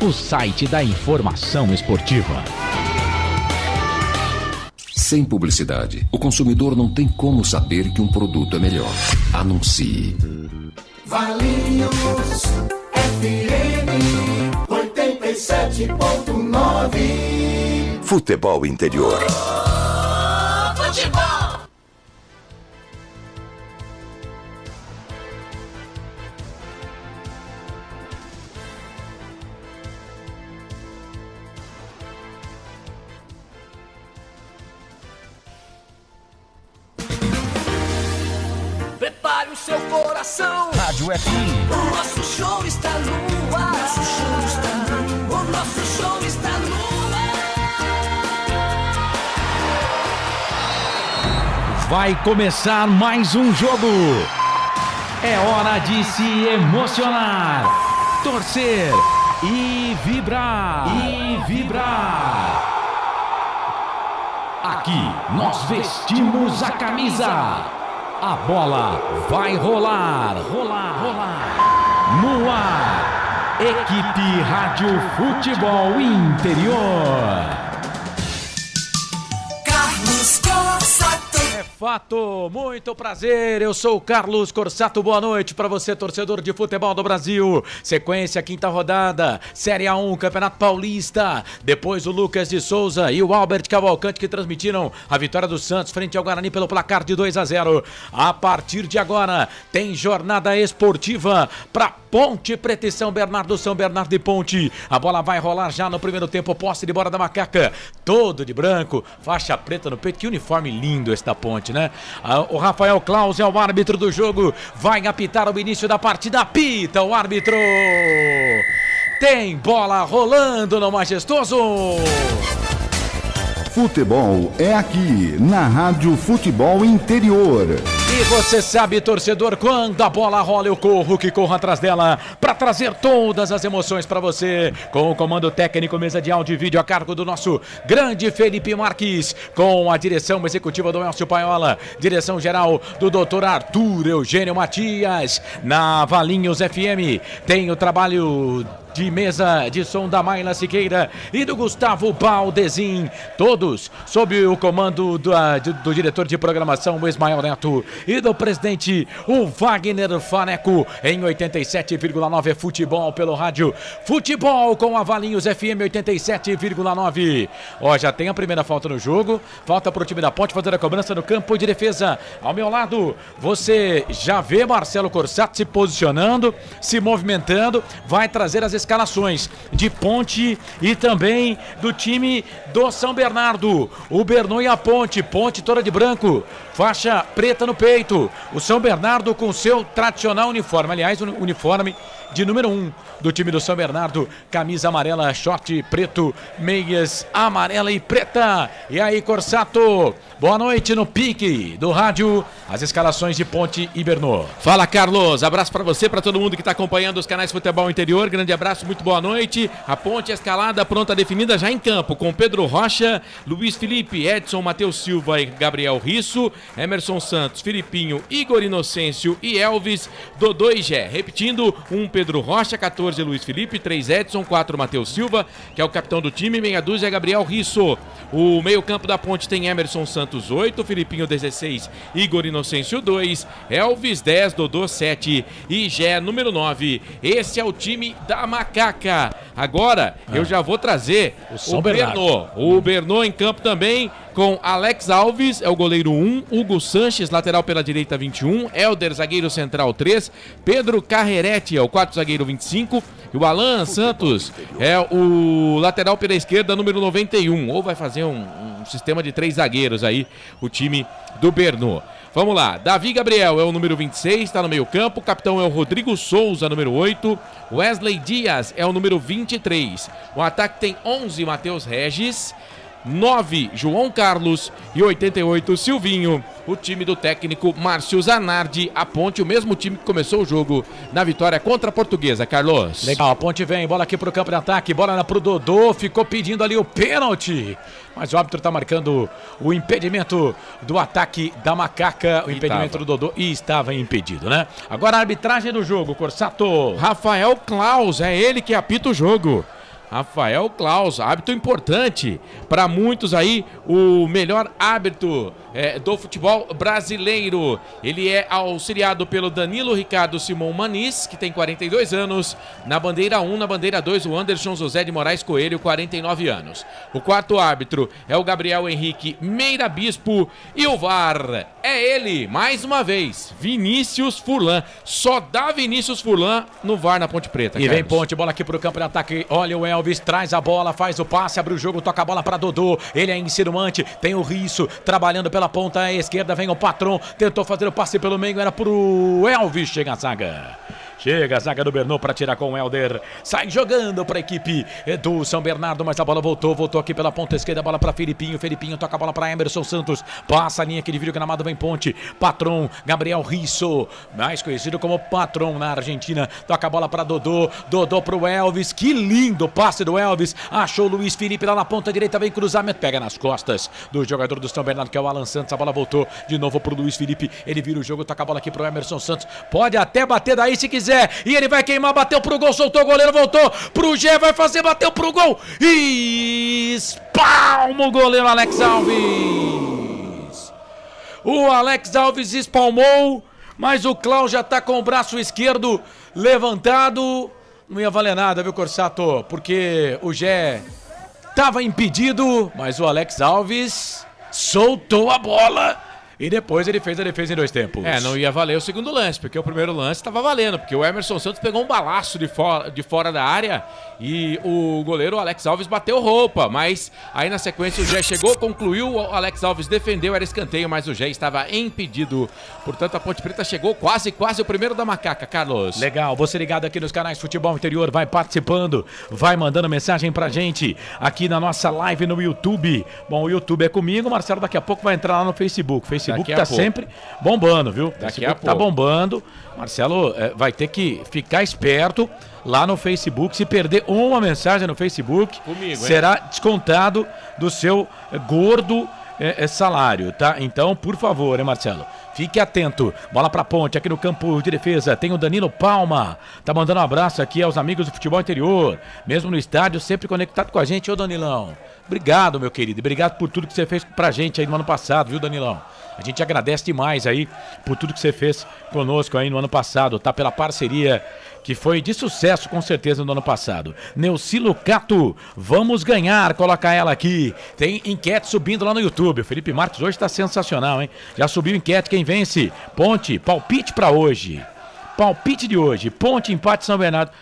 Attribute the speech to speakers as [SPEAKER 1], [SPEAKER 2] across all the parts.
[SPEAKER 1] o site da informação esportiva.
[SPEAKER 2] Sem publicidade, o consumidor não tem como saber que um produto é melhor. Anuncie.
[SPEAKER 3] Valinhos FM 87.9.
[SPEAKER 4] Futebol interior.
[SPEAKER 3] Futebol.
[SPEAKER 5] Prepare o seu coração.
[SPEAKER 1] Rádio FM.
[SPEAKER 5] O nosso show está no ar. O nosso show está no ar.
[SPEAKER 1] Vai começar mais um jogo. É hora de se emocionar, torcer e vibrar. Aqui nós vestimos a camisa. A bola vai rolar. No ar, Equipe Rádio Futebol Interior.
[SPEAKER 3] Carlos Corsato.
[SPEAKER 1] É fato, muito prazer, eu sou o Carlos Corsato, boa noite para você, torcedor de futebol do Brasil. Sequência, quinta rodada, Série A1, Campeonato Paulista. Depois o Lucas de Souza e o Albert Cavalcante que transmitiram a vitória do Santos frente ao Guarani pelo placar de 2-0. A partir de agora, tem jornada esportiva para Ponte Preta e São Bernardo e Ponte. A bola vai rolar já no primeiro tempo, posse de bola da Macaca, todo de branco, faixa preta no peito, que uniforme lindo esta Ponte, né? O Rafael Claus é o árbitro do jogo, vai apitar o início da partida, apita o árbitro. Tem bola rolando no Majestoso.
[SPEAKER 6] Futebol é aqui, na Rádio Futebol Interior.
[SPEAKER 1] E você sabe, torcedor, quando a bola rola eu corro, que corro atrás dela para trazer todas as emoções para você. Com o comando técnico, mesa de áudio e vídeo a cargo do nosso grande Felipe Marques, com a direção executiva do Elcio Paiola, direção geral do Dr. Arthur Eugênio Matias. Na Valinhos FM tem o trabalho de mesa de som da Mayla Siqueira e do Gustavo Baldezin, todos sob o comando do diretor de programação, o Ismael Neto, e do presidente, o Wagner Faneco. Em 87,9 é futebol pelo rádio Futebol com a Valinhos FM 87,9. Ó, já tem a primeira falta no jogo, falta pro time da Ponte fazer a cobrança no campo de defesa. Ao meu lado, você já vê Marcelo Corsato se posicionando, se movimentando, vai trazer as escalações de Ponte e também do time do São Bernardo. O Bernon e a Ponte toda de branco, faixa preta no peito. O São Bernardo com seu tradicional uniforme, aliás, o uniforme de número 1 do time do São Bernardo, camisa amarela, short preto, meias amarela e preta. E aí, Corsato, boa noite no pique do rádio, as escalações de Ponte e Bernon.
[SPEAKER 7] Fala, Carlos, abraço pra você, pra todo mundo que tá acompanhando os canais Futebol Interior, grande abraço, muito boa noite. A Ponte escalada, pronta, definida já em campo, com Pedro Rocha, Luiz Felipe, Edson, Matheus Silva e Gabriel Risso, Emerson Santos, Filipinho, Igor Inocêncio e Elvis, Dodô e Gé. Repetindo, Pedro Rocha, 14 Luiz Felipe, 3 Edson, 4 Matheus Silva, que é o capitão do time, meia dúzia é Gabriel Risso. O meio campo da Ponte tem Emerson Santos 8, Filipinho 16, Igor Inocêncio 2, Elvis 10, Dodô 7 e Gé número 9. Esse é o time da Macaca. Agora eu já vou trazer o Bernon. O Bernon em campo também, com Alex Alves, é o goleiro 1, Hugo Sanches, lateral pela direita 21, Helder, zagueiro central 3, Pedro Carreretti é o 4, zagueiro 25, e o Alan Santos é o lateral pela esquerda, número 91, ou vai fazer um sistema de 3 zagueiros aí, o time do Bernon. Vamos lá, Davi Gabriel é o número 26, está no meio campo, o capitão é o Rodrigo Souza, número 8, Wesley Dias é o número 23, o ataque tem 11, Matheus Regis, 9, João Carlos e 88, Silvinho. O time do técnico Márcio Zanardi. A Ponte, o mesmo time que começou o jogo na vitória contra a Portuguesa, Carlos.
[SPEAKER 1] Legal, a Ponte vem, bola aqui pro campo de ataque, bola pro Dodô, ficou pedindo ali o pênalti. Mas o árbitro tá marcando o impedimento do ataque da Macaca, o impedimento do Dodô, e estava impedido, né? Agora a arbitragem do jogo, Corsato.
[SPEAKER 7] Rafael Claus, é ele que apita o jogo. Rafael Claus, árbitro importante para muitos aí, o melhor árbitro do futebol brasileiro. Ele é auxiliado pelo Danilo Ricardo Simão Maniz, que tem 42 anos. Na bandeira 1, na bandeira 2, o Anderson José de Moraes Coelho, 49 anos. O quarto árbitro é o Gabriel Henrique Meira Bispo. E o VAR é ele, mais uma vez, Vinícius Furlan. Só dá Vinícius Furlan no VAR na Ponte Preta.
[SPEAKER 1] E vem Ponte, bola aqui pro campo de ataque. Olha o Elvis, traz a bola, faz o passe, abre o jogo, toca a bola para Dodô. Ele é insinuante, tem o Risso trabalhando pela ponta esquerda, vem o Patrão, tentou fazer o passe pelo meio, era pro Elvis, chega a zaga. Chega a zaga do Bernô para tirar com o Helder. Sai jogando para a equipe do São Bernardo, mas a bola voltou aqui pela ponta esquerda, a bola para Felipinho. Felipinho toca a bola para Emerson Santos. Passa a linha que divide o gramado, vem Ponte. Patrão, Gabriel Risso, mais conhecido como Patrão na Argentina. Toca a bola para Dodô. Dodô pro Elvis. Que lindo passe do Elvis. Achou o Luiz Felipe lá na ponta direita, vem cruzamento, pega nas costas do jogador do São Bernardo, que é o Alan Santos. A bola voltou de novo pro Luiz Felipe. Ele vira o jogo, toca a bola aqui pro Emerson Santos. Pode até bater daí se quiser. E ele vai queimar, bateu pro gol, soltou o goleiro, voltou pro Gé, vai fazer, bateu pro gol. E espalma o goleiro Alex Alves. O Alex Alves espalmou, mas o Klaus já tá com o braço esquerdo levantado. Não ia valer nada, viu, Corsato? Porque o Gé tava impedido, mas o Alex Alves soltou a bola. E depois ele fez a defesa em 2 tempos.
[SPEAKER 7] Não ia valer o segundo lance, porque o primeiro lance estava valendo, porque o Emerson Santos pegou um balaço de fora da área e o goleiro Alex Alves bateu roupa, mas aí na sequência o Gé chegou, concluiu, o Alex Alves defendeu, era escanteio, mas o Gé estava impedido. Portanto, a Ponte Preta chegou quase o primeiro da Macaca, Carlos.
[SPEAKER 1] Legal, você ligado aqui nos canais Futebol Interior, vai participando, vai mandando mensagem pra gente aqui na nossa live no YouTube. Bom, o YouTube é comigo, o Marcelo daqui a pouco vai entrar lá no Facebook. Facebook tá sempre bombando, viu?
[SPEAKER 7] Daqui a pouco
[SPEAKER 1] tá bombando. Marcelo vai ter que ficar esperto lá no Facebook. Se perder uma mensagem no Facebook, será descontado do seu gordo salário, tá? Então, por favor, Marcelo? Fique atento, bola pra Ponte, aqui no campo de defesa, tem o Danilo Palma, tá mandando um abraço aqui aos amigos do futebol interior, mesmo no estádio, sempre conectado com a gente. Ô Danilão, obrigado, meu querido, obrigado por tudo que você fez pra gente aí no ano passado, viu, Danilão? A gente agradece demais aí por tudo que você fez conosco aí no ano passado, tá? Pela parceria que foi de sucesso com certeza no ano passado. Neucilo Cato, vamos ganhar, coloca ela aqui. Tem enquete subindo lá no YouTube. O Felipe Marques hoje tá sensacional, hein? Já subiu enquete, quem vence? Ponte, palpite pra hoje. Palpite de hoje, Ponte, empate São Bernardo.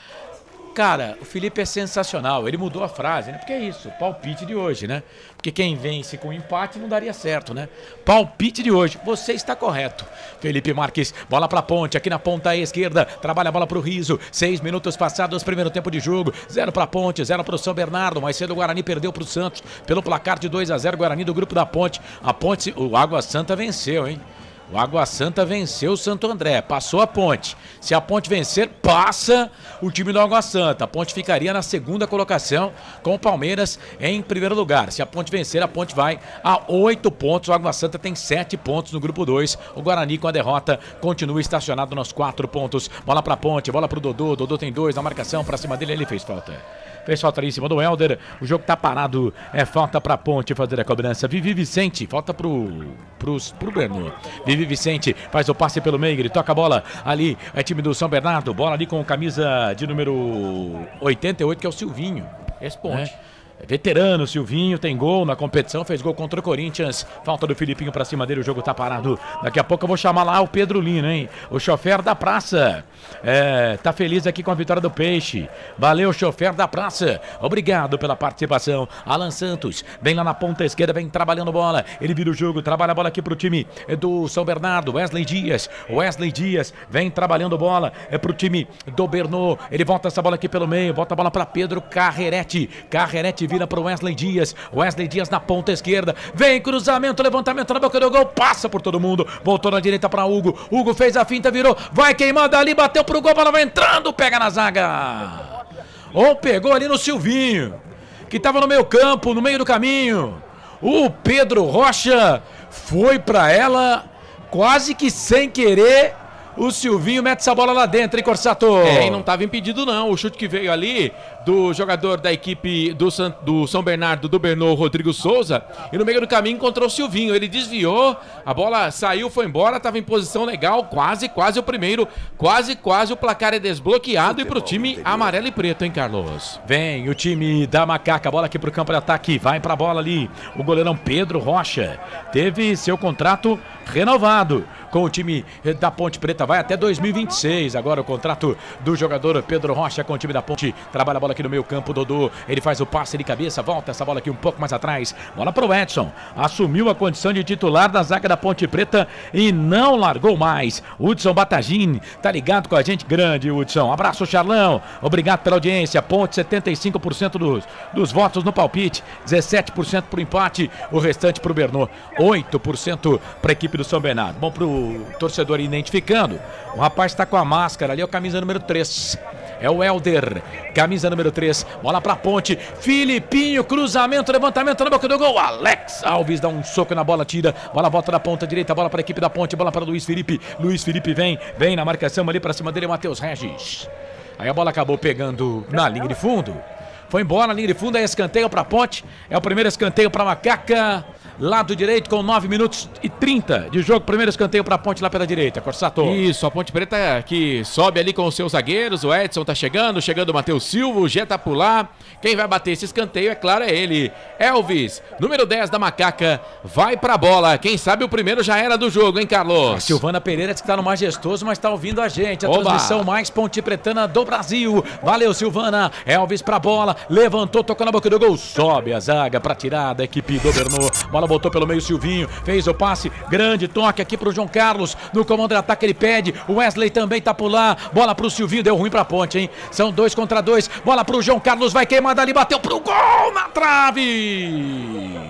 [SPEAKER 1] Cara, o Felipe é sensacional, ele mudou a frase, né? Porque é isso, palpite de hoje, né? Porque quem vence com empate não daria certo, né? Palpite de hoje, você está correto. Felipe Marques, bola pra Ponte, aqui na ponta esquerda, trabalha a bola pro Riso, 6 minutos passados, primeiro tempo de jogo, 0 pra Ponte, 0 pro São Bernardo, mais cedo o Guarani perdeu pro Santos, pelo placar de 2-0, Guarani do grupo da Ponte. A Ponte, o Água Santa venceu, hein? O Água Santa venceu o Santo André, passou a Ponte. Se a Ponte vencer, passa o time do Água Santa. A Ponte ficaria na segunda colocação com o Palmeiras em primeiro lugar. Se a Ponte vencer, a Ponte vai a 8 pontos. O Água Santa tem 7 pontos no grupo 2. O Guarani, com a derrota, continua estacionado nos 4 pontos. Bola pra Ponte, bola pro Dodô. Dodô tem 2 na marcação, pra cima dele ele fez falta. Fez falta ali em cima do Helder. O jogo tá parado. É falta pra Ponte fazer a cobrança. Vivi Vicente. Falta pro Bernô. Vivi Vicente faz o passe pelo meio. Ele toca a bola ali. É time do São Bernardo. Bola ali com camisa de número 88, que é o Silvinho.
[SPEAKER 7] Responde.
[SPEAKER 1] É veterano, Silvinho, tem gol na competição, fez gol contra o Corinthians. Falta do Filipinho pra cima dele, o jogo tá parado. Daqui a pouco eu vou chamar lá o Pedro Lino, hein? O chofer da praça. Tá feliz aqui com a vitória do Peixe. Valeu, chofer da praça. Obrigado pela participação. Alan Santos, vem lá na ponta esquerda, vem trabalhando bola. Ele vira o jogo, trabalha a bola aqui pro time do São Bernardo. Wesley Dias, vem trabalhando bola. É pro time do Bernô. Ele volta essa bola aqui pelo meio, volta a bola pra Pedro Carrerete. Carrerete vira para o Wesley Dias. Wesley Dias na ponta esquerda. Vem cruzamento, levantamento na boca do gol. Passa por todo mundo. Voltou na direita para Hugo. Hugo fez a finta, virou. Vai queimando ali, bateu pro gol. A bola vai entrando, pega na zaga. Ou pegou ali no Silvinho, que estava no meio campo, no meio do caminho. O Pedro Rocha foi para ela, quase que sem querer. O Silvinho mete essa bola lá dentro, hein, Corsato?
[SPEAKER 7] E não estava impedido não, o chute que veio ali do jogador da equipe do São Bernardo, do Bernô, Rodrigo Souza, e no meio do caminho encontrou o Silvinho, ele desviou, a bola saiu, foi embora, estava em posição legal, quase o primeiro, quase o placar é desbloqueado e pro time amarelo e preto, hein, Carlos?
[SPEAKER 1] Vem o time da Macaca, bola aqui pro campo de ataque, vai pra bola ali, o goleirão Pedro Rocha teve seu contrato renovado com o time da Ponte Preta, vai até 2026, agora o contrato do jogador Pedro Rocha com o time da Ponte, trabalha a bola aqui no meio campo, Dodô, ele faz o passe de cabeça, volta essa bola aqui um pouco mais atrás, bola pro Edson, assumiu a condição de titular da zaga da Ponte Preta e não largou mais. Hudson Batagini, tá ligado com a gente, grande Hudson, abraço Charlão, obrigado pela audiência, Ponte 75% dos votos no palpite, 17% pro empate, o restante pro Bernô, 8% pra equipe do São Bernardo. Bom, pro torcedor identificando, o rapaz tá com a máscara ali, é o camisa número 3. É o Helder, camisa número 3, bola pra Ponte, Filipinho, cruzamento, levantamento na boca do gol, Alex Alves dá um soco na bola, tira, bola volta na ponta direita, bola pra equipe da Ponte, bola para Luiz Felipe vem na marcação ali pra cima dele, Matheus Regis, aí a bola acabou pegando na linha de fundo, foi embora na linha de fundo, é escanteio pra Ponte, é o primeiro escanteio pra Macaca, lado direito com 9 minutos e 30 de jogo, primeiro escanteio para a Ponte lá pela direita, Corsato.
[SPEAKER 7] Isso, a Ponte Preta que sobe ali com os seus zagueiros, o Edson tá chegando o Matheus Silva, o Gé tá por lá, quem vai bater esse escanteio, é claro, é ele, Elvis, número 10 da Macaca, vai pra bola, quem sabe o primeiro já era do jogo, hein, Carlos?
[SPEAKER 1] A Silvana Pereira que tá no Majestoso, mas tá ouvindo a gente, a transmissão mais Ponte Pretana do Brasil, valeu Silvana, Elvis pra bola, levantou, tocou na boca do gol, sobe a zaga pra tirar da equipe do Bernô, bola botou pelo meio Silvinho, fez o passe, grande toque aqui pro João Carlos, no comando de ataque ele pede, o Wesley também tá por lá, bola pro Silvinho, deu ruim pra Ponte, hein? São 2 contra 2, bola pro João Carlos, vai queimar dali, bateu pro gol na trave!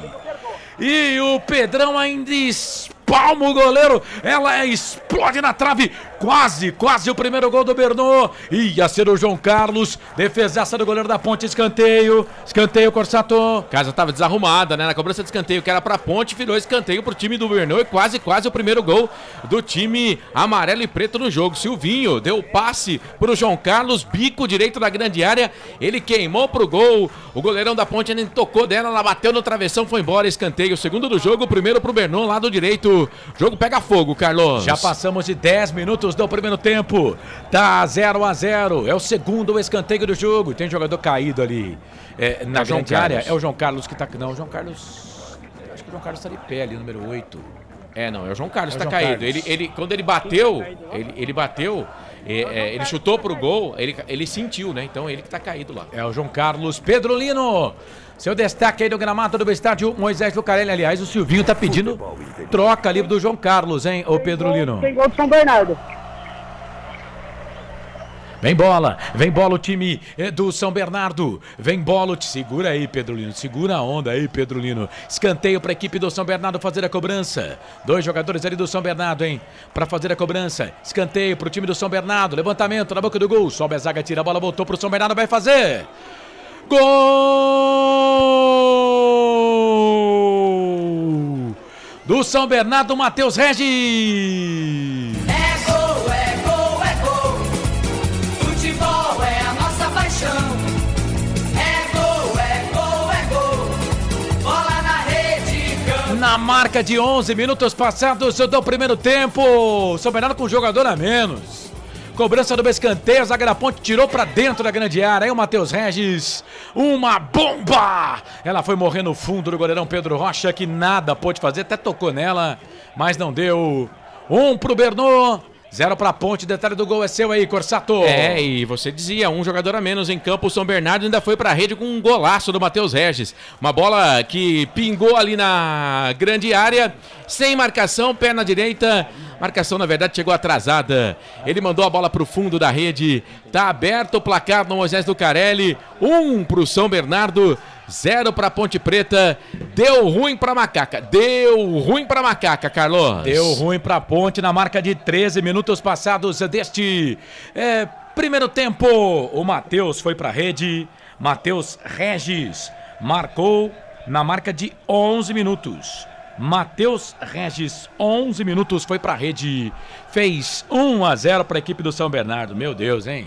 [SPEAKER 1] E o Pedrão ainda espalma o goleiro, ela explode na trave, quase o primeiro gol do Bernô, ia ser o João Carlos, defesaça do goleiro da Ponte, escanteio, Corsato.
[SPEAKER 7] Casa tava desarrumada, né, na cobrança de escanteio que era pra Ponte, virou escanteio pro time do Bernô e quase o primeiro gol do time amarelo e preto no jogo. Silvinho deu passe pro João Carlos, bico direito da grande área, ele queimou pro gol, o goleirão da Ponte ainda tocou dela, ela bateu no travessão, foi embora, escanteio, segundo do jogo, primeiro pro Bernô, lado direito. O jogo pega fogo, Carlos.
[SPEAKER 1] Já passamos de 10 minutos do primeiro tempo. Tá 0-0. É o segundo escanteio do jogo. Tem jogador caído ali na grande área. É o João Carlos que tá... Não, o João Carlos... Acho que o João Carlos tá de pé ali, número 8.
[SPEAKER 7] É o João Carlos que tá
[SPEAKER 1] João
[SPEAKER 7] caído.
[SPEAKER 1] Carlos.
[SPEAKER 7] Ele, quando ele bateu, ele chutou pro gol, ele sentiu, né? Então ele que tá caído lá.
[SPEAKER 1] É o João Carlos. Pedro Lino. Seu destaque aí do gramado do estádio Moisés Lucarelli. Aliás, o Silvinho tá pedindo troca ali do João Carlos, hein, ô Pedro Lino.
[SPEAKER 4] Tem gol do São Bernardo.
[SPEAKER 1] Vem bola o time do São Bernardo. Vem bola, segura aí, Pedro Lino. Segura a onda aí, Pedro Lino. Escanteio para a equipe do São Bernardo fazer a cobrança. 2 jogadores ali do São Bernardo, hein, para fazer a cobrança. Escanteio para o time do São Bernardo. Levantamento na boca do gol. Sobe a zaga, tira a bola, voltou para o São Bernardo, vai fazer. Gol do São Bernardo, Matheus Regis.
[SPEAKER 5] É gol, é gol, é gol. Futebol é a nossa paixão. É gol, é gol, é gol. Bola na rede, campo.
[SPEAKER 1] Na marca de 11 minutos passados do primeiro tempo, São Bernardo com um jogador a menos. Cobrança do escanteio, a zaga da Ponte tirou pra dentro da grande área. Aí o Matheus Regis, uma bomba! Ela foi morrer no fundo do goleirão Pedro Rocha, que nada pôde fazer, até tocou nela, mas não deu. 1 pro Bernô, 0 pra Ponte, detalhe do gol é seu aí, Corsato.
[SPEAKER 7] E você dizia, um jogador a menos em campo, o São Bernardo ainda foi pra rede com um golaço do Matheus Regis. Uma bola que pingou ali na grande área, sem marcação, perna direita. Marcação, na verdade, chegou atrasada. Ele mandou a bola pro fundo da rede. Tá aberto o placar no Moisés Lucarelli. 1 pro São Bernardo, 0 para Ponte Preta. Deu ruim para Macaca. Deu ruim para Macaca, Carlos.
[SPEAKER 1] Deu ruim para Ponte na marca de 13 minutos passados deste primeiro tempo. O Matheus foi para a rede. Matheus Regis marcou na marca de 11 minutos. Matheus Regis, 11 minutos, foi para a rede. Fez 1-0 para a equipe do São Bernardo. Meu Deus, hein?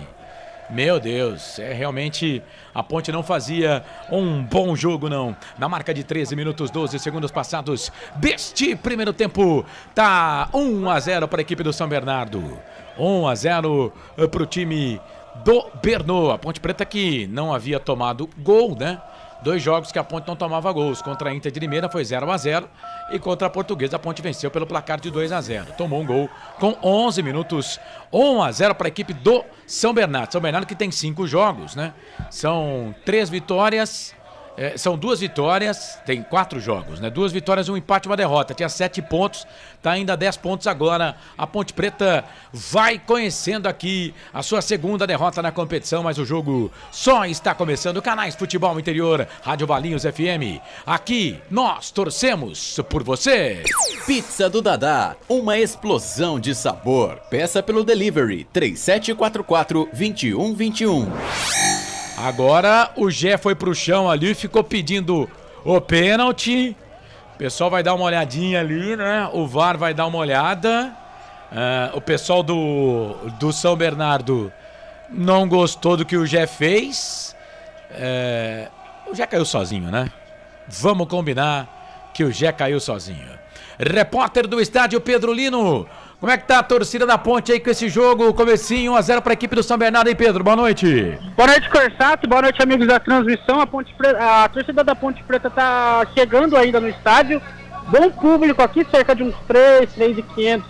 [SPEAKER 1] Meu Deus, realmente a Ponte não fazia um bom jogo, não. Na marca de 13 minutos, 12 segundos passados deste primeiro tempo, tá 1-0 para a equipe do São Bernardo. 1-0 para o time do Bernô. A Ponte Preta que não havia tomado gol, né? 2 jogos que a Ponte não tomava gols. Contra a Inter de Limeira foi 0-0 e contra a Portuguesa a Ponte venceu pelo placar de 2-0. Tomou um gol com 11 minutos, 1-0 para a equipe do São Bernardo. São Bernardo que tem 5 jogos, né? São 3 vitórias, são 2 vitórias, tem 4 jogos, né? 2 vitórias, 1 empate e 1 derrota. Tinha 7 pontos, tá ainda 10 pontos agora. A Ponte Preta vai conhecendo aqui a sua segunda derrota na competição, mas o jogo só está começando. Canais Futebol Interior, Rádio Valinhos FM. Aqui nós torcemos por você.
[SPEAKER 4] Pizza do Dadá, uma explosão de sabor. Peça pelo delivery 3744-2121.
[SPEAKER 1] Agora o Gé foi pro chão ali e ficou pedindo o pênalti. O pessoal vai dar uma olhadinha ali, né? O VAR vai dar uma olhada. O pessoal do São Bernardo não gostou do que o Gé fez. O Gé caiu sozinho, né? Vamos combinar que o Gé caiu sozinho. Repórter do estádio Pedro Lino. Como é que tá a torcida da Ponte aí com esse jogo? Comecinho 1-0 para a equipe do São Bernardo, hein, Pedro? Boa noite.
[SPEAKER 8] Boa noite, Corsato. Boa noite, amigos da transmissão. A torcida da Ponte Preta tá chegando ainda no estádio. Bom público aqui, cerca de uns 3.500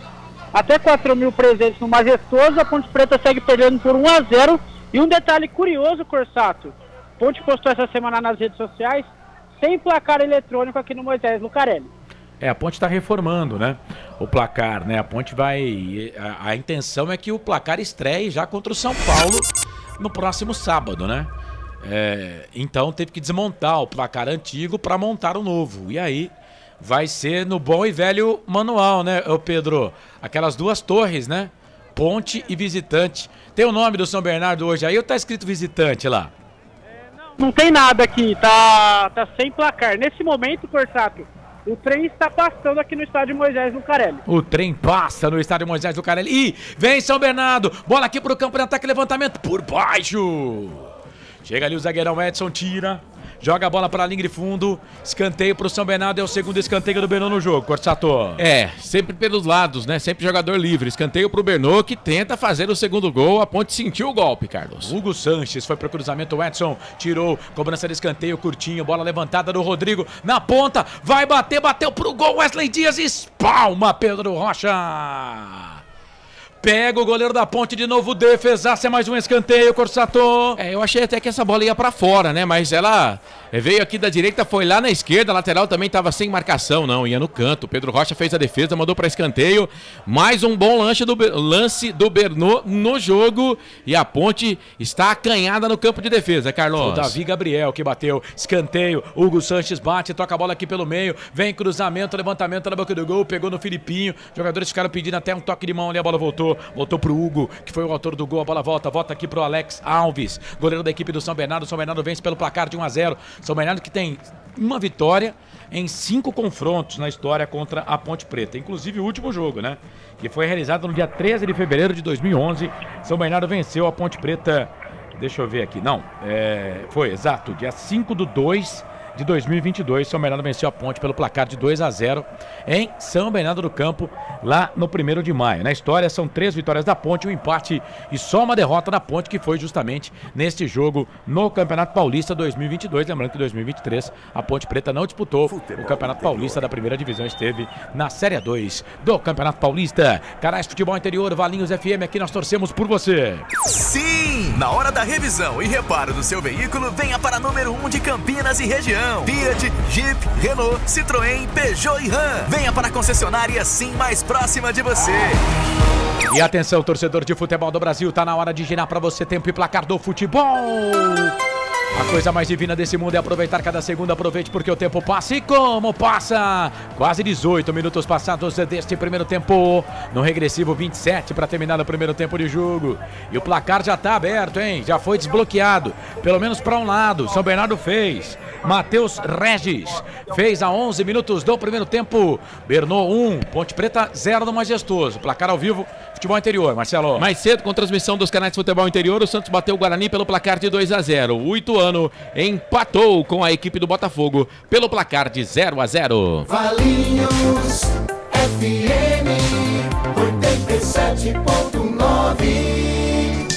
[SPEAKER 8] até 4.000 presentes no Majestoso. A Ponte Preta segue perdendo por 1-0. E um detalhe curioso, Corsato. A Ponte postou essa semana nas redes sociais sem placar eletrônico aqui no Moisés Lucarelli.
[SPEAKER 1] A Ponte está reformando, né? O placar, né? A Ponte vai... A intenção é que o placar estreie já contra o São Paulo no próximo sábado, né? Então teve que desmontar o placar antigo para montar o novo. E aí vai ser no bom e velho manual, né, Pedro? Aquelas 2 torres, né? Ponte e visitante. Tem o nome do São Bernardo hoje aí ou tá escrito visitante lá?
[SPEAKER 8] Não tem nada aqui, tá sem placar. Nesse momento, Corsato, o trem está passando aqui no estádio Moisés Lucarelli.
[SPEAKER 1] O trem passa no estádio Moisés Lucarelli. E vem São Bernardo. Bola aqui pro campo de ataque, levantamento por baixo. Chega ali o zagueirão Edson, tira. Joga a bola para a linha de fundo. Escanteio pro São Bernardo. É o segundo escanteio do Bernô no jogo, Corsato.
[SPEAKER 7] Sempre pelos lados, né? Sempre jogador livre. Escanteio pro Bernô, que tenta fazer o segundo gol. A Ponte sentiu o golpe, Carlos.
[SPEAKER 1] Hugo Sanches foi pro cruzamento. O Edson tirou. Cobrança de escanteio, curtinho. Bola levantada do Rodrigo. Na ponta. Vai bater. Bateu pro gol. Wesley Dias espalma Pedro Rocha. Pega o goleiro da Ponte de novo, defesaça, é mais um escanteio, Corsato.
[SPEAKER 7] Eu achei até que essa bola ia pra fora, né? Mas ela veio aqui da direita, foi lá na esquerda, a lateral também tava sem marcação, não, ia no canto. Pedro Rocha fez a defesa, mandou pra escanteio. Mais um bom lance do Bernô no jogo. E a Ponte está acanhada no campo de defesa, Carlos.
[SPEAKER 1] O Davi Gabriel que bateu, escanteio, Hugo Sanches bate, toca a bola aqui pelo meio, vem cruzamento, levantamento na boca do gol, pegou no Filipinho. Jogadores ficaram pedindo até um toque de mão ali, a bola voltou pro Hugo, que foi o autor do gol, a bola volta aqui pro Alex Alves, goleiro da equipe do São Bernardo. São Bernardo vence pelo placar de 1-0. São Bernardo que tem uma vitória em 5 confrontos na história contra a Ponte Preta, inclusive o último jogo, né? Que foi realizado no dia 13 de fevereiro de 2011. São Bernardo venceu a Ponte Preta, deixa eu ver aqui, foi exato, dia 5/2 de 2022, São Bernardo venceu a Ponte pelo placar de 2-0 em São Bernardo do Campo, lá no 1º de maio. Na história são 3 vitórias da Ponte, um empate e só uma derrota da Ponte, que foi justamente neste jogo no Campeonato Paulista 2022. Lembrando que em 2023 a Ponte Preta não disputou o Campeonato Paulista da primeira divisão, esteve na Série 2 do Campeonato Paulista. Canais Futebol Interior, Valinhos FM, aqui nós torcemos por você.
[SPEAKER 9] Sim! Na hora da revisão e reparo do seu veículo, venha para número 1 de Campinas e região. Fiat, Jeep, Renault, Citroën, Peugeot e Ram. Venha para a concessionária sim mais próxima de você.
[SPEAKER 1] E atenção, torcedor de futebol do Brasil, tá na hora de girar para você tempo e placar do futebol. A coisa mais divina desse mundo é aproveitar cada segundo. Aproveite porque o tempo passa. E como passa? Quase 18 minutos passados deste primeiro tempo. No regressivo 27 para terminar o primeiro tempo de jogo. E o placar já está aberto, hein? Já foi desbloqueado. Pelo menos para um lado. São Bernardo fez. Matheus Regis fez a 11 minutos do primeiro tempo. Bernô 1, Ponte Preta 0 no Majestoso. Placar ao vivo, Futebol Interior, Marcelo.
[SPEAKER 7] Mais cedo, com transmissão dos canais de Futebol Interior, o Santos bateu o Guarani pelo placar de 2-0. O Ituano empatou com a equipe do Botafogo pelo placar de 0-0.
[SPEAKER 3] Valinhos FM 87.9.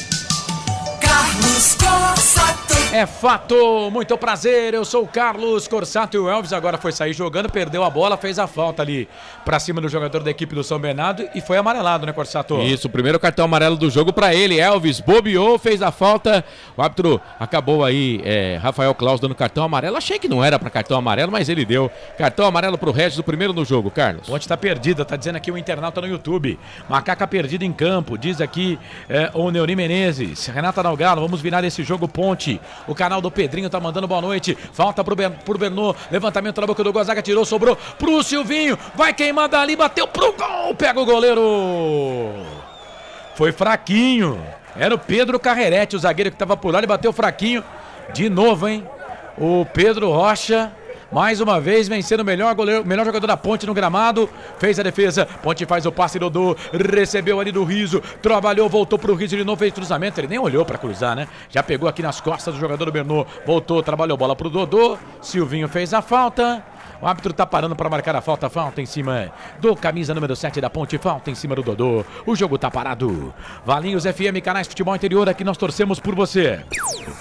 [SPEAKER 3] Carlos Corsato.
[SPEAKER 1] É fato, muito prazer, eu sou o Carlos Corsato e o Elvis agora foi sair jogando, perdeu a bola, fez a falta ali pra cima do jogador da equipe do São Bernardo e foi amarelado, né, Corsato?
[SPEAKER 7] Isso, o primeiro cartão amarelo do jogo pra ele, Elvis bobeou, fez a falta, o árbitro acabou aí, Rafael Claus dando cartão amarelo, achei que não era pra cartão amarelo, mas ele deu cartão amarelo pro Regis, o primeiro no jogo, Carlos.
[SPEAKER 1] Ponte tá perdida, tá dizendo aqui o internauta no YouTube, Macaca perdida em campo, diz aqui o Neuri Menezes, Renata Dalgalo, vamos virar esse jogo Ponte. O canal do Pedrinho tá mandando boa noite. Falta pro Bernô. Levantamento na boca do Gonzaga. Tirou, sobrou pro Silvinho. Vai queimando ali, bateu pro gol. Pega o goleiro. Foi fraquinho. Era o Pedro Carrerete, o zagueiro que tava por lá. Ele bateu fraquinho. De novo, hein? O Pedro Rocha. Mais uma vez vencendo o melhor jogador da Ponte no gramado. Fez a defesa. Ponte faz o passe, Dodô. Recebeu ali do Riso. Trabalhou, voltou pro Riso de novo. Fez cruzamento. Ele nem olhou pra cruzar, né? Já pegou aqui nas costas do jogador do Bernô. Voltou, trabalhou bola pro Dodô. Silvinho fez a falta. O árbitro tá parando para marcar a falta. Falta em cima do camisa número 7 da Ponte. Falta em cima do Dodô. O jogo tá parado. Valinhos FM, canais Futebol Interior. Aqui nós torcemos por você.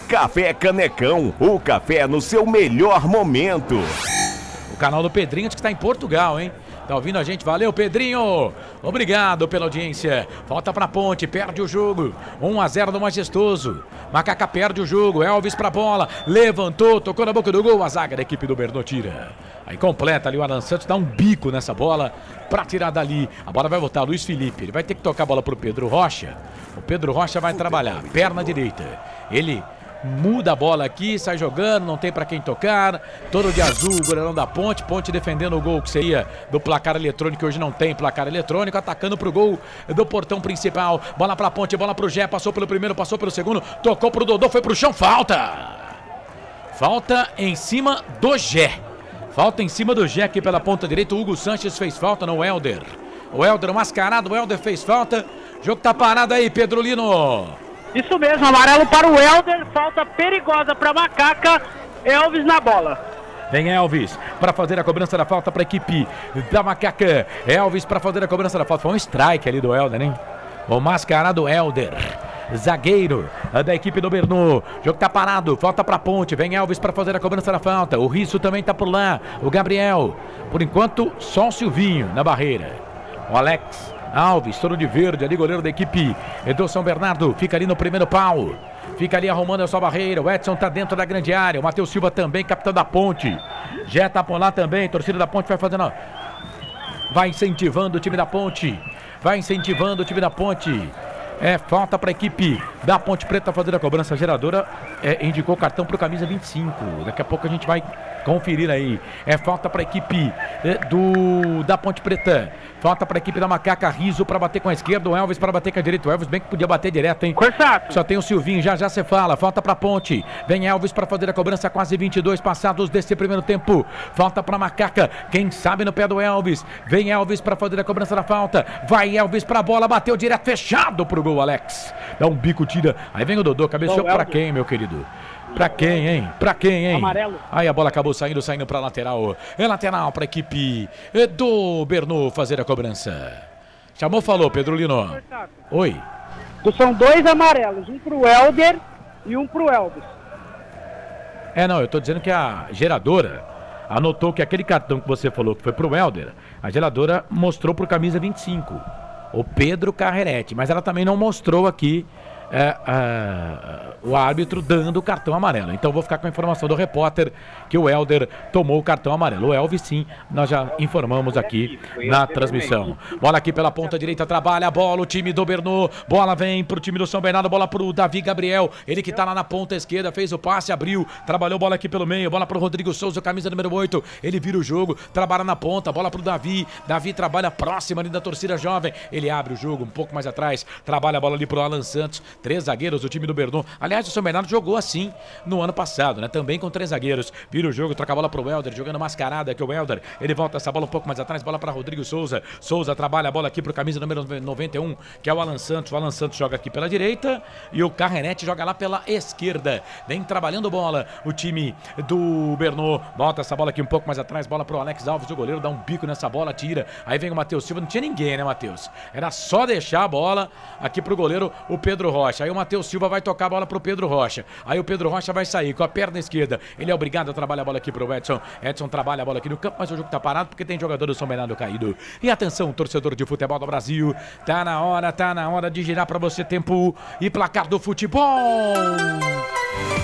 [SPEAKER 10] Café Canecão. O café no seu melhor momento.
[SPEAKER 1] O canal do Pedrinho que está em Portugal, hein? Tá ouvindo a gente? Valeu, Pedrinho! Obrigado pela audiência. Falta pra Ponte, perde o jogo. 1-0 no Majestoso. Macaca perde o jogo. Elvis pra bola. Levantou, tocou na boca do gol. A zaga da equipe do Bernô tira. Aí completa ali o Alan Santos, dá um bico nessa bola pra tirar dali. A bola vai voltar, Luiz Felipe. Ele vai ter que tocar a bola pro Pedro Rocha. O Pedro Rocha vai trabalhar. Perna direita. Ele muda a bola aqui, sai jogando, não tem pra quem tocar. Todo de azul, o goleirão da Ponte. Ponte defendendo o gol que seria do placar eletrônico. Hoje não tem placar eletrônico. Atacando pro gol do portão principal. Bola pra Ponte, bola pro Gé. Passou pelo primeiro, passou pelo segundo. Tocou pro Dodô, foi pro chão. Falta! Falta em cima do Gé. Falta em cima do Gé aqui pela ponta direita. O Hugo Sanches fez falta no Helder. O Helder mascarado, o Helder fez falta. O jogo tá parado aí, Pedro Lino.
[SPEAKER 8] Isso mesmo, amarelo para o Helder, falta perigosa para Macaca, Elvis na bola.
[SPEAKER 1] Vem Elvis para fazer a cobrança da falta para a equipe da Macaca. Elvis para fazer a cobrança da falta. Foi um strike ali do Helder, hein? O mascarado Helder, zagueiro da equipe do Bernô. O jogo tá parado, falta pra Ponte. Vem Elvis para fazer a cobrança da falta. O Risso também tá por lá. O Gabriel. Por enquanto, só o Silvinho na barreira. O Alex Alves, todo de verde, ali goleiro da equipe do São Bernardo, fica ali no primeiro pau, fica ali arrumando a sua barreira. O Edson tá dentro da grande área, o Matheus Silva também, capitão da Ponte, já tá por lá também. Torcida da Ponte vai fazendo, vai incentivando o time da Ponte, vai incentivando o time da Ponte. Falta para a equipe da Ponte Preta fazer a cobrança. A geradora indicou cartão para o camisa 25. Daqui a pouco a gente vai conferir aí. Falta para a equipe da Ponte Preta. Falta para a equipe da Macaca. Riso para bater com a esquerda. O Elvis para bater com a direita. O Elvis bem que podia bater direto, hein?
[SPEAKER 8] Corsato.
[SPEAKER 1] Só tem o Silvinho. Já você fala. Falta para a Ponte. Vem Elvis para fazer a cobrança. Quase 22 passados desse primeiro tempo. Falta para a Macaca. Quem sabe no pé do Elvis. Vem Elvis para fazer a cobrança da falta. Vai Elvis para a bola. Bateu direto. Fechado pro gol, Alex. Dá um bico, tira. Aí vem o Dodô. Cabeceou para quem, meu querido? Pra quem, hein? Pra quem, hein?
[SPEAKER 8] Amarelo.
[SPEAKER 1] Aí a bola acabou saindo pra lateral. É lateral pra equipe do Bernô fazer a cobrança. Chamou, falou, Pedro Lino. Oi.
[SPEAKER 8] São dois amarelos, um pro Helder e um pro Elvis.
[SPEAKER 1] Não, eu tô dizendo que a geradora anotou que aquele cartão que você falou que foi pro Helder, a geradora mostrou pro camisa 25, o Pedro Carrerete, mas ela também não mostrou aqui o árbitro dando o cartão amarelo. Então vou ficar com a informação do repórter que o Helder tomou o cartão amarelo. O Elvis, sim, nós já informamos aqui na transmissão. Bola aqui pela ponta direita, trabalha a bola, o time do Bernô. Bola vem pro time do São Bernardo, bola pro Davi Gabriel. Ele que tá lá na ponta esquerda, fez o passe, abriu, trabalhou bola aqui pelo meio, bola pro Rodrigo Souza, camisa número 8. Ele vira o jogo, trabalha na ponta, bola pro Davi. Davi trabalha próximo ali da torcida jovem. Ele abre o jogo um pouco mais atrás, trabalha a bola ali pro Alan Santos. 3 zagueiros do time do Bernô. Aliás, o São Bernardo jogou assim no ano passado, né? Também com 3 zagueiros. Vira o jogo, troca a bola pro Helder, jogando mascarada aqui o Helder. Ele volta essa bola um pouco mais atrás, bola para Rodrigo Souza. Souza trabalha a bola aqui pro camisa número 91, que é o Alan Santos. O Alan Santos joga aqui pela direita e o Carrenete joga lá pela esquerda. Vem trabalhando bola o time do Bernô. Volta essa bola aqui um pouco mais atrás, bola pro Alex Alves, o goleiro dá um bico nessa bola, tira. Aí vem o Matheus Silva, não tinha ninguém, né, Matheus? Era só deixar a bola aqui pro goleiro, o Pedro Rocha. Aí o Matheus Silva vai tocar a bola pro Pedro Rocha. Aí o Pedro Rocha vai sair com a perna esquerda. Ele é obrigado a trabalhar a bola aqui pro Edson. Edson trabalha a bola aqui no campo, mas o jogo tá parado porque tem jogador do São Bernardo caído. E atenção, torcedor de futebol do Brasil. Tá na hora de girar pra você tempo e placar do futebol.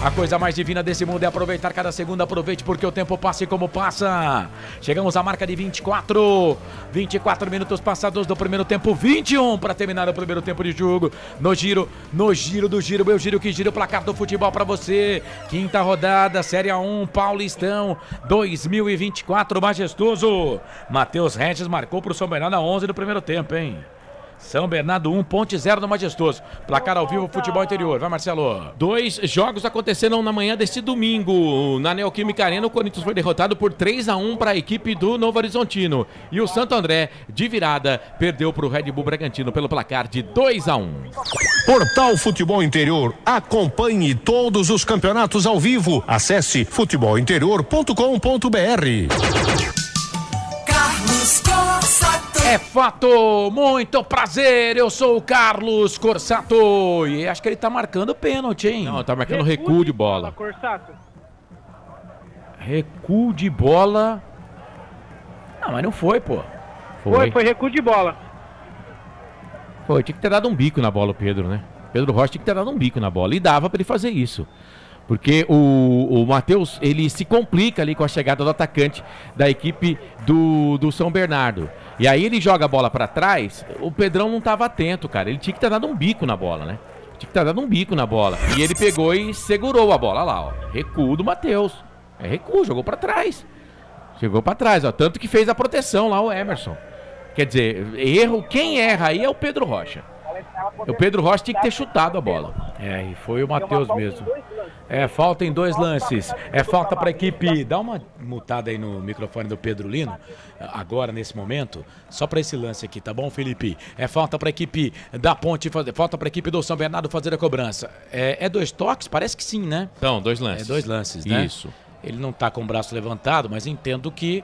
[SPEAKER 1] A coisa mais divina desse mundo é aproveitar cada segundo. Aproveite porque o tempo passa e como passa. Chegamos à marca de 24 minutos passados do primeiro tempo, 21 para terminar o primeiro tempo de jogo. No giro do giro, meu giro que gira o placar do futebol para você. Quinta rodada, Série A1, Paulistão 2024, majestoso. Matheus Regis marcou pro São Bernardo a 11 do primeiro tempo, hein? São Bernardo 1, Ponte 0 no Majestoso. Placar ao vivo, futebol interior. Vai, Marcelo.
[SPEAKER 7] 2 jogos aconteceram na manhã deste domingo. Na Neoquímica Arena, o Corinthians foi derrotado por 3-1 para a equipe do Novo Horizontino. E o Santo André, de virada, perdeu para o Red Bull Bragantino pelo placar de 2-1.
[SPEAKER 11] Portal Futebol Interior. Acompanhe todos os campeonatos ao vivo. Acesse futebolinterior.com.br.
[SPEAKER 3] Carlos Corsato.
[SPEAKER 1] É fato, muito prazer, eu sou o Carlos Corsato. E acho que ele tá marcando pênalti, hein?
[SPEAKER 7] Não, tá marcando recuo de bola.
[SPEAKER 8] Corsato.
[SPEAKER 1] Recuo de bola. Não, mas não foi, pô.
[SPEAKER 8] Foi recuo de bola.
[SPEAKER 7] Foi, tinha que ter dado um bico na bola o Pedro, né? Pedro Rocha tinha que ter dado um bico na bola. E dava pra ele fazer isso. Porque o Matheus, ele se complica ali com a chegada do atacante da equipe do São Bernardo. E aí ele joga a bola pra trás, o Pedrão não tava atento, cara. Ele tinha que ter dado um bico na bola, né? Tinha que ter dado um bico na bola. E ele pegou e segurou a bola, olha lá, ó. Recuo do Matheus. É recuo, jogou pra trás. Chegou pra trás, ó. Tanto que fez a proteção lá o Emerson. Quer dizer, erro, quem erra aí é o Pedro Rocha. O Pedro Rocha tinha que ter chutado a bola.
[SPEAKER 1] É, e foi o Matheus mesmo. É, falta em 2 lances. É falta para a equipe. Dá uma mutada aí no microfone do Pedro Lino, agora nesse momento, só para esse lance aqui, tá bom, Felipe? É falta para a equipe da Ponte, falta para a equipe do São Bernardo fazer a cobrança. É 2 toques? Parece que sim, né?
[SPEAKER 7] São 2 lances.
[SPEAKER 1] É 2 lances, né?
[SPEAKER 7] Isso.
[SPEAKER 1] Ele não tá com o braço levantado, mas entendo que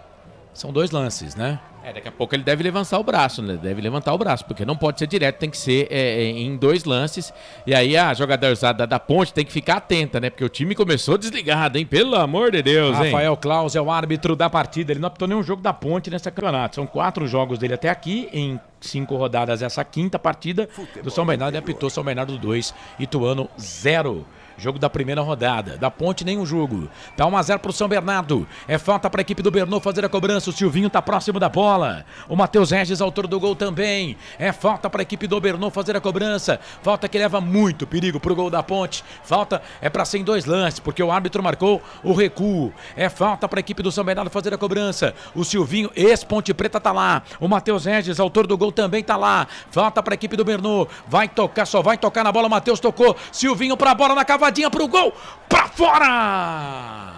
[SPEAKER 1] são 2 lances, né?
[SPEAKER 7] Daqui a pouco ele deve levantar o braço, né? Deve levantar o braço, porque não pode ser direto, tem que ser em 2 lances. E aí a jogadorzada da Ponte tem que ficar atenta, né? Porque o time começou desligado, hein? Pelo amor de Deus, hein?
[SPEAKER 1] Rafael Claus é o árbitro da partida. Ele não apitou nenhum jogo da Ponte nesse campeonato. São 4 jogos dele até aqui, em 5 rodadas essa quinta partida do São Bernardo. Ele apitou São Bernardo 2, Ituano 0. Jogo da primeira rodada. Da Ponte, nenhum jogo. Tá 1-0 pro São Bernardo. É falta pra equipe do Bernô fazer a cobrança. O Silvinho tá próximo da bola. O Matheus Regis, autor do gol também. É falta pra equipe do Bernô fazer a cobrança. Falta que leva muito perigo pro gol da Ponte. Falta é pra ser em 2 lances, porque o árbitro marcou o recuo. É falta pra equipe do São Bernardo fazer a cobrança. O Silvinho, ex-Ponte Preta, tá lá. O Matheus Regis, autor do gol, também tá lá. Falta pra equipe do Bernô. Vai tocar, só vai tocar na bola. O Matheus tocou. Silvinho pra bola na cavadinha pro gol, pra fora!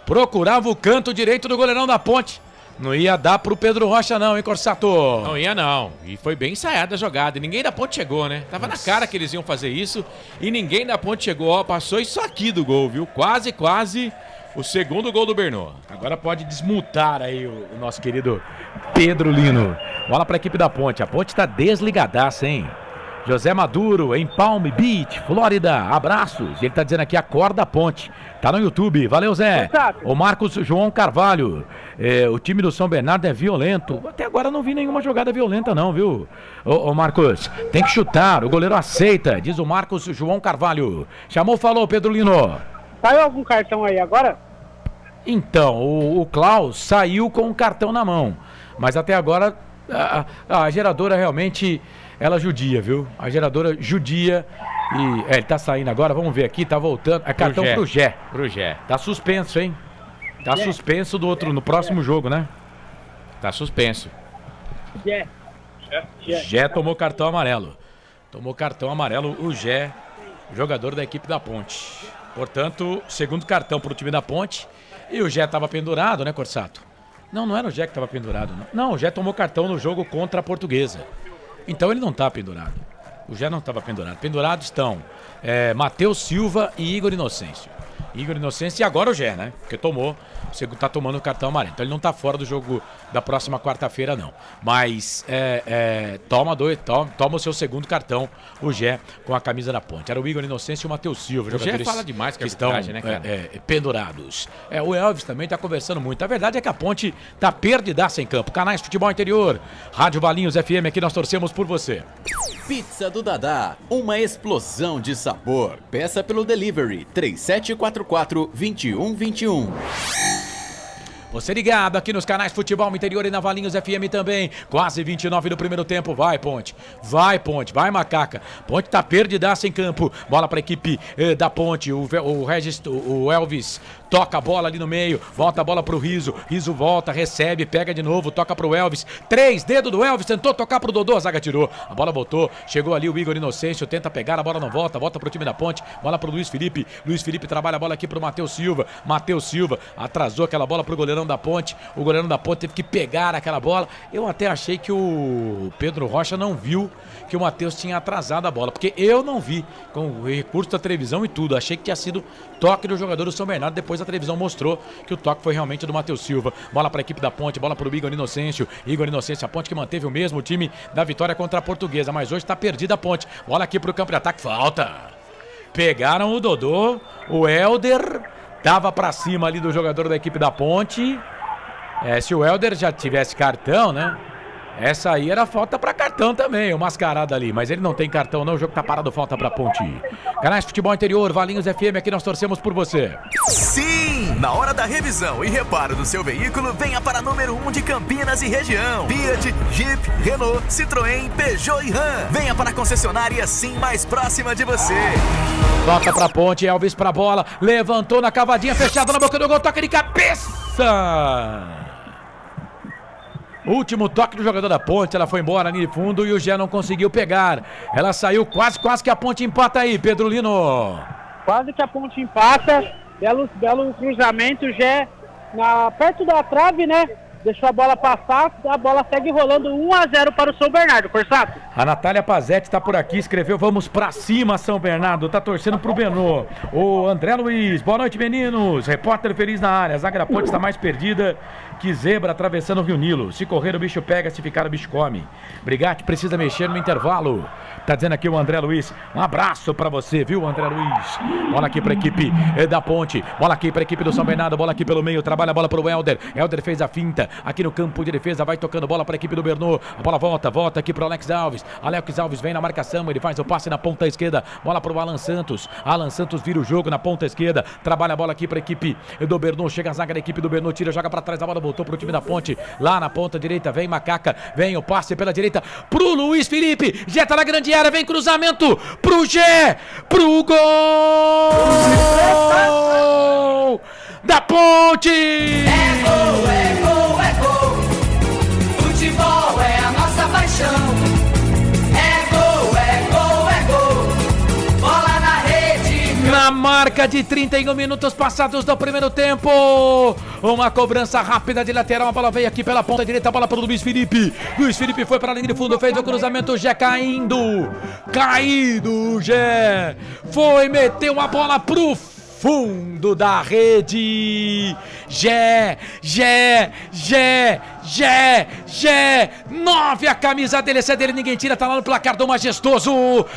[SPEAKER 1] Procurava o canto direito do goleirão da Ponte. Não ia dar pro Pedro Rocha não, hein, Corsato?
[SPEAKER 7] Não ia não, e foi bem ensaiada a jogada, e ninguém da Ponte chegou, né? Tava na cara que eles iam fazer isso, e ninguém da Ponte chegou, ó, passou isso aqui do gol, viu? Quase o segundo gol do Bernô.
[SPEAKER 1] Agora pode desmutar aí o nosso querido Pedro Lino. Bola pra equipe da Ponte, a Ponte tá desligadaça, hein? José Maduro, em Palm Beach, Flórida. Abraços. Ele tá dizendo aqui, acorda a ponte. Tá no YouTube. Valeu, Zé. O Marcos João Carvalho. O time do São Bernardo é violento. Até agora não vi nenhuma jogada violenta não, viu? Ô Marcos, tem que chutar. O goleiro aceita, diz o Marcos João Carvalho. Chamou, falou, Pedro Lino.
[SPEAKER 8] Saiu algum cartão aí agora?
[SPEAKER 1] Então, o Klaus saiu com o cartão na mão. Mas até agora, a geradora realmente, ela judia, viu? A geradora judia. E ele tá saindo agora, vamos ver aqui, tá voltando. É cartão pro Gé.
[SPEAKER 7] Pro Gé.
[SPEAKER 1] Tá suspenso, hein? Tá suspenso no próximo jogo, né?
[SPEAKER 7] Tá suspenso.
[SPEAKER 1] Gé tomou cartão amarelo. Tomou cartão amarelo o Gé, jogador da equipe da Ponte. Portanto, segundo cartão pro time da Ponte. E o Gé tava pendurado, né, Corsato? Não era o Gé que tava pendurado. Não, o Gé tomou cartão no jogo contra a Portuguesa. Então ele não tá pendurado. O Gé não estava pendurado. Pendurados estão Matheus Silva e Igor Inocêncio. Igor Inocêncio e agora o Gé, né? Porque tá tomando o cartão amarelo. Então ele não tá fora do jogo da próxima quarta-feira, não. Mas toma o seu segundo cartão, o Gé, com a camisa da Ponte. Era o Igor Inocêncio e o Matheus Silva.
[SPEAKER 7] O Gé fala demais que estão, né, cara?
[SPEAKER 1] Pendurados. O Elvis também tá conversando muito. A verdade é que a Ponte tá perdidaça em campo. Canais Futebol Interior, Rádio Valinhos FM, aqui nós torcemos por você.
[SPEAKER 4] Pizza do Dadá, uma explosão de sabor. Peça pelo delivery 3744-2121.
[SPEAKER 1] Você ligado aqui nos canais Futebol Interior e na Valinhos FM também. Quase 29 no primeiro tempo. Vai, Ponte. Vai, Ponte. Vai, Macaca. Ponte tá perdidaça em campo. Bola pra equipe da Ponte. O Elvis toca a bola ali no meio. Volta a bola pro Riso. Riso volta, recebe, pega de novo. Toca pro Elvis. 3 dedos do Elvis. Tentou tocar pro Dodô. A zaga tirou. A bola voltou. Chegou ali o Igor Inocêncio. Tenta pegar. A bola não volta. Volta pro time da Ponte. Bola pro Luiz Felipe. Luiz Felipe trabalha a bola aqui pro Matheus Silva. Matheus Silva atrasou aquela bola pro goleirão da Ponte. O goleirão da Ponte teve que pegar aquela bola. Eu até achei que o Pedro Rocha não viu que o Matheus tinha atrasado a bola, porque eu não vi, com o recurso da televisão e tudo. Achei que tinha sido toque do jogador do São Bernardo. Depois a televisão mostrou que o toque foi realmente do Matheus Silva. Bola para a equipe da Ponte, bola para o Igor Inocêncio. Igor Inocêncio, a Ponte que manteve o mesmo time da vitória contra a Portuguesa, mas hoje está perdida a Ponte. Bola aqui para o campo de ataque, falta. Pegaram o Dodô, o Helder tava para cima ali do jogador da equipe da Ponte. Se o Helder já tivesse cartão, né? Essa aí era falta pra cartão também, o mascarado ali. Mas ele não tem cartão não, o jogo tá parado, falta pra Ponte. Canais Futebol Interior, Valinhos FM, aqui nós torcemos por você.
[SPEAKER 9] Sim! Na hora da revisão e reparo do seu veículo, venha para a número 1 de Campinas e região. Fiat, Jeep, Renault, Citroën, Peugeot e Ram. Venha para a concessionária Sim mais próxima de você.
[SPEAKER 1] Volta pra Ponte, Elvis pra bola, levantou na cavadinha, fechada na boca do gol, toca de cabeça! Último toque do jogador da Ponte, ela foi embora ali de fundo e o Gé não conseguiu pegar. Ela saiu quase que a Ponte empata aí, Pedro Lino.
[SPEAKER 8] Quase que a Ponte empata, belo cruzamento, o Gé perto da trave, né? Deixou a bola passar, a bola segue rolando 1-0 para o São Bernardo, Corsato.
[SPEAKER 1] A Natália Pazetti tá por aqui, escreveu, vamos pra cima, São Bernardo, tá torcendo pro Benô. O André Luiz, boa noite, meninos. Repórter feliz na área, a zaga da Ponte está mais perdida que zebra atravessando o Rio Nilo. Se correr o bicho pega, se ficar o bicho come. Brigatti precisa mexer no intervalo. Tá dizendo aqui o André Luiz. Um abraço pra você, viu, André Luiz? Bola aqui pra equipe da Ponte. Bola aqui pra equipe do São Bernardo. Bola aqui pelo meio. Trabalha a bola pro Helder. Helder fez a finta. Aqui no campo de defesa. Vai tocando bola pra equipe do Bernô. A bola volta aqui pro Alex Alves. Alex Alves vem na marcação. Ele faz o passe na ponta esquerda. Bola pro Alan Santos. Alan Santos vira o jogo na ponta esquerda. Trabalha a bola aqui pra equipe do Bernô. Chega a zaga da equipe do Bernô. Tira, joga pra trás. A bola voltou pro time da Ponte. Lá na ponta direita. Vem Macaca. Vem o passe pela direita pro Luiz Felipe. Gé tá na grande área. Vem cruzamento pro Gé, pro gol da Ponte!
[SPEAKER 5] É gol, é gol, é gol. Futebol é a nossa paixão. É gol, é gol, é gol. Bola na rede.
[SPEAKER 1] Na marca de 31 minutos passados do primeiro tempo, uma cobrança rápida de lateral, a bola veio aqui pela ponta direita, a bola para o Luiz Felipe. Luiz Felipe foi para a linha de fundo, fez o cruzamento, o Gé caído, Gé foi, meteu a bola pro fundo da rede. Gé. 9, a camisa dele, essa é dele, ninguém tira, tá lá no placar do Majestoso.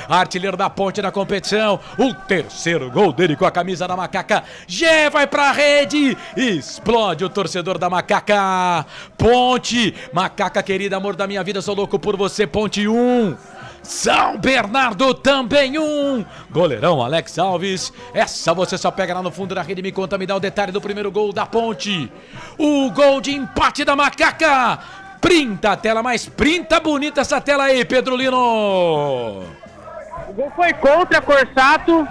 [SPEAKER 1] Artilheiro da Ponte na competição. O terceiro gol dele com a camisa da Macaca. Gé vai pra rede. Explode o torcedor da Macaca. Ponte, Macaca querida, amor da minha vida, sou louco por você. Ponte 1. São Bernardo também 1. Goleirão Alex Alves. Essa você só pega lá no fundo da rede. Me conta, me dá o detalhe do primeiro gol da Ponte. O gol de empate da Macaca. Printa a tela, mas printa bonita essa tela aí, Pedro Lino.
[SPEAKER 8] O gol foi contra Corsato.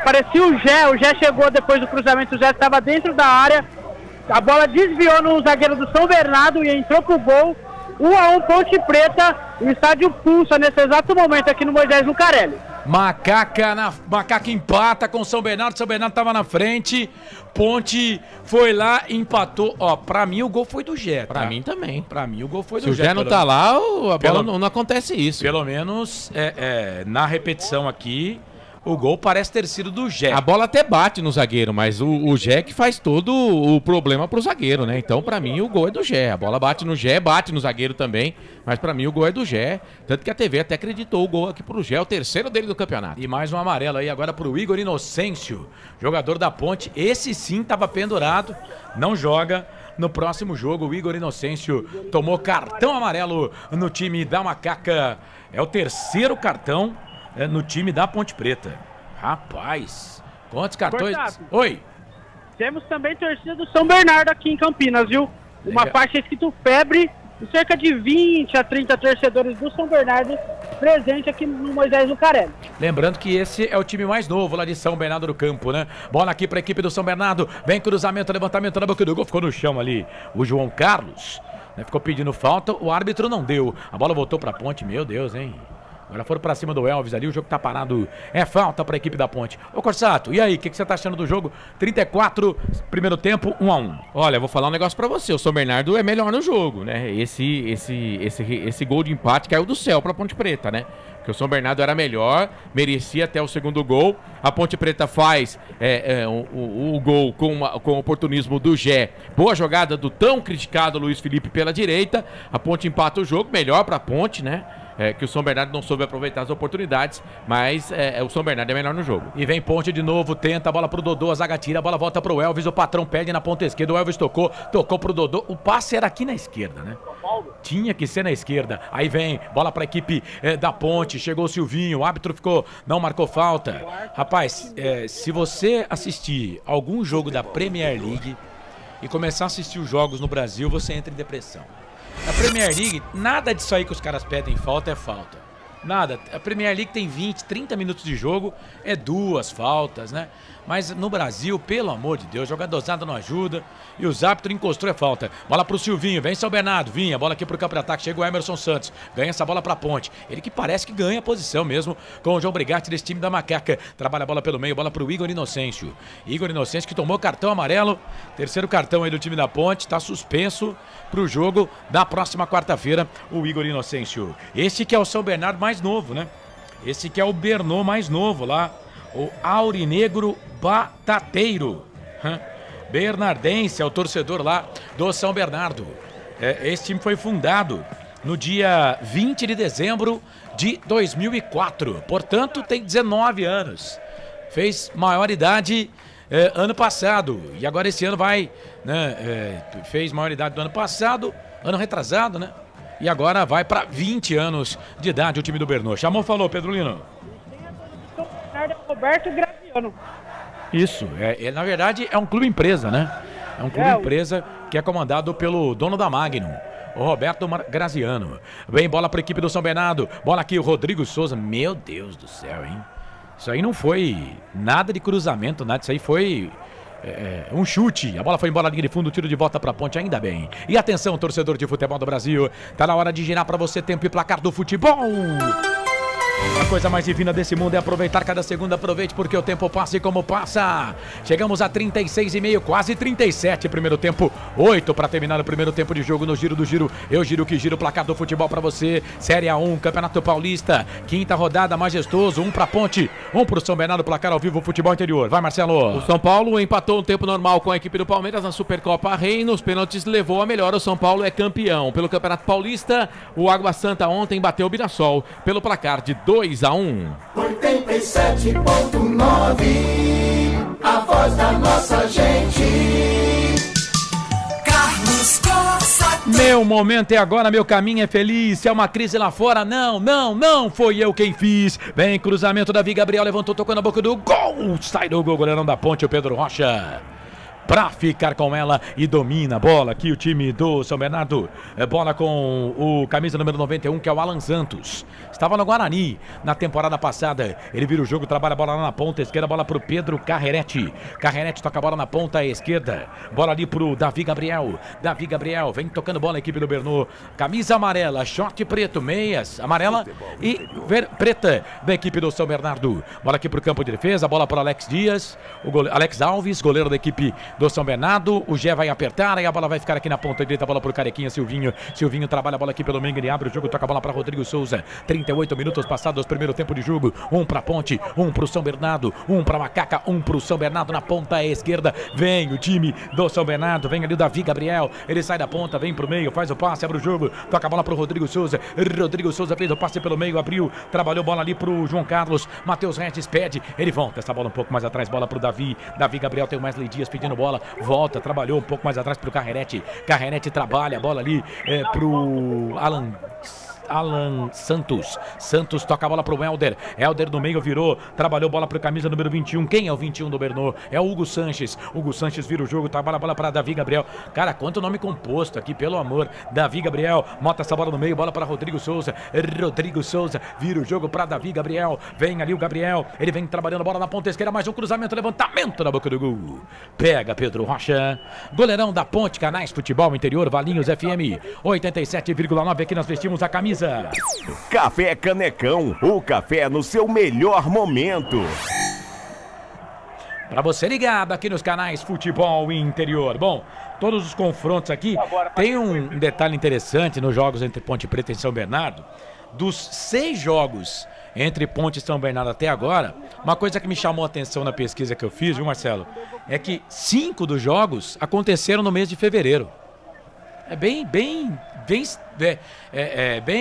[SPEAKER 8] Parecia o Gé chegou depois do cruzamento, o Gé estava dentro da área. A bola desviou no zagueiro do São Bernardo e entrou pro gol. 1-1 Ponte Preta, o estádio pulsa nesse exato momento aqui no Moisés Lucarelli.
[SPEAKER 1] Macaca empata com São Bernardo estava na frente, Ponte foi lá e empatou. Ó, pra mim o gol foi do Gé, tá?
[SPEAKER 7] Pra mim também.
[SPEAKER 1] Pra mim o gol foi do Gé.
[SPEAKER 7] Se o Gé não tá lá, a bola não acontece isso.
[SPEAKER 1] Pelo menos na repetição aqui, o gol parece ter sido do Gé.
[SPEAKER 7] A bola até bate no zagueiro, mas o Gé que faz todo o problema pro zagueiro, né? Então, pra mim, o gol é do Gé. A bola bate no Gé, bate no zagueiro também, mas pra mim o gol é do Gé. Tanto que a TV até acreditou o gol aqui pro Gé, o terceiro dele do campeonato.
[SPEAKER 1] E mais um amarelo aí agora pro Igor Inocêncio, jogador da Ponte. Esse sim tava pendurado, não joga. No próximo jogo, o Igor Inocêncio tomou cartão amarelo no time da Macaca. É o terceiro cartão no time da Ponte Preta. Rapaz, quantos cartões?
[SPEAKER 8] Cortado.
[SPEAKER 1] Oi.
[SPEAKER 8] Temos também torcida do São Bernardo aqui em Campinas, viu? Uma faixa escrito Febre, e cerca de 20 a 30 torcedores do São Bernardo presente aqui no Moisés Lucarelli.
[SPEAKER 1] Lembrando que esse é o time mais novo lá de São Bernardo do Campo, né? Bola aqui para a equipe do São Bernardo. Vem cruzamento, levantamento na boca do gol. Ficou no chão ali o João Carlos, né? Ficou pedindo falta, o árbitro não deu. A bola voltou para a Ponte, meu Deus, hein? Agora foram pra cima do Elvis ali, o jogo tá parado. É falta pra equipe da Ponte. Ô Corsato, e aí, o que você tá achando do jogo? 34, primeiro tempo, 1-1.
[SPEAKER 7] Olha, eu vou falar um negócio pra você. O São Bernardo é melhor no jogo, né? Esse gol de empate caiu do céu pra Ponte Preta, né? Porque o São Bernardo era melhor, merecia até o segundo gol. A Ponte Preta faz o gol com o oportunismo do Gé. Boa jogada do tão criticado Luiz Felipe pela direita. A Ponte empata o jogo, melhor pra Ponte, né? Que o São Bernardo não soube aproveitar as oportunidades, mas o São Bernardo é melhor no jogo.
[SPEAKER 1] E vem Ponte de novo, tenta a bola pro Dodô, a zaga tira, a bola volta pro Elvis, o patrão perde na ponta esquerda, o Elvis tocou pro Dodô, o passe era aqui na esquerda, né? Tinha que ser na esquerda. Aí vem, bola pra equipe da Ponte, chegou o Silvinho, o árbitro não marcou falta. Rapaz, se você assistir algum jogo da Premier League e começar a assistir os jogos no Brasil, você entra em depressão. Na Premier League, nada disso aí que os caras pedem falta é falta. Nada. A Premier League tem 20, 30 minutos de jogo, é 2 faltas, né? Mas no Brasil, pelo amor de Deus, jogadorada não ajuda e os árbitros encostou é falta. Bola pro Silvinho, vem São Bernardo, vinha, bola aqui pro campo de ataque, chega o Emerson Santos, ganha essa bola pra Ponte. Ele que parece que ganha a posição mesmo com o João Brigatti desse time da Macaca. Trabalha a bola pelo meio, bola pro Igor Inocêncio. Igor Inocêncio que tomou cartão amarelo, terceiro cartão aí do time da Ponte, tá suspenso pro jogo da próxima quarta-feira, o Igor Inocêncio. Esse que é o São Bernardo mais novo, né? Esse que é o Bernô mais novo lá, o Aurinegro Batateiro. Bernardense, é o torcedor lá do São Bernardo. Esse time foi fundado no dia 20 de dezembro de 2004. Portanto, tem 19 anos. Fez maioridade ano passado. E agora esse ano vai, né? Fez maioridade do ano passado, ano retrasado, né? E agora vai para 20 anos de idade o time do Bernô. Chamou, falou, Pedro Lino.
[SPEAKER 8] Roberto Graziano.
[SPEAKER 1] Isso, na verdade é um clube empresa, né? É um clube empresa que é comandado pelo dono da Magnum, o Roberto Graziano. Vem bola para a equipe do São Bernardo, bola aqui o Rodrigo Souza. Meu Deus do céu, hein? Isso aí não foi nada de cruzamento, nada, isso aí foi um chute. A bola foi embora na linha de fundo, tiro de volta para a Ponte, ainda bem. E atenção, torcedor de futebol do Brasil, tá na hora de girar para você tempo e placar do futebol. A coisa mais divina desse mundo é aproveitar cada segundo. Aproveite porque o tempo passa e como passa. Chegamos a 36,5, quase 37 primeiro tempo. 8 para terminar o primeiro tempo de jogo no Giro do Giro. Eu giro que giro o placar do futebol para você. Série A1, Campeonato Paulista. Quinta rodada, Majestoso. 1 para Ponte, 1 para o São Bernardo. Placar ao vivo, futebol interior. Vai, Marcelo.
[SPEAKER 7] O São Paulo empatou um tempo normal com a equipe do Palmeiras na Supercopa Rei. Nos pênaltis levou a melhor. O São Paulo é campeão. Pelo Campeonato Paulista, o Água Santa ontem bateu o Mirassol pelo placar de 2-1.
[SPEAKER 3] 87.9, a voz da nossa gente. Carlos Cossa.
[SPEAKER 1] Meu momento é agora, meu caminho é feliz. Se é uma crise lá fora, não foi eu quem fiz. Vem, cruzamento, Davi Gabriel levantou, tocou na boca do gol. Sai do gol, goleirão da Ponte, o Pedro Rocha. Pra ficar com ela e domina a bola aqui o time do São Bernardo. Bola com o camisa número 91, que é o Alan Santos. Estava no Guarani na temporada passada. Ele vira o jogo, trabalha a bola lá na ponta esquerda. Bola pro Pedro Carrerete. Carrerete toca a bola na ponta esquerda. Bola ali pro Davi Gabriel. Davi Gabriel vem tocando bola a equipe do Bernô. Camisa amarela, short preto, meias amarela e preta da equipe do São Bernardo. Bola aqui pro campo de defesa. Bola pro Alex Dias. Alex Alves, goleiro da equipe do São Bernardo. O Gé vai apertar e a bola vai ficar aqui na ponta direita. A bola pro Carequinha, Silvinho. Silvinho trabalha a bola aqui pelo meio, ele abre o jogo, toca a bola para Rodrigo Souza. 38 minutos passados, primeiro tempo de jogo. 1 para Ponte, 1 pro São Bernardo, 1 para Macaca, 1 pro São Bernardo na ponta esquerda. Vem o time do São Bernardo, vem ali o Davi Gabriel. Ele sai da ponta, vem pro meio, faz o passe, abre o jogo, toca a bola pro Rodrigo Souza. Rodrigo Souza fez o passe pelo meio, abriu, trabalhou bola ali pro João Carlos. Matheus Regis pede, ele volta essa bola um pouco mais atrás, bola pro Davi. Davi Gabriel, tem o Wesley Dias pedindo bola. Volta, trabalhou um pouco mais atrás pro Carrerete. Carrerete trabalha a bola ali pro Alan Santos. Santos toca a bola pro Helder. Helder no meio virou, trabalhou bola pro camisa número 21. Quem é o 21 do Bernô? É o Hugo Sanches. Hugo Sanches vira o jogo, trabalha a bola para Davi Gabriel. Cara, quanto nome composto aqui, pelo amor. Davi Gabriel, mota essa bola no meio, bola para Rodrigo Souza. Rodrigo Souza vira o jogo para Davi Gabriel. Vem ali o Gabriel, ele vem trabalhando a bola na ponta esquerda, mais um cruzamento, levantamento na boca do gol. Pega Pedro Rocha. Goleirão da Ponte, Canais Futebol Interior, Valinhos FM 87,9. Aqui nós vestimos a camisa.
[SPEAKER 10] Café Canecão, o café no seu melhor momento.
[SPEAKER 1] Para você ligado aqui nos canais Futebol Interior. Bom, todos os confrontos aqui, tem um detalhe interessante nos jogos entre Ponte Preta e São Bernardo. Dos 6 jogos entre Ponte e São Bernardo até agora, uma coisa que me chamou a atenção na pesquisa que eu fiz, viu, Marcelo? É que 5 dos jogos aconteceram no mês de fevereiro. É bem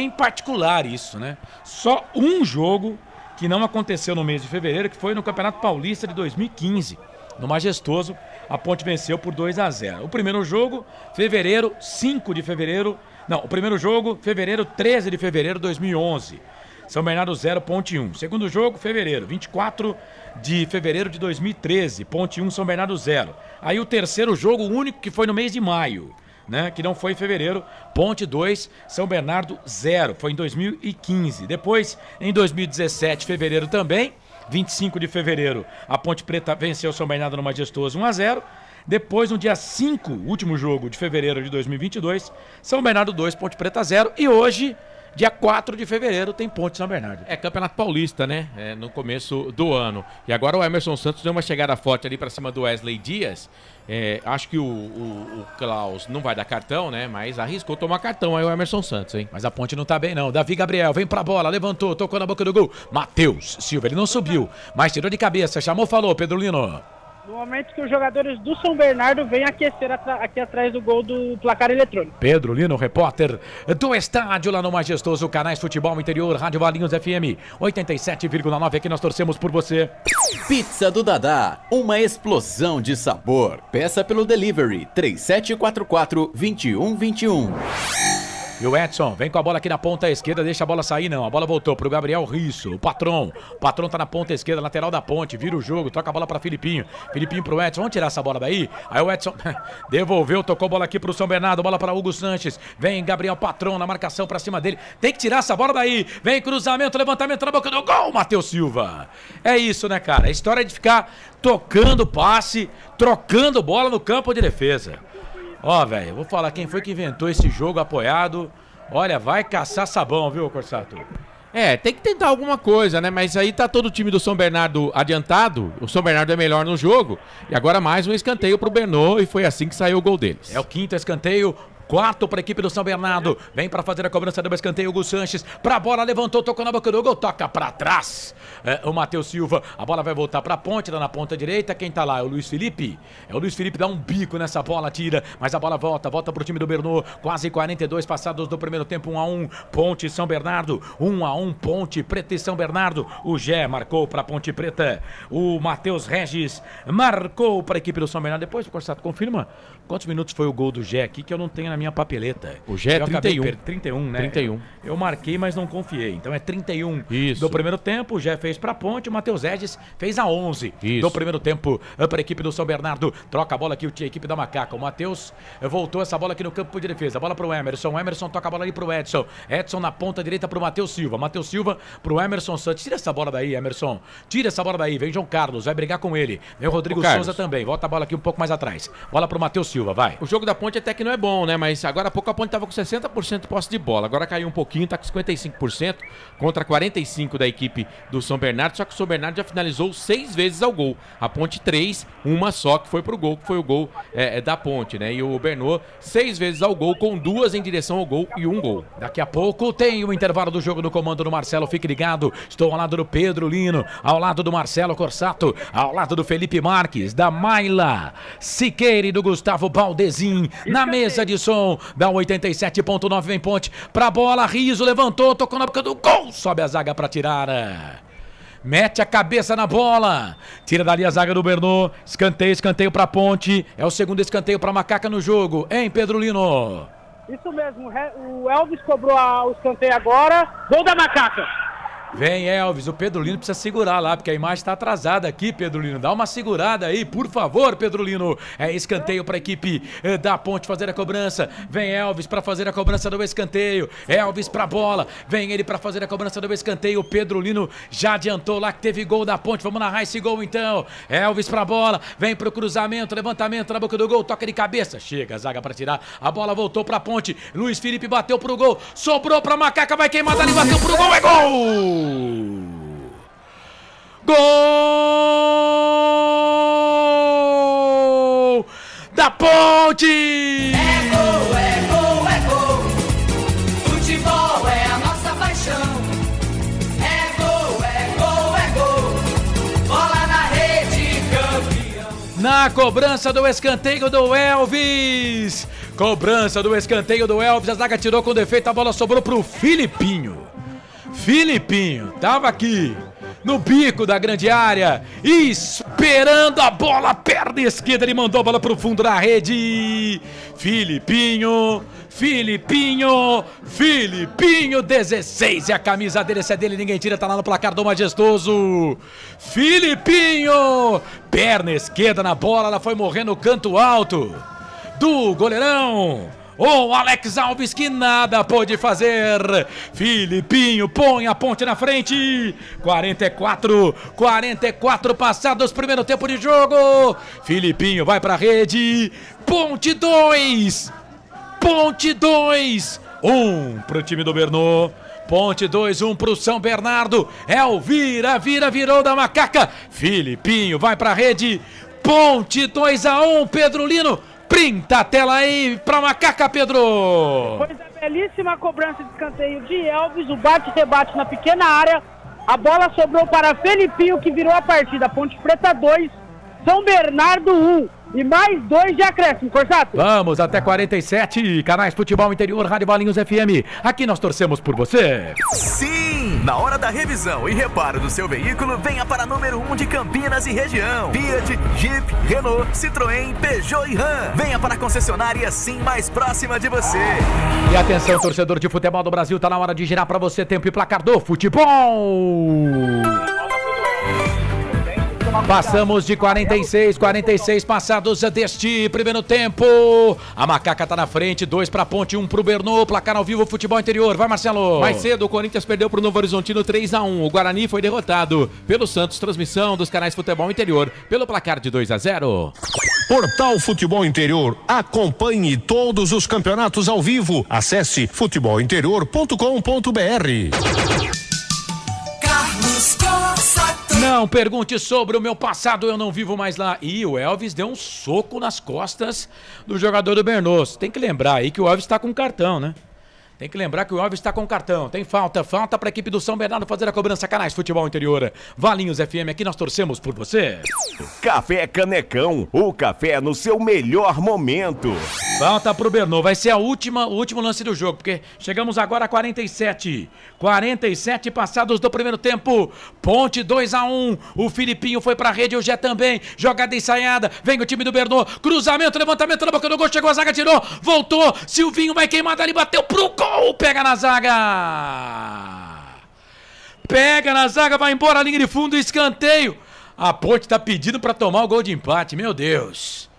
[SPEAKER 1] particular isso, né? Só um jogo que não aconteceu no mês de fevereiro, que foi no Campeonato Paulista de 2015. No Majestoso, a Ponte venceu por 2-0. O primeiro jogo, fevereiro, 5 de fevereiro... Não, o primeiro jogo, fevereiro, 13 de fevereiro de 2011. São Bernardo 0, Ponte 1. Segundo jogo, fevereiro, 24 de fevereiro de 2013. Ponte 1, São Bernardo 0. Aí o terceiro jogo, o único que foi no mês de maio, né, que não foi em fevereiro, Ponte 2, São Bernardo 0, foi em 2015. Depois, em 2017, fevereiro também, 25 de fevereiro, a Ponte Preta venceu São Bernardo no Majestoso 1-0. Depois, no dia 5, último jogo de fevereiro de 2022, São Bernardo 2, Ponte Preta 0. E hoje, dia 4 de fevereiro, tem Ponte São Bernardo.
[SPEAKER 7] É Campeonato Paulista, né? No começo do ano. E agora o Emerson Santos deu uma chegada forte ali pra cima do Wesley Dias. Acho que o Klaus não vai dar cartão, né? Mas arriscou tomar cartão aí o Emerson Santos, hein?
[SPEAKER 1] Mas a Ponte não tá bem, não. Davi Gabriel vem pra bola, levantou, tocou na boca do gol. Matheus Silva, ele não subiu, mas tirou de cabeça, chamou, falou, Pedro Lino.
[SPEAKER 8] No momento que os jogadores do São Bernardo vêm aquecer aqui atrás do gol do placar eletrônico.
[SPEAKER 1] Pedro Lino, repórter do estádio lá no Majestoso, Canais Futebol Interior, Rádio Valinhos FM 87,9. Aqui nós torcemos por você.
[SPEAKER 4] Pizza do Dadá, uma explosão de sabor. Peça pelo delivery 3744-2121.
[SPEAKER 1] E o Edson vem com a bola aqui na ponta esquerda, deixa a bola sair, não. A bola voltou pro Gabriel Risso, o patrão. O patrão tá na ponta esquerda, lateral da Ponte, vira o jogo, troca a bola pra Filipinho. Filipinho pro Edson, vamos tirar essa bola daí? Aí o Edson devolveu, tocou a bola aqui pro São Bernardo, bola para Hugo Sanches. Vem Gabriel Patrão na marcação pra cima dele. Tem que tirar essa bola daí. Vem cruzamento, levantamento na boca do gol, Matheus Silva. É isso, né, cara? A história é de ficar tocando passe, trocando bola no campo de defesa. Ó, velho, vou falar quem foi que inventou esse jogo apoiado. Olha, vai caçar sabão, viu, Corsato?
[SPEAKER 7] Tem que tentar alguma coisa, né? Mas aí tá todo o time do São Bernardo adiantado. O São Bernardo é melhor no jogo. E agora mais um escanteio pro Bernô e foi assim que saiu o gol deles.
[SPEAKER 1] É o quinto escanteio. 4 para a equipe do São Bernardo. Vem para fazer a cobrança do escanteio. Hugo Sanches. Pra bola, levantou, tocou na boca do gol. Toca para trás. O Matheus Silva. A bola vai voltar para a ponte, lá na ponta direita. Quem tá lá? É o Luiz Felipe. O Luiz Felipe dá um bico nessa bola, tira. Mas a bola volta pro time do Bernô. Quase 42 passados do primeiro tempo. 1-1. Ponte São Bernardo. 1-1. Ponte Preta e São Bernardo. O Gé marcou para Ponte Preta. O Matheus Regis marcou para a equipe do São Bernardo. Depois, Corsato, confirma quantos minutos foi o gol do Gé aqui, que eu não tenho na minha papeleta.
[SPEAKER 7] O Gé é 31.
[SPEAKER 1] 31, né?
[SPEAKER 7] 31.
[SPEAKER 1] Eu marquei, mas não confiei. Então é 31
[SPEAKER 7] Isso.
[SPEAKER 1] do primeiro tempo. O Gé fez pra ponte, o Matheus Regis fez a 11
[SPEAKER 7] Isso.
[SPEAKER 1] do primeiro tempo para a equipe do São Bernardo. Troca a bola aqui, a equipe da Macaca. O Matheus voltou essa bola aqui no campo de defesa. A bola pro Emerson. O Emerson toca a bola ali pro Edson. Edson na ponta direita pro Matheus Silva. Matheus Silva pro Emerson Santos. Tira essa bola daí, Emerson. Tira essa bola daí. Vem João Carlos, vai brigar com ele. Vem o Rodrigo Souza também. Volta a bola aqui um pouco mais atrás. Bola pro Matheus Silva, vai.
[SPEAKER 7] O jogo da Ponte até que não é bom, né? Mas agora há pouco a Ponte estava com 60% de posse de bola. Agora caiu um pouquinho, tá com 55% contra 45% da equipe do São Bernardo. Só que o São Bernardo já finalizou 6 vezes ao gol. A Ponte 3, uma só que foi pro gol, que foi o gol da Ponte, né? E o Bernô 6 vezes ao gol, com 2 em direção ao gol e 1 gol.
[SPEAKER 1] Daqui a pouco tem o intervalo do jogo no comando do Marcelo. Fique ligado. Estou ao lado do Pedro Lino, ao lado do Marcelo Corsato, ao lado do Felipe Marques, da Maila Siqueira e do Gustavo Baldezin. Na mesa de som da 87.9, vem Ponte pra bola, Riso levantou, tocou na boca do gol, sobe a zaga pra tirar. Mete a cabeça na bola. Tira dali a zaga do Bernô. Escanteio pra Ponte. É o segundo escanteio pra Macaca no jogo, hein, Pedro Lino?
[SPEAKER 8] Isso mesmo, o Elvis cobrou o escanteio agora. Gol da Macaca.
[SPEAKER 1] Vem Elvis, o Pedro Lino precisa segurar lá, porque a imagem está atrasada aqui, Pedro Lino. Dá uma segurada aí, por favor, Pedro Lino. É escanteio para a equipe da Ponte fazer a cobrança. Vem Elvis para fazer a cobrança do escanteio. Elvis para a bola. Vem ele para fazer a cobrança do escanteio. O Pedro Lino já adiantou lá que teve gol da Ponte. Vamos narrar esse gol então. Elvis para a bola. Vem para o cruzamento, levantamento na boca do gol. Toca de cabeça. Chega a zaga para tirar. A bola voltou para a Ponte. Luiz Felipe bateu pro gol. Sobrou para Macaca. Vai queimar dali. Bateu pro gol. É gol! Gol da Ponte!
[SPEAKER 5] É gol, é gol, é gol. Futebol é a nossa paixão. É gol, é gol, é gol. Bola na rede, campeão.
[SPEAKER 1] Na cobrança do escanteio do Elvis. Cobrança do escanteio do Elvis. A zaga tirou com defeito. A bola sobrou pro Filipinho. Filipinho tava aqui no bico da grande área, esperando a bola, perna esquerda, ele mandou a bola pro fundo da rede. Filipinho, 16 é a camisa dele, esse é dele, ninguém tira, tá lá no placar do majestoso. Filipinho, perna esquerda na bola, ela foi morrer no canto alto do goleirão. O Alex Alves que nada pôde fazer. Filipinho põe a Ponte na frente. 44 passados, primeiro tempo de jogo. Filipinho vai pra rede. Ponte 2. 1 pro time do Bernô. Ponte 2, 1 pro São Bernardo. É o virou da Macaca. Filipinho vai pra rede. Ponte 2-1, Pedro Lino. Printa a tela aí pra Macaca, Pedro.
[SPEAKER 8] Depois da belíssima cobrança de escanteio de Elvis, o bate-rebate na pequena área, a bola sobrou para Felipinho, que virou a partida. Ponte Preta 2, São Bernardo 1. E mais 2 de acréscimo, Corsato.
[SPEAKER 1] Vamos até 47, canais Futebol Interior, Rádio Valinhos FM. Aqui nós torcemos por você.
[SPEAKER 9] Sim! Na hora da revisão e reparo do seu veículo, venha para número 1 de Campinas e região. Fiat, Jeep, Renault, Citroën, Peugeot e Ram. Venha para a concessionária Sim mais próxima de você.
[SPEAKER 1] E atenção, torcedor de futebol do Brasil, tá na hora de girar para você tempo e placar do futebol. Passamos de 46 passados deste primeiro tempo. A Macaca tá na frente, 2 pra Ponte, 1 pro Bernô. Placar ao vivo, Futebol Interior. Vai, Marcelo.
[SPEAKER 7] Mais cedo, o Corinthians perdeu pro Novo Horizontino 3-1. O Guarani foi derrotado pelo Santos. Transmissão dos canais Futebol Interior pelo placar de 2-0.
[SPEAKER 11] Portal Futebol Interior. Acompanhe todos os campeonatos ao vivo. Acesse futebolinterior.com.br.
[SPEAKER 1] Não pergunte sobre o meu passado, eu não vivo mais lá. E o Elvis deu um soco nas costas do jogador do Bernou. Tem que lembrar aí que o Elvis tá com cartão, né? Tem que lembrar que o Elvis está com cartão. Tem falta para a equipe do São Bernardo fazer a cobrança. Canais Futebol Interior. Valinhos FM, aqui nós torcemos por você.
[SPEAKER 10] Café Canecão, o café no seu melhor momento.
[SPEAKER 1] Falta pro Bernou, vai ser o último lance do jogo, porque chegamos agora a 47. 47 passados do primeiro tempo. Ponte 2-1. O Filipinho foi pra rede, o Jé também. Jogada ensaiada, vem o time do Bernou. Cruzamento, levantamento na boca do gol, chegou a zaga, tirou, voltou. Silvinho vai queimar dali, bateu pro gol. Pega na zaga. Pega na zaga, vai embora a linha de fundo, escanteio. A Ponte tá pedindo pra tomar o gol de empate, meu Deus.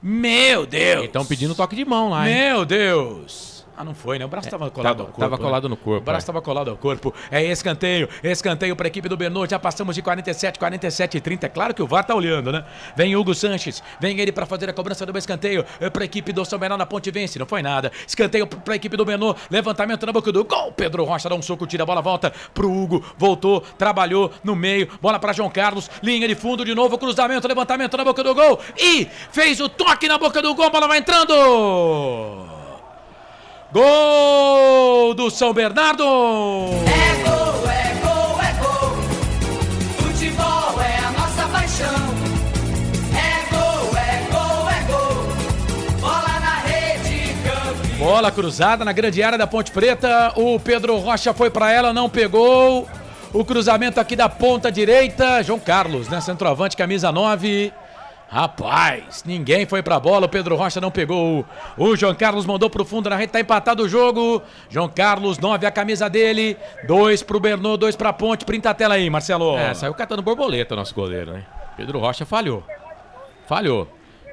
[SPEAKER 1] Meu Deus.
[SPEAKER 7] Estão pedindo toque de mão lá, hein?
[SPEAKER 1] Meu Deus. Ah, não foi, né? O braço tava colado ao corpo.
[SPEAKER 7] Tava colado no corpo.
[SPEAKER 1] O braço tava colado ao corpo. É escanteio pra equipe do Bernou. Já passamos de 47 e 30. É claro que o VAR tá olhando, né? Vem Hugo Sanches. Vem ele pra fazer a cobrança do escanteio pra equipe do São Bernardo. A Ponte vence. Não foi nada. Escanteio pra equipe do Bernou. Levantamento na boca do gol. Pedro Rocha dá um soco, tira a bola, volta pro Hugo. Voltou, trabalhou no meio. Bola pra João Carlos. Linha de fundo de novo. Cruzamento, levantamento na boca do gol. E fez o toque na boca do gol. A bola vai entrando. Gol do São Bernardo!
[SPEAKER 5] É gol, é gol, é gol. Futebol é a nossa paixão. É gol, é gol, é gol. Bola na rede, campeão.
[SPEAKER 1] Bola cruzada na grande área da Ponte Preta. O Pedro Rocha foi pra ela, não pegou. O cruzamento aqui da ponta direita. João Carlos, né? Centroavante, camisa 9. Rapaz, ninguém foi pra bola, o Pedro Rocha não pegou. O João Carlos mandou pro fundo na rede, tá empatado o jogo. João Carlos, 9 a camisa dele. 2 pro Bernou, 2 pra Ponte. Printa a tela aí, Marcelo.
[SPEAKER 7] Saiu catando borboleta o nosso goleiro, né? Pedro Rocha falhou.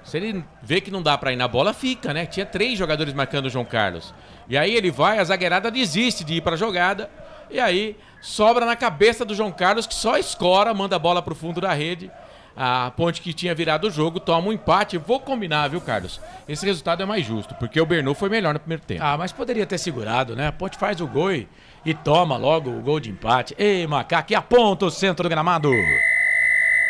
[SPEAKER 7] Se ele vê que não dá pra ir na bola, fica, né? Tinha 3 jogadores marcando o João Carlos. E aí ele vai, a zagueirada desiste de ir pra jogada. E aí sobra na cabeça do João Carlos, que só escora, manda a bola pro fundo da rede. A Ponte, que tinha virado o jogo, toma um empate. Vou combinar, viu, Carlos? Esse resultado é mais justo, porque o Bernou foi melhor no primeiro tempo.
[SPEAKER 1] Ah, mas poderia ter segurado, né? A Ponte faz o gol e toma logo o gol de empate. Ei, Macaque, aponta o centro do gramado.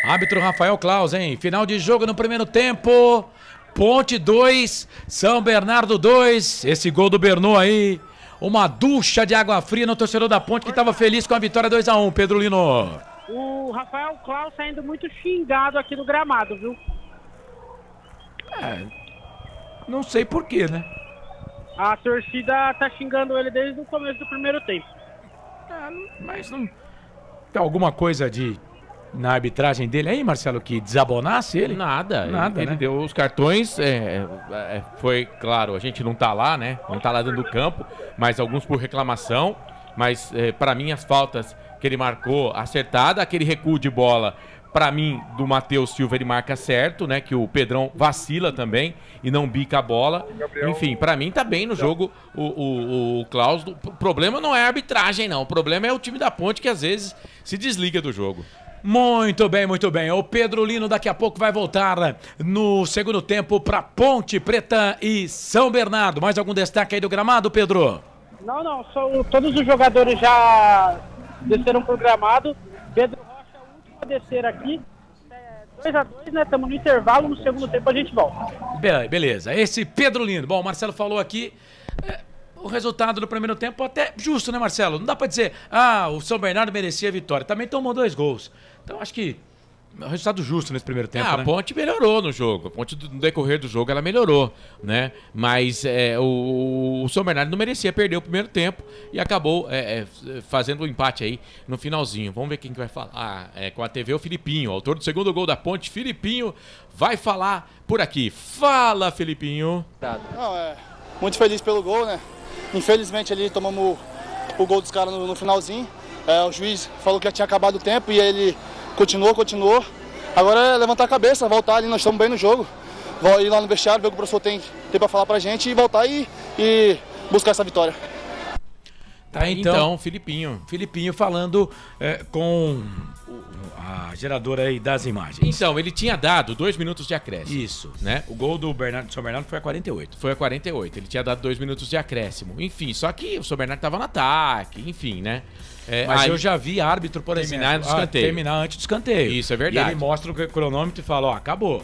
[SPEAKER 1] Árbitro Rafael Claus, hein? Final de jogo no primeiro tempo. Ponte 2, São Bernardo 2. Esse gol do Bernou aí, uma ducha de água fria no torcedor da Ponte, que estava feliz com a vitória 2-1, Pedro Lino.
[SPEAKER 8] O Rafael Claus saindo muito xingado aqui no gramado, viu?
[SPEAKER 1] Não sei porquê, né?
[SPEAKER 8] A torcida tá xingando ele desde o começo do primeiro tempo.
[SPEAKER 1] Mas não tem alguma coisa na arbitragem dele aí, Marcelo, que desabonasse ele?
[SPEAKER 7] Nada, ele
[SPEAKER 1] né?
[SPEAKER 7] deu os cartões, foi claro, a gente não tá lá, né? Não tá lá dentro do campo, mas alguns por reclamação. Mas pra mim as faltas que ele marcou acertada, aquele recuo de bola, pra mim, do Matheus Silva, ele marca certo, né? Que o Pedrão vacila também e não bica a bola. Enfim, pra mim tá bem no jogo o Claus. O problema não é a arbitragem, não. O problema é o time da Ponte, que às vezes se desliga do jogo.
[SPEAKER 1] Muito bem, muito bem. O Pedro Lino daqui a pouco vai voltar no segundo tempo para Ponte Preta e São Bernardo. Mais algum destaque aí do gramado, Pedro?
[SPEAKER 8] Não, todos os jogadores já desceram pro gramado. Pedro Rocha é o último a descer aqui. 2-2, né? Estamos no intervalo, no segundo tempo a gente volta.
[SPEAKER 1] Beleza, esse Pedro Lino. Bom, o Marcelo falou aqui, o resultado do primeiro tempo até justo, né, Marcelo? Não dá pra dizer, o São Bernardo merecia a vitória. Também tomou 2 gols. Então acho que é um resultado justo nesse primeiro tempo, né?
[SPEAKER 7] A Ponte melhorou no jogo. A Ponte, no decorrer do jogo, ela melhorou, né? Mas o São Bernardo não merecia perder o primeiro tempo e acabou fazendo o empate aí no finalzinho. Vamos ver quem que vai falar. Com a TV, o Filipinho, autor do segundo gol da Ponte. Filipinho vai falar por aqui. Fala, Filipinho.
[SPEAKER 12] Muito feliz pelo gol, né? Infelizmente ali tomamos o gol dos caras no finalzinho. O juiz falou que já tinha acabado o tempo e ele continuou. Agora é levantar a cabeça, voltar ali, nós estamos bem no jogo. Vou ir lá no vestiário, ver o que o professor tem pra falar pra gente e voltar e buscar essa vitória.
[SPEAKER 1] Tá, então, Filipinho falando com a geradora aí das imagens.
[SPEAKER 7] Então, ele tinha dado 2 minutos de acréscimo.
[SPEAKER 1] Isso.
[SPEAKER 7] Né?
[SPEAKER 1] O gol do São Bernardo foi a 48.
[SPEAKER 7] Foi a 48. Ele tinha dado 2 minutos de acréscimo. Enfim, só que o São Bernardo tava no ataque, enfim, né?
[SPEAKER 1] Mas eu já vi árbitro, por
[SPEAKER 7] terminar
[SPEAKER 1] exemplo,
[SPEAKER 7] no escanteio.
[SPEAKER 1] terminar antes do escanteio.
[SPEAKER 7] Isso é verdade.
[SPEAKER 1] E ele mostra o cronômetro e fala, ó, acabou.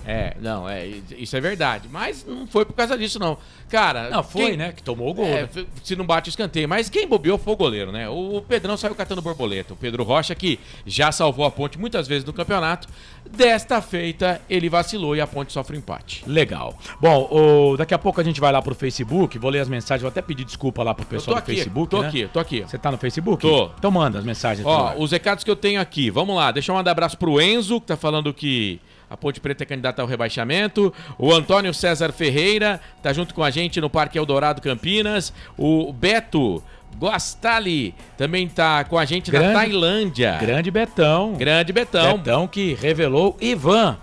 [SPEAKER 7] Isso é verdade. Mas não foi por causa disso, não. Cara...
[SPEAKER 1] Não, foi, né? Que tomou o gol. Né?
[SPEAKER 7] Se não bate o escanteio. Mas quem bobeou foi o goleiro, né? O Pedrão saiu catando borboleta. O Pedro Rocha, que já salvou a Ponte muitas vezes no campeonato. Desta feita, ele vacilou e a Ponte sofre um empate.
[SPEAKER 1] Legal. Bom, daqui a pouco a gente vai lá pro Facebook. Vou ler as mensagens. Vou até pedir desculpa lá pro pessoal do Facebook.
[SPEAKER 7] Tô aqui.
[SPEAKER 1] Você tá no Facebook?
[SPEAKER 7] Tô.
[SPEAKER 1] Então manda as mensagens.
[SPEAKER 7] Ó, os recados que eu tenho aqui, vamos lá, deixa eu mandar abraço pro Enzo, que tá falando que a Ponte Preta é candidata ao rebaixamento. O Antônio César Ferreira tá junto com a gente no Parque Eldorado Campinas. O Beto Guastali também tá com a gente na Tailândia.
[SPEAKER 1] Grande Betão. Betão que revelou Ivan.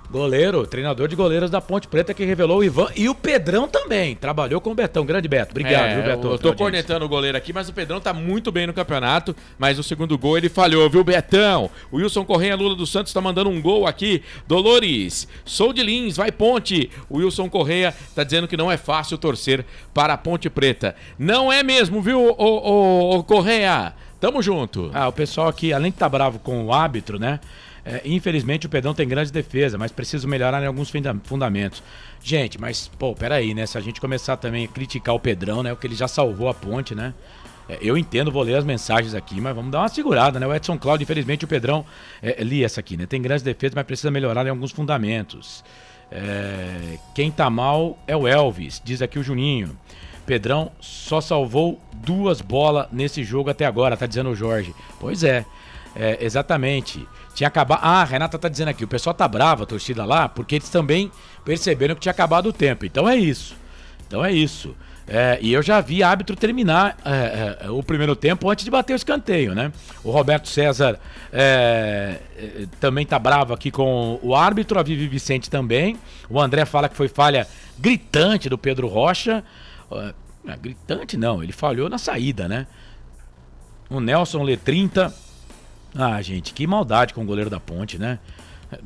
[SPEAKER 1] Goleiro, treinador de goleiros da Ponte Preta, que revelou o Ivan. E o Pedrão também, trabalhou com o Betão. Grande Beto, obrigado, viu, Beto?
[SPEAKER 7] Eu tô cornetando o goleiro aqui, mas o Pedrão tá muito bem no campeonato. Mas o segundo gol ele falhou, viu, Betão? O Wilson Correia Lula dos Santos tá mandando um gol aqui. Dolores, sou de Lins, vai Ponte. O Wilson Correia tá dizendo que não é fácil torcer para a Ponte Preta. Não é mesmo, viu, o Correia? Tamo junto.
[SPEAKER 1] O pessoal aqui, além de estar bravo com o árbitro, né? Infelizmente o Pedrão tem grande defesa, mas preciso melhorar em alguns fundamentos. Gente, mas, peraí, né? Se a gente começar também a criticar o Pedrão, né? Porque ele já salvou a Ponte, né? Eu entendo, vou ler as mensagens aqui, mas vamos dar uma segurada, né? O Edson Cláudio, infelizmente o Pedrão, li essa aqui, né? Tem grandes defesas, mas precisa melhorar em alguns fundamentos. Quem tá mal é o Elvis, diz aqui o Juninho. Pedrão só salvou 2 bolas nesse jogo até agora, tá dizendo o Jorge. Pois é, exatamente. Tinha acabado. A Renata tá dizendo aqui, o pessoal tá bravo, a torcida lá, porque eles também perceberam que tinha acabado o tempo. Então é isso. E eu já vi árbitro terminar o primeiro tempo antes de bater o escanteio, né? O Roberto César também tá bravo aqui com o árbitro, a Vivi Vicente também. O André fala que foi falha gritante do Pedro Rocha. Gritante não, ele falhou na saída, né? O Nelson lê 30. Gente, que maldade com o goleiro da Ponte, né? É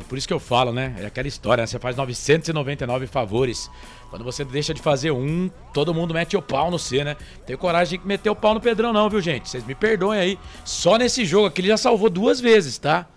[SPEAKER 1] por isso que eu falo, né? É aquela história, né? Você faz 999 favores. Quando você deixa de fazer um, todo mundo mete o pau no C, né? Tenho coragem de meter o pau no Pedrão não, viu, gente? Vocês me perdoem aí. Só nesse jogo aqui ele já salvou 2 vezes, tá?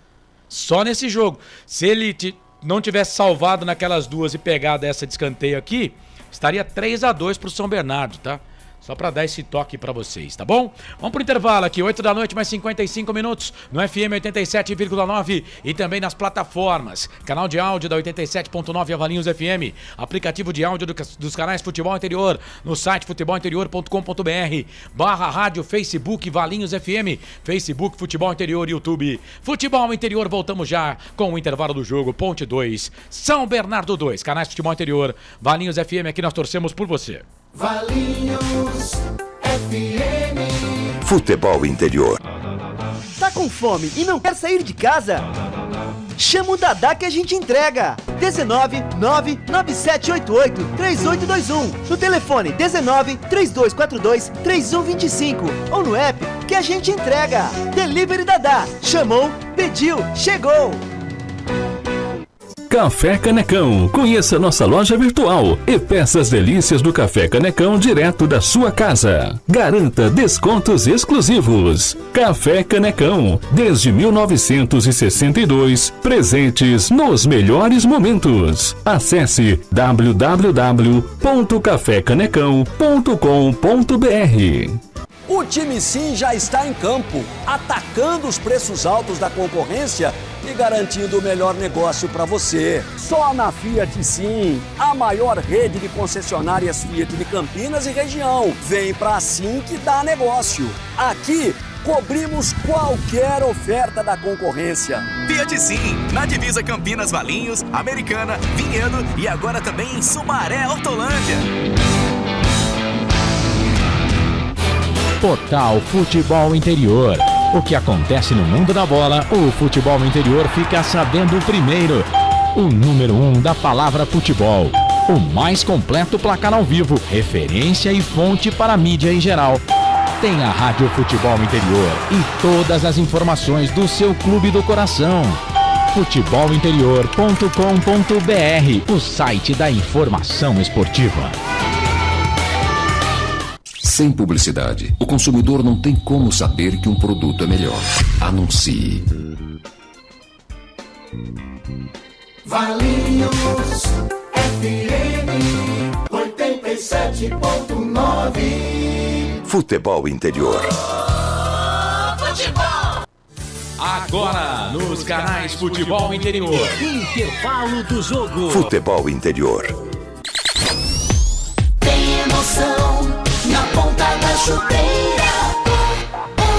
[SPEAKER 1] Só nesse jogo. Se ele não tivesse salvado naquelas 2 e pegado essa de escanteio aqui, estaria 3-2 pro São Bernardo, tá? Só pra dar esse toque pra vocês, tá bom? Vamos pro intervalo aqui, 8 da noite, mais 55 minutos, no FM 87,9 e também nas plataformas. Canal de áudio da 87.9 Avalinhos FM, aplicativo de áudio dos canais Futebol Interior, no site futebolinterior.com.br/rádio, Facebook Valinhos FM, Facebook Futebol Interior, YouTube Futebol Interior. Voltamos já com o intervalo do jogo, Ponte 2, São Bernardo 2, canais Futebol Interior, Valinhos FM, aqui nós torcemos por você.
[SPEAKER 3] Valinhos FM.
[SPEAKER 13] Futebol Interior.
[SPEAKER 14] Tá com fome e não quer sair de casa? Chama o Dadá que a gente entrega. 19 99788 3821. No telefone 19 3242 3125 ou no app que a gente entrega. Delivery Dadá. Chamou, pediu, chegou.
[SPEAKER 15] Café Canecão. Conheça nossa loja virtual e peça as delícias do Café Canecão direto da sua casa. Garanta descontos exclusivos. Café Canecão, desde 1962, presentes nos melhores momentos. Acesse www.cafecanecão.com.br.
[SPEAKER 16] O time Sim já está em campo, atacando os preços altos da concorrência e garantindo o melhor negócio para você. Só na Fiat Sim, a maior rede de concessionárias Fiat de Campinas e região. Vem pra Sim que dá negócio. Aqui, cobrimos qualquer oferta da concorrência.
[SPEAKER 9] Fiat Sim, na divisa Campinas, Valinhos, Americana, Vinhedo e agora também em Sumaré, Hortolândia.
[SPEAKER 1] Total Futebol Interior. O que acontece no mundo da bola, o Futebol Interior fica sabendo primeiro. O número 1 da palavra futebol. O mais completo placar ao vivo, referência e fonte para a mídia em geral. tem a Rádio Futebol Interior e todas as informações do seu clube do coração. Futebolinterior.com.br, o site da informação esportiva.
[SPEAKER 2] Sem publicidade, o consumidor não tem como saber que um produto é melhor. Anuncie.
[SPEAKER 3] Valinhos FM 87.9.
[SPEAKER 13] Futebol Interior.
[SPEAKER 7] Agora, nos canais Futebol Interior.
[SPEAKER 17] Intervalo do jogo.
[SPEAKER 13] Futebol Interior.
[SPEAKER 3] Tem emoção na ponta da chuteira.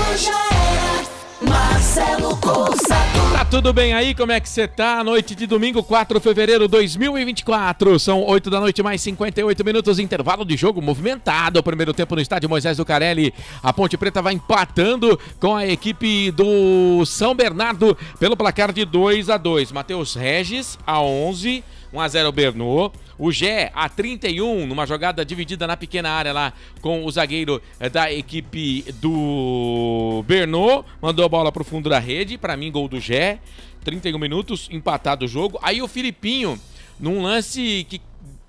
[SPEAKER 3] Hoje era Marcelo Coça.
[SPEAKER 7] Tá tudo bem aí? Como é que você tá? Noite de domingo, 4 de fevereiro de 2024. São 8 da noite, mais 58 minutos. Intervalo de jogo movimentado. O primeiro tempo no estádio Moisés Lucarelli. A Ponte Preta vai empatando com a equipe do São Bernardo pelo placar de 2-2. Matheus Regis, a 11. 1-0 Bernô. O Gé, a 31, numa jogada dividida na pequena área lá com o zagueiro da equipe do Bernô. Mandou a bola pro fundo da rede. Pra mim, gol do Gé. 31 minutos, empatado o jogo. Aí o Filipinho, num lance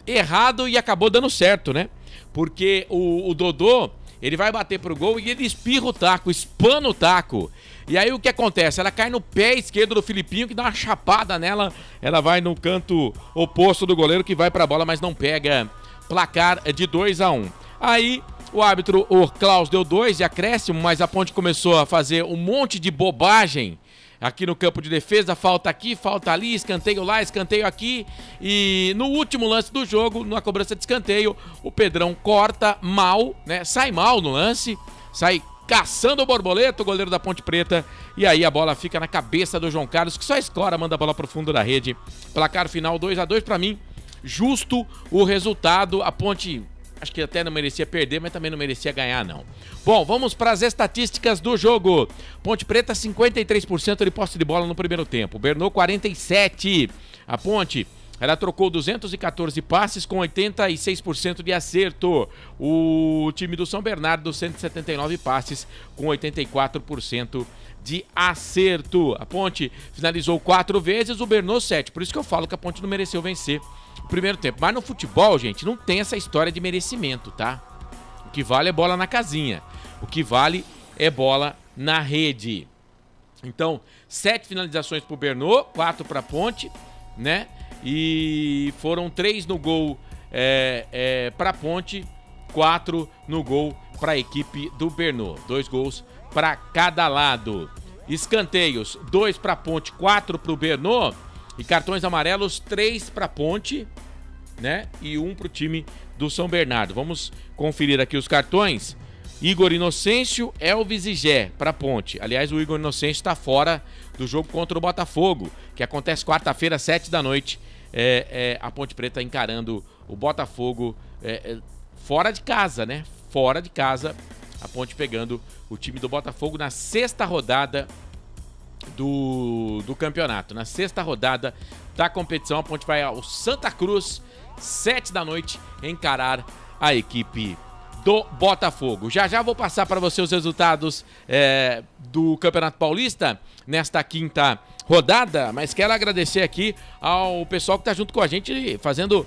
[SPEAKER 7] errado e acabou dando certo, né? Porque o Dodô, ele vai bater pro gol e ele espirra o taco, espana o taco. E aí o que acontece? Ela cai no pé esquerdo do Filipinho, que dá uma chapada nela. Ela vai no canto oposto do goleiro, que vai pra bola, mas não pega. Placar de 2-1. Aí o árbitro, o Klaus, deu 2 de acréscimo, mas a Ponte começou a fazer um monte de bobagem aqui no campo de defesa. Falta aqui, falta ali, escanteio lá, escanteio aqui. E no último lance do jogo, na cobrança de escanteio, o Pedrão corta mal, né? Sai mal no lance, sai caçando o Borboleta, o goleiro da Ponte Preta. E aí a bola fica na cabeça do João Carlos, que só escora, manda a bola pro fundo da rede. Placar final 2-2 pra mim. Justo o resultado. A Ponte, acho que até não merecia perder, mas também não merecia ganhar, não. Bom, vamos para as estatísticas do jogo. Ponte Preta, 53% de posse de bola no primeiro tempo. Bernô, 47%. A Ponte, ela trocou 214 passes com 86% de acerto. O time do São Bernardo, 179 passes com 84% de acerto. A Ponte finalizou 4 vezes, o Bernô 7. Por isso que eu falo que a Ponte não mereceu vencer o primeiro tempo. Mas no futebol, gente, não tem essa história de merecimento, tá? O que vale é bola na casinha. O que vale é bola na rede. Então, 7 finalizações pro Bernô, 4 pra Ponte, né? E foram 3 no gol pra Ponte, 4 no gol pra equipe do Bernô. 2 gols pra cada lado. Escanteios, 2 pra Ponte, 4 pro Bernô. E cartões amarelos, 3 pra Ponte, né? E 1 pro time do São Bernardo. Vamos conferir aqui os cartões. Igor Inocêncio, Elvis e Gé pra Ponte. Aliás, o Igor Inocêncio tá fora do jogo contra o Botafogo, que acontece quarta-feira, 7 da noite. A Ponte Preta encarando o Botafogo fora de casa, né? Fora de casa. A Ponte pegando o time do Botafogo na 6ª rodada do campeonato. Na 6ª rodada da competição, a Ponte vai ao Santa Cruz, 7 da noite, encarar a equipe do Botafogo. Já já vou passar para você os resultados do Campeonato Paulista nesta 5ª rodada, mas quero agradecer aqui ao pessoal que está junto com a gente fazendo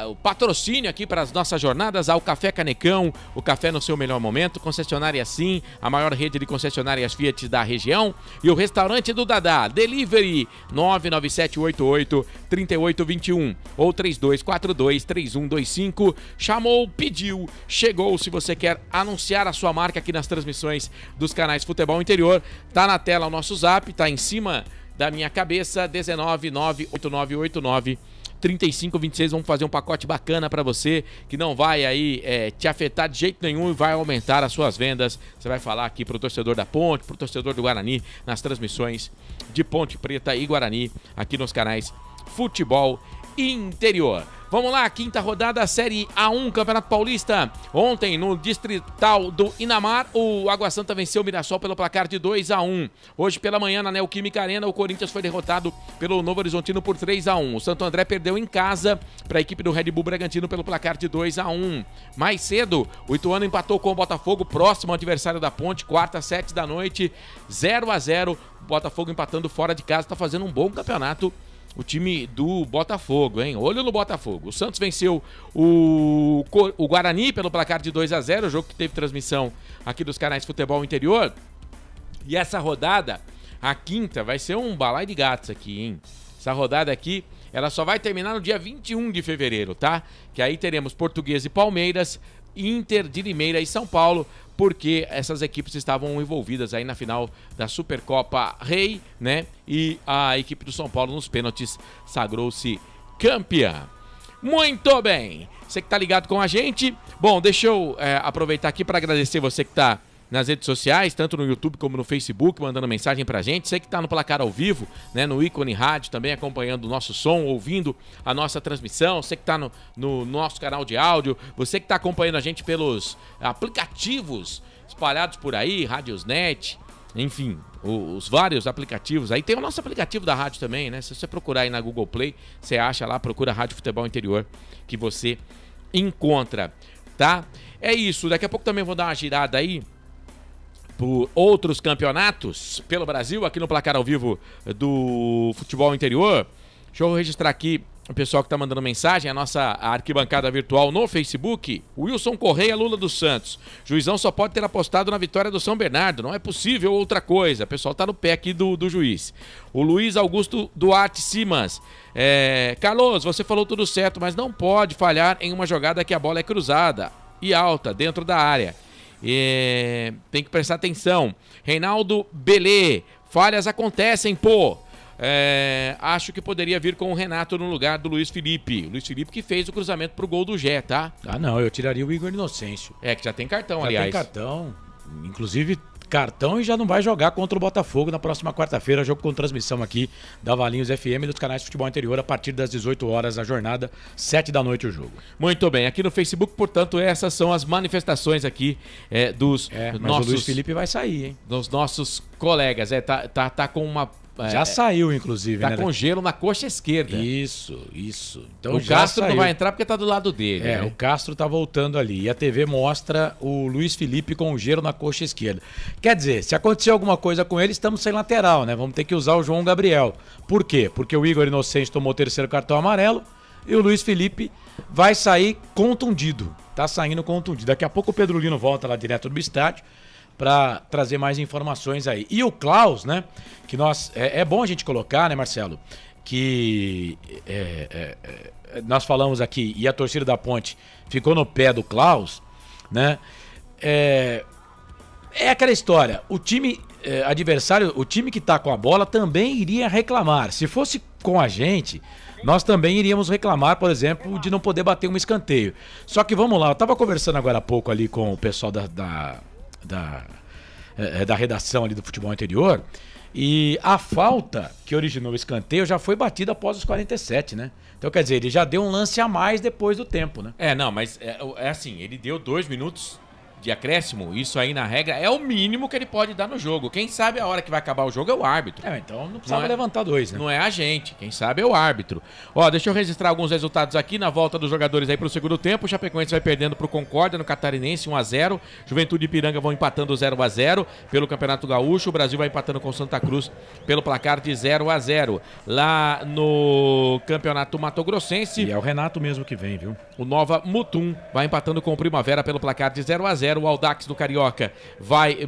[SPEAKER 7] o patrocínio aqui para as nossas jornadas, ao Café Canecão, o café no seu melhor momento, concessionária Sim, a maior rede de concessionárias Fiat da região, e o restaurante do Dadá, Delivery 99788-3821 ou 3242-3125. Chamou, pediu, chegou. Se você quer anunciar a sua marca aqui nas transmissões dos canais Futebol Interior, tá na tela o nosso zap, tá em cima da minha cabeça, 19989893526. Vamos fazer um pacote bacana para você, que não vai aí te afetar de jeito nenhum e vai aumentar as suas vendas. Você vai falar aqui pro torcedor da Ponte, pro torcedor do Guarani, nas transmissões de Ponte Preta e Guarani, aqui nos canais Futebol Interior. Vamos lá, quinta rodada, Série A1, Campeonato Paulista. Ontem, no Distrital do Inamar, o Água Santa venceu o Mirassol pelo placar de 2-1. Hoje pela manhã, na Neoquímica Arena, o Corinthians foi derrotado pelo Novo Horizontino por 3-1. O Santo André perdeu em casa para a equipe do Red Bull Bragantino pelo placar de 2-1. Mais cedo, o Ituano empatou com o Botafogo, próximo adversário da Ponte, quarta, 7 da noite, 0-0. Botafogo empatando fora de casa, está fazendo um bom campeonato. O time do Botafogo, hein? Olho no Botafogo. O Santos venceu o Guarani pelo placar de 2-0, jogo que teve transmissão aqui dos canais Futebol Interior. E essa rodada, a quinta, vai ser um balaio de gatos aqui, hein? Essa rodada aqui, ela só vai terminar no dia 21 de fevereiro, tá? Que aí teremos Portuguesa e Palmeiras, Inter de Limeira e São Paulo, porque essas equipes estavam envolvidas aí na final da Supercopa Rei, né? E a equipe do São Paulo nos pênaltis sagrou-se campeã. Muito bem! Você que tá ligado com a gente. Bom, deixa eu aproveitar aqui para agradecer você que tá nas redes sociais, tanto no YouTube como no Facebook, mandando mensagem pra gente. Você que tá no placar ao vivo, né, no ícone rádio, também acompanhando o nosso som, ouvindo a nossa transmissão. Você que tá no nosso canal de áudio, você que tá acompanhando a gente pelos aplicativos espalhados por aí, Radiosnet, enfim, os vários aplicativos. Aí tem o nosso aplicativo da rádio também, né? Se você procurar aí na Google Play, você acha lá, procura Rádio Futebol Interior, que você encontra, tá? É isso, daqui a pouco também vou dar uma girada aí por outros campeonatos pelo Brasil, aqui no placar ao vivo do Futebol Interior. Deixa eu registrar aqui o pessoal que está mandando mensagem, a nossa arquibancada virtual no Facebook. Wilson Correia, Lula dos Santos. Juizão só pode ter apostado na vitória do São Bernardo, não é possível outra coisa. O pessoal está no pé aqui do juiz. O Luiz Augusto Duarte Simas. Carlos, você falou tudo certo, mas não pode falhar em uma jogada que a bola é cruzada e alta dentro da área. Tem que prestar atenção. Reinaldo Belê, falhas acontecem, pô. Acho que poderia vir com o Renato no lugar do Luiz Felipe. O Luiz Felipe que fez o cruzamento pro gol do Gé, tá?
[SPEAKER 1] Ah, não, eu tiraria o Igor Inocêncio.
[SPEAKER 7] Que já tem cartão,
[SPEAKER 1] já
[SPEAKER 7] aliás.
[SPEAKER 1] Já tem cartão, inclusive cartão, e já não vai jogar contra o Botafogo na próxima quarta-feira, jogo com transmissão aqui da Valinhos FM dos canais de Futebol Interior a partir das 18 horas, a jornada, 7 da noite o jogo.
[SPEAKER 7] Muito bem, aqui no Facebook, portanto, essas são as manifestações aqui dos nossos...
[SPEAKER 1] o Luiz Felipe vai sair, hein?
[SPEAKER 7] Dos nossos colegas, tá com uma...
[SPEAKER 1] Já saiu, inclusive,
[SPEAKER 7] tá
[SPEAKER 1] né?
[SPEAKER 7] com gelo na coxa esquerda.
[SPEAKER 1] Isso. Então,
[SPEAKER 7] o Castro não vai entrar porque tá do lado dele.
[SPEAKER 1] O Castro tá voltando ali. E a TV mostra o Luiz Felipe com gelo na coxa esquerda. Quer dizer, se acontecer alguma coisa com ele, estamos sem lateral, né? Vamos ter que usar o João Gabriel. Por quê? Porque o Igor Inocente tomou o terceiro cartão amarelo e o Luiz Felipe vai sair contundido. Tá saindo contundido. Daqui a pouco o Pedro Lino volta lá direto do estádio para trazer mais informações aí. E o Klaus, né, que nós... É bom a gente colocar, né, Marcelo, que nós falamos aqui, e a torcida da Ponte ficou no pé do Klaus, né, é aquela história, o time adversário, o time que tá com a bola também iria reclamar. Se fosse com a gente, nós também iríamos reclamar, por exemplo, de não poder bater um escanteio. Só que vamos lá, eu tava conversando agora há pouco ali com o pessoal da redação ali do Futebol Interior, e a falta que originou o escanteio já foi batida após os 47, né? Então, quer dizer, ele já deu um lance a mais depois do tempo, né?
[SPEAKER 7] Não, mas é assim, ele deu 2 minutos de acréscimo, isso aí na regra é o mínimo que ele pode dar no jogo. Quem sabe a hora que vai acabar o jogo é o árbitro.
[SPEAKER 1] Então não precisava levantar 2, né?
[SPEAKER 7] Não é a gente, quem sabe é o árbitro. Ó, deixa eu registrar alguns resultados aqui na volta dos jogadores aí pro segundo tempo. O Chapecoense vai perdendo pro Concórdia no Catarinense 1-0. Juventude e Ipiranga vão empatando 0-0 pelo Campeonato Gaúcho. O Brasil vai empatando com Santa Cruz pelo placar de 0-0. Lá no Campeonato Mato Grossense.
[SPEAKER 1] E é o Renato mesmo que vem, viu?
[SPEAKER 7] O Nova Mutum vai empatando com o Primavera pelo placar de 0-0. O Audax do Carioca vai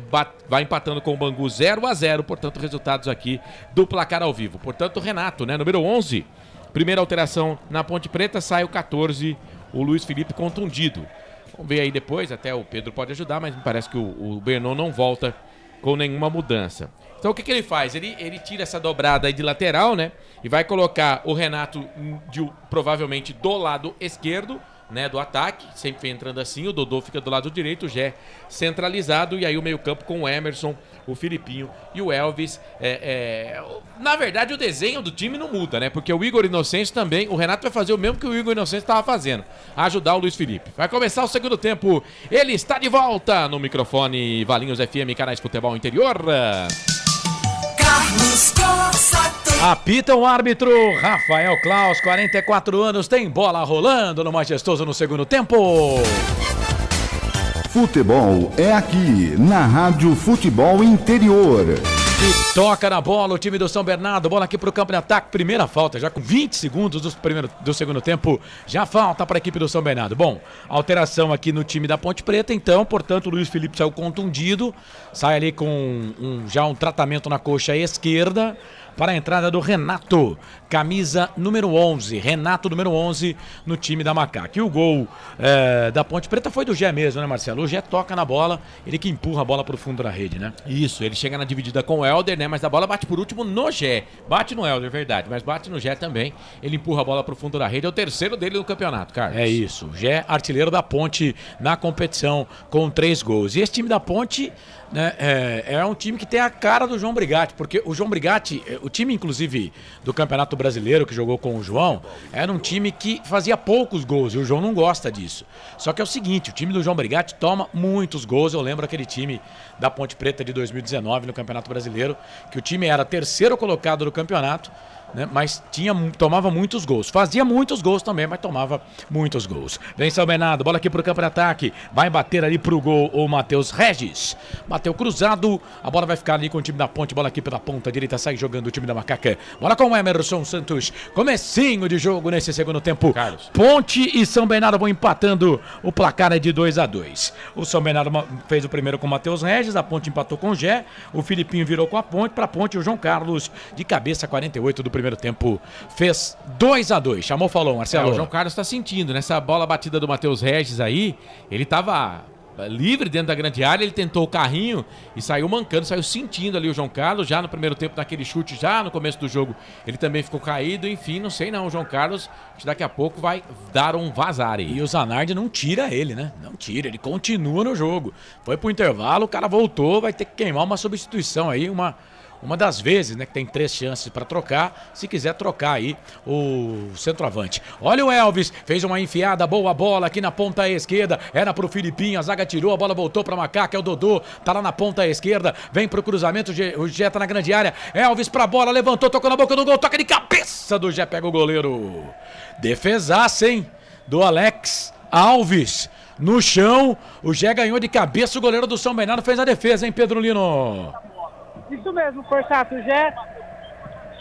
[SPEAKER 7] empatando com o Bangu 0-0. Portanto, resultados aqui do placar ao vivo. Portanto, Renato, né? Número 11. Primeira alteração na Ponte Preta, sai o 14. O Luiz Felipe contundido. Vamos ver aí depois, até o Pedro pode ajudar, mas me parece que o Bernon não volta com nenhuma mudança. Então o que ele faz? Ele tira essa dobrada aí de lateral, né? E vai colocar o Renato provavelmente do lado esquerdo, né, do ataque, sempre vem entrando assim, o Dodô fica do lado direito, o Gé centralizado, e aí o meio-campo com o Emerson, o Filipinho e o Elvis. Na verdade, o desenho do time não muda, né? Porque o Igor Inocêncio também, o Renato vai fazer o mesmo que o Igor Inocêncio estava fazendo, ajudar o Luiz Felipe. Vai começar o segundo tempo, ele está de volta no microfone Valinhos FM, canais Futebol Interior.
[SPEAKER 3] Carlos Cossa.
[SPEAKER 1] Apita o árbitro Rafael Claus, 44 anos, tem bola rolando no Majestoso no segundo tempo.
[SPEAKER 6] Futebol é aqui, na Rádio Futebol Interior.
[SPEAKER 1] E toca na bola o time do São Bernardo, bola aqui pro campo de ataque, primeira falta, já com 20 segundos do segundo tempo, já falta para a equipe do São Bernardo. Bom, alteração aqui no time da Ponte Preta, então, portanto, o Luiz Felipe saiu contundido, sai ali com já um tratamento na coxa esquerda, para a entrada do Renato, camisa número 11, Renato número 11 no time da Macaca. E o gol da Ponte Preta foi do Gé mesmo, né, Marcelo? O Gé toca na bola, ele que empurra a bola pro fundo da rede, né?
[SPEAKER 7] Isso, ele chega na dividida com o Helder, né? Mas a bola bate por último no Gé. Bate no Helder, verdade, mas bate no Gé também. Ele empurra a bola pro fundo da rede, é o terceiro dele no campeonato, Carlos.
[SPEAKER 1] É isso, o Gé, artilheiro da Ponte na competição com 3 gols. E esse time da Ponte, né, é um time que tem a cara do João Brigatti, porque o João Brigatti, o time inclusive do Campeonato Brasileiro que jogou com o João, era um time que fazia poucos gols e o João não gosta disso. Só que é o seguinte, o time do João Brigatti toma muitos gols. Eu lembro aquele time da Ponte Preta de 2019 no Campeonato Brasileiro, que o time era terceiro colocado no campeonato, né, mas tomava muitos gols. Fazia muitos gols também, mas tomava muitos gols. Vem São Bernardo, bola aqui pro campo de ataque. Vai bater ali pro gol o Matheus Regis. Bateu cruzado, a bola vai ficar ali com o time da Ponte. Bola aqui pela ponta direita, sai jogando o time da Macaca. Bola com o Emerson Santos. Comecinho de jogo nesse segundo tempo.
[SPEAKER 7] Carlos.
[SPEAKER 1] Ponte e São Bernardo vão empatando. O placar é de 2-2. O São Bernardo fez o primeiro com o Matheus Regis. A Ponte empatou com o Gé. O Filipinho virou com a Ponte. Pra Ponte, o João Carlos, de cabeça, 48 do primeiro tempo, fez 2-2. Chamou, falou, Marcelo.
[SPEAKER 7] O João Carlos tá sentindo, nessa bola batida do Matheus Regis aí, ele tava livre dentro da grande área, ele tentou o carrinho e saiu mancando, saiu sentindo ali o João Carlos, já no primeiro tempo naquele chute, já no começo do jogo, ele também ficou caído, enfim, não sei não, o João Carlos, daqui a pouco vai dar um vazar aí.
[SPEAKER 1] E o Zanardi não tira ele, né? Não tira, ele continua no jogo. Foi pro intervalo, o cara voltou, vai ter que queimar uma substituição aí, uma das vezes, né, que tem 3 chances para trocar, se quiser trocar aí o centroavante. Olha o Elvis, fez uma enfiada, boa bola aqui na ponta esquerda, era pro Filipinho, a zaga tirou, a bola voltou pra Macaca, é o Dodô, tá lá na ponta esquerda, vem pro cruzamento, o Gé tá na grande área, Elvis pra bola, levantou, tocou na boca do gol, toca de cabeça do Gé, pega o goleiro. Defesaça, hein, do Alex Alves. No chão, o Gé ganhou de cabeça, o goleiro do São Bernardo fez a defesa, hein, Pedro Lino?
[SPEAKER 8] Isso mesmo, Forçato. O Gé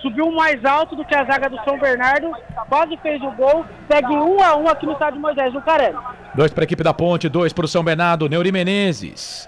[SPEAKER 8] subiu mais alto do que a zaga do São Bernardo, quase fez o gol, segue 1-1 aqui no estádio Moisés do Carelli.
[SPEAKER 1] 2 para a equipe da Ponte, 2 para o São Bernardo, Neuri Menezes.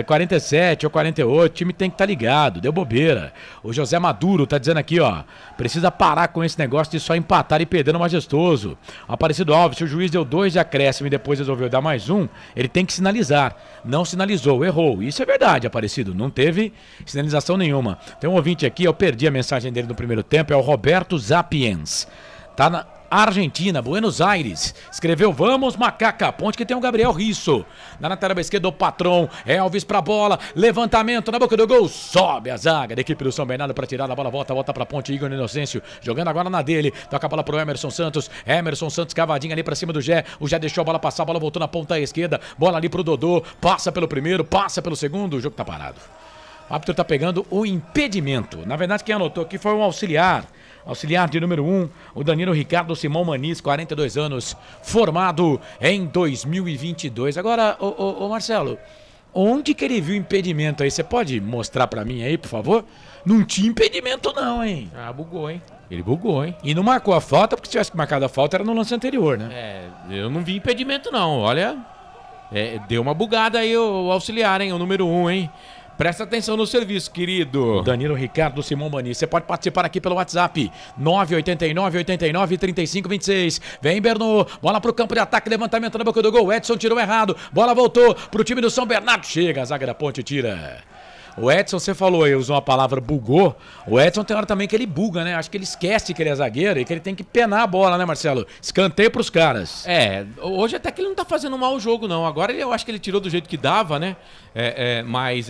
[SPEAKER 1] 47 ou 48, o time tem que estar ligado, deu bobeira. O José Maduro tá dizendo aqui, ó, precisa parar com esse negócio de só empatar e perder no Majestoso. Aparecido Alves, se o juiz deu 2 de acréscimo e depois resolveu dar mais 1, ele tem que sinalizar. Não sinalizou, errou. Isso é verdade, Aparecido, não teve sinalização nenhuma. Tem um ouvinte aqui, eu perdi a mensagem dele no primeiro tempo, é o Roberto Zapiens. Tá na Argentina, Buenos Aires, escreveu, vamos Macaca, Ponte que tem o Gabriel Risso, na lateral esquerda o patrão, Elvis pra bola, levantamento na boca do gol, sobe a zaga da equipe do São Bernardo pra tirar a bola, volta pra Ponte, Igor Inocêncio, jogando agora na dele, toca a bola pro Emerson Santos cavadinha ali pra cima do Gé, o Gé deixou a bola passar, a bola voltou na ponta esquerda, bola ali pro Dodô, passa pelo primeiro, passa pelo segundo, o jogo tá parado. O árbitro tá pegando o impedimento, na verdade quem anotou aqui foi um auxiliar de número 1, o Danilo Ricardo Simão Maniz, 42 anos, formado em 2022. Agora, ô Marcelo, onde que ele viu impedimento aí? Você pode mostrar pra mim aí, por favor? Não tinha impedimento não, hein?
[SPEAKER 7] Ah, bugou, hein? Ele bugou, hein?
[SPEAKER 1] E não marcou a falta, porque se tivesse marcado a falta era no lance anterior, né?
[SPEAKER 7] Eu não vi impedimento não, olha, deu uma bugada aí o auxiliar, hein? O número 1, hein? Presta atenção no serviço, querido.
[SPEAKER 1] Danilo Ricardo Simão Maniz. Você pode participar aqui pelo WhatsApp. 989-89-3526. Vem, Berno. Bola pro campo de ataque. Levantamento na boca do gol. Edson tirou errado. Bola voltou pro time do São Bernardo. Chega, a zaga da Ponte tira. O Edson, você falou aí, usou a palavra bugou. O Edson tem hora também que ele buga, né? Acho que ele esquece que ele é zagueiro e que ele tem que penar a bola, né, Marcelo? Escanteio pros caras.
[SPEAKER 7] Hoje até que ele não tá fazendo mal o jogo, não. Agora eu acho que ele tirou do jeito que dava, né? Mas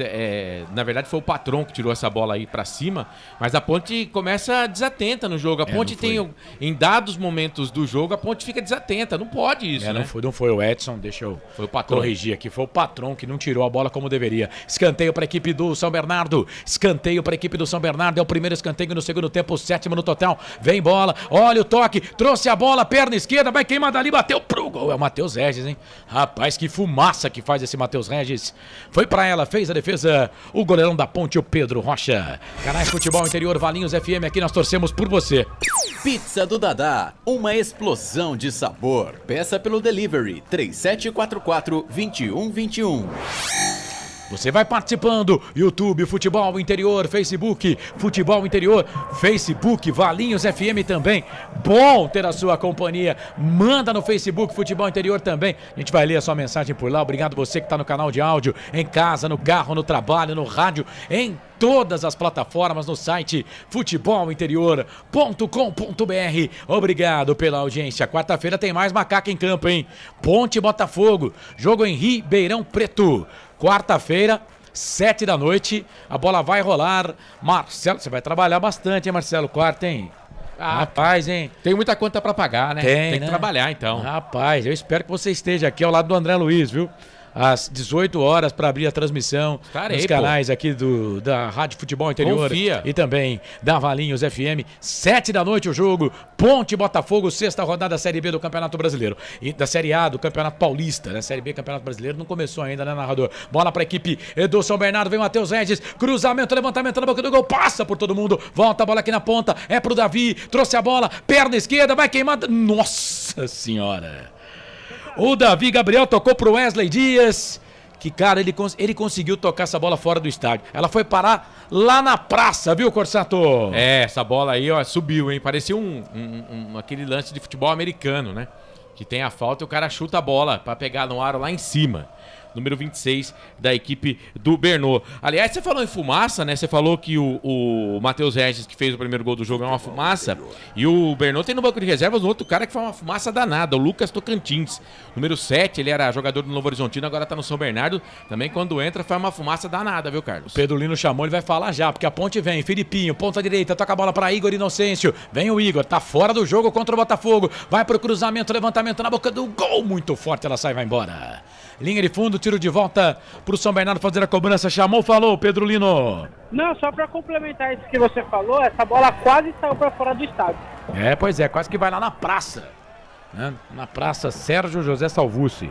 [SPEAKER 7] na verdade foi o Patrão que tirou essa bola aí pra cima. Mas a Ponte começa desatenta no jogo. A Ponte tem, em dados momentos do jogo, a Ponte fica desatenta. Não pode isso, né?
[SPEAKER 1] Não foi o Edson, deixa eu
[SPEAKER 7] foi o Patrão.
[SPEAKER 1] Corrigir aqui. Foi o Patrão que não tirou a bola como deveria. Escanteio pra equipe do São Bernardo. Escanteio pra equipe do São Bernardo. É o primeiro escanteio no segundo tempo, o 7º no total. Vem bola, olha o toque, trouxe a bola, perna esquerda, vai queimar dali, bateu pro gol. É o Matheus Regis, hein? Rapaz, que fumaça que faz esse Matheus Regis. Foi pra ela, fez a defesa, o goleirão da Ponte, o Pedro Rocha. Canais Futebol Interior, Valinhos FM, aqui nós torcemos por você.
[SPEAKER 4] Pizza do Dadá, uma explosão de sabor. Peça pelo delivery 3744-2121.
[SPEAKER 1] Você vai participando, YouTube, Futebol Interior, Facebook, Futebol Interior, Facebook, Valinhos FM também. Bom ter a sua companhia. Manda no Facebook, Futebol Interior também. A gente vai ler a sua mensagem por lá. Obrigado você que está no canal de áudio, em casa, no carro, no trabalho, no rádio, em todas as plataformas, no site futebolinterior.com.br. Obrigado pela audiência. Quarta-feira tem mais Macaca em campo, hein? Ponte Botafogo, jogo em Ribeirão Preto. Quarta-feira, 7 da noite, a bola vai rolar. Marcelo, você vai trabalhar bastante, hein, Marcelo? Quarta, hein? Rapaz, hein?
[SPEAKER 7] Tem muita conta pra pagar, né? Tem que
[SPEAKER 1] né?
[SPEAKER 7] Trabalhar, então.
[SPEAKER 1] Rapaz, eu espero que você esteja aqui ao lado do André Luiz, viu? Às 18 horas para abrir a transmissão nos canais aqui da Rádio Futebol Interior.
[SPEAKER 7] Confia.
[SPEAKER 1] E também da Valinhos FM. 7 da noite o jogo, Ponte Botafogo, 6ª rodada da Série B do Campeonato Brasileiro. E da Série A do Campeonato Paulista, né? Série B Campeonato Brasileiro não começou ainda, né, narrador? Bola para a equipe do São Bernardo, vem o Matheus Regis, cruzamento, levantamento na boca do gol, passa por todo mundo, volta a bola aqui na ponta, é pro Davi, trouxe a bola, perna esquerda, vai queimar. Nossa Senhora! O Davi Gabriel tocou pro Wesley Dias. Que, cara, ele conseguiu tocar essa bola fora do estádio. Ela foi parar lá na praça, viu, Corsato?
[SPEAKER 7] Essa bola aí, ó, subiu, hein? Parecia aquele lance de futebol americano, né? Que tem a falta e o cara chuta a bola pra pegar no aro lá em cima. Número 26 da equipe do Bernô. Aliás, você falou em fumaça, né? Você falou que o Matheus Regis, que fez o primeiro gol do jogo, é uma fumaça. E o Bernô tem no banco de reservas um outro cara que foi uma fumaça danada, o Lucas Tocantins. Número 7, ele era jogador do Novo Horizontino, agora tá no São Bernardo. Também quando entra, foi uma fumaça danada, viu, Carlos?
[SPEAKER 1] O Pedro Lino chamou, ele vai falar já, porque a Ponte vem. Filipinho, ponta direita, toca a bola pra Igor Inocêncio. Vem o Igor, tá fora do jogo contra o Botafogo. Vai pro cruzamento, levantamento na boca do gol. Muito forte, ela sai e vai embora. Linha de fundo, tiro de volta pro São Bernardo fazer a cobrança. Chamou, falou, Pedro Lino.
[SPEAKER 8] Não, só pra complementar isso que você falou, essa bola quase saiu pra fora do estádio.
[SPEAKER 1] Pois é, quase que vai lá na praça, né? Na praça Sérgio José Salvucci,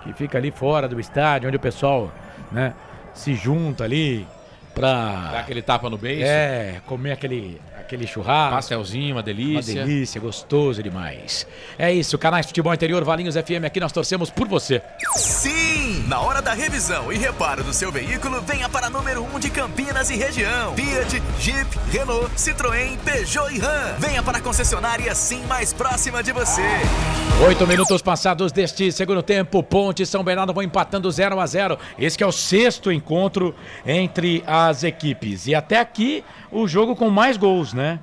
[SPEAKER 1] que fica ali fora do estádio, onde o pessoal, né, se junta ali pra...
[SPEAKER 7] Dar aquele tapa no beiço.
[SPEAKER 1] Comer aquele churrasco.
[SPEAKER 7] Pastelzinho, uma delícia.
[SPEAKER 1] Uma delícia, gostoso demais. É isso, canais Futebol Interior, Valinhos FM, aqui nós torcemos por você.
[SPEAKER 9] Sim! Na hora da revisão e reparo do seu veículo, venha para número 1 de Campinas e região. Fiat, Jeep, Renault, Citroën, Peugeot e Ram. Venha para a concessionária Sim mais próxima de você.
[SPEAKER 1] 8 minutos passados deste segundo tempo, Ponte e São Bernardo vão empatando 0-0. Esse que é o 6º encontro entre as equipes. E até aqui o jogo com mais gols, né?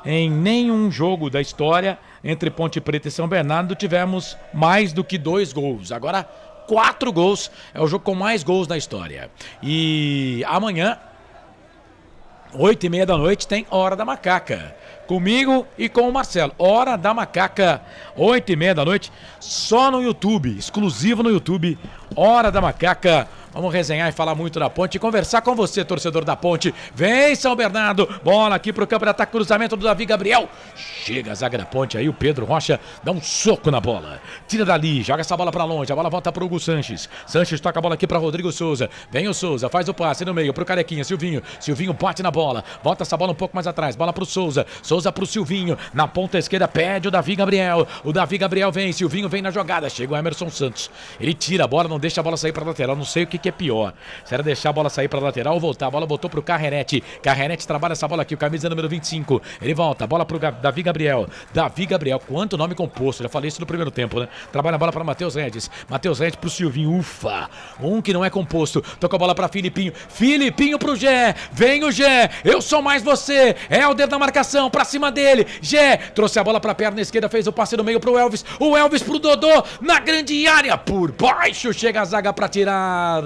[SPEAKER 1] Em nenhum jogo da história entre Ponte Preta e São Bernardo tivemos mais do que 2 gols. Agora 4 gols, é o jogo com mais gols na história. E amanhã, 8h30 da noite, tem Hora da Macaca. Comigo e com o Marcelo. Hora da Macaca, 8h30 da noite, só no YouTube, exclusivo no YouTube. Hora da Macaca. Vamos resenhar e falar muito da Ponte e conversar com você, torcedor da Ponte. Vem, São Bernardo. Bola aqui pro campo de ataque, cruzamento do Davi Gabriel. Chega a zaga da Ponte aí, o Pedro Rocha dá um soco na bola. Tira dali, joga essa bola pra longe. A bola volta pro Hugo Sanches. Sanches toca a bola aqui pra Rodrigo Souza. Vem o Souza, faz o passe no meio pro Carequinha, Silvinho. Silvinho bate na bola. Volta essa bola um pouco mais atrás. Bola pro Souza. Souza Souza pro Silvinho. Na ponta esquerda pede o Davi Gabriel. O Davi Gabriel vem, Silvinho vem na jogada. Chega o Emerson Santos. Ele tira a bola, não deixa a bola sair pra lateral. Não sei o que é pior. Se era deixar a bola sair pra lateral ou voltar. A bola botou pro Carrenete. Carrenete trabalha essa bola aqui, o camisa número 25. Ele volta, bola pro Davi Gabriel. Davi Gabriel, quanto nome composto. Já falei isso no primeiro tempo, né? Trabalha a bola pra Matheus Regis. Matheus Regis pro Silvinho. Ufa! Um que não é composto. Toca a bola pra Filipinho. Filipinho pro Gé. Vem o Gé. Eu sou mais você. Helder na marcação. Pra cima dele. Gé. Trouxe a bola pra perna esquerda. Fez o passe no meio pro Elvis. O Elvis pro Dodô. Na grande área. Por baixo. Chega a zaga pra tirar.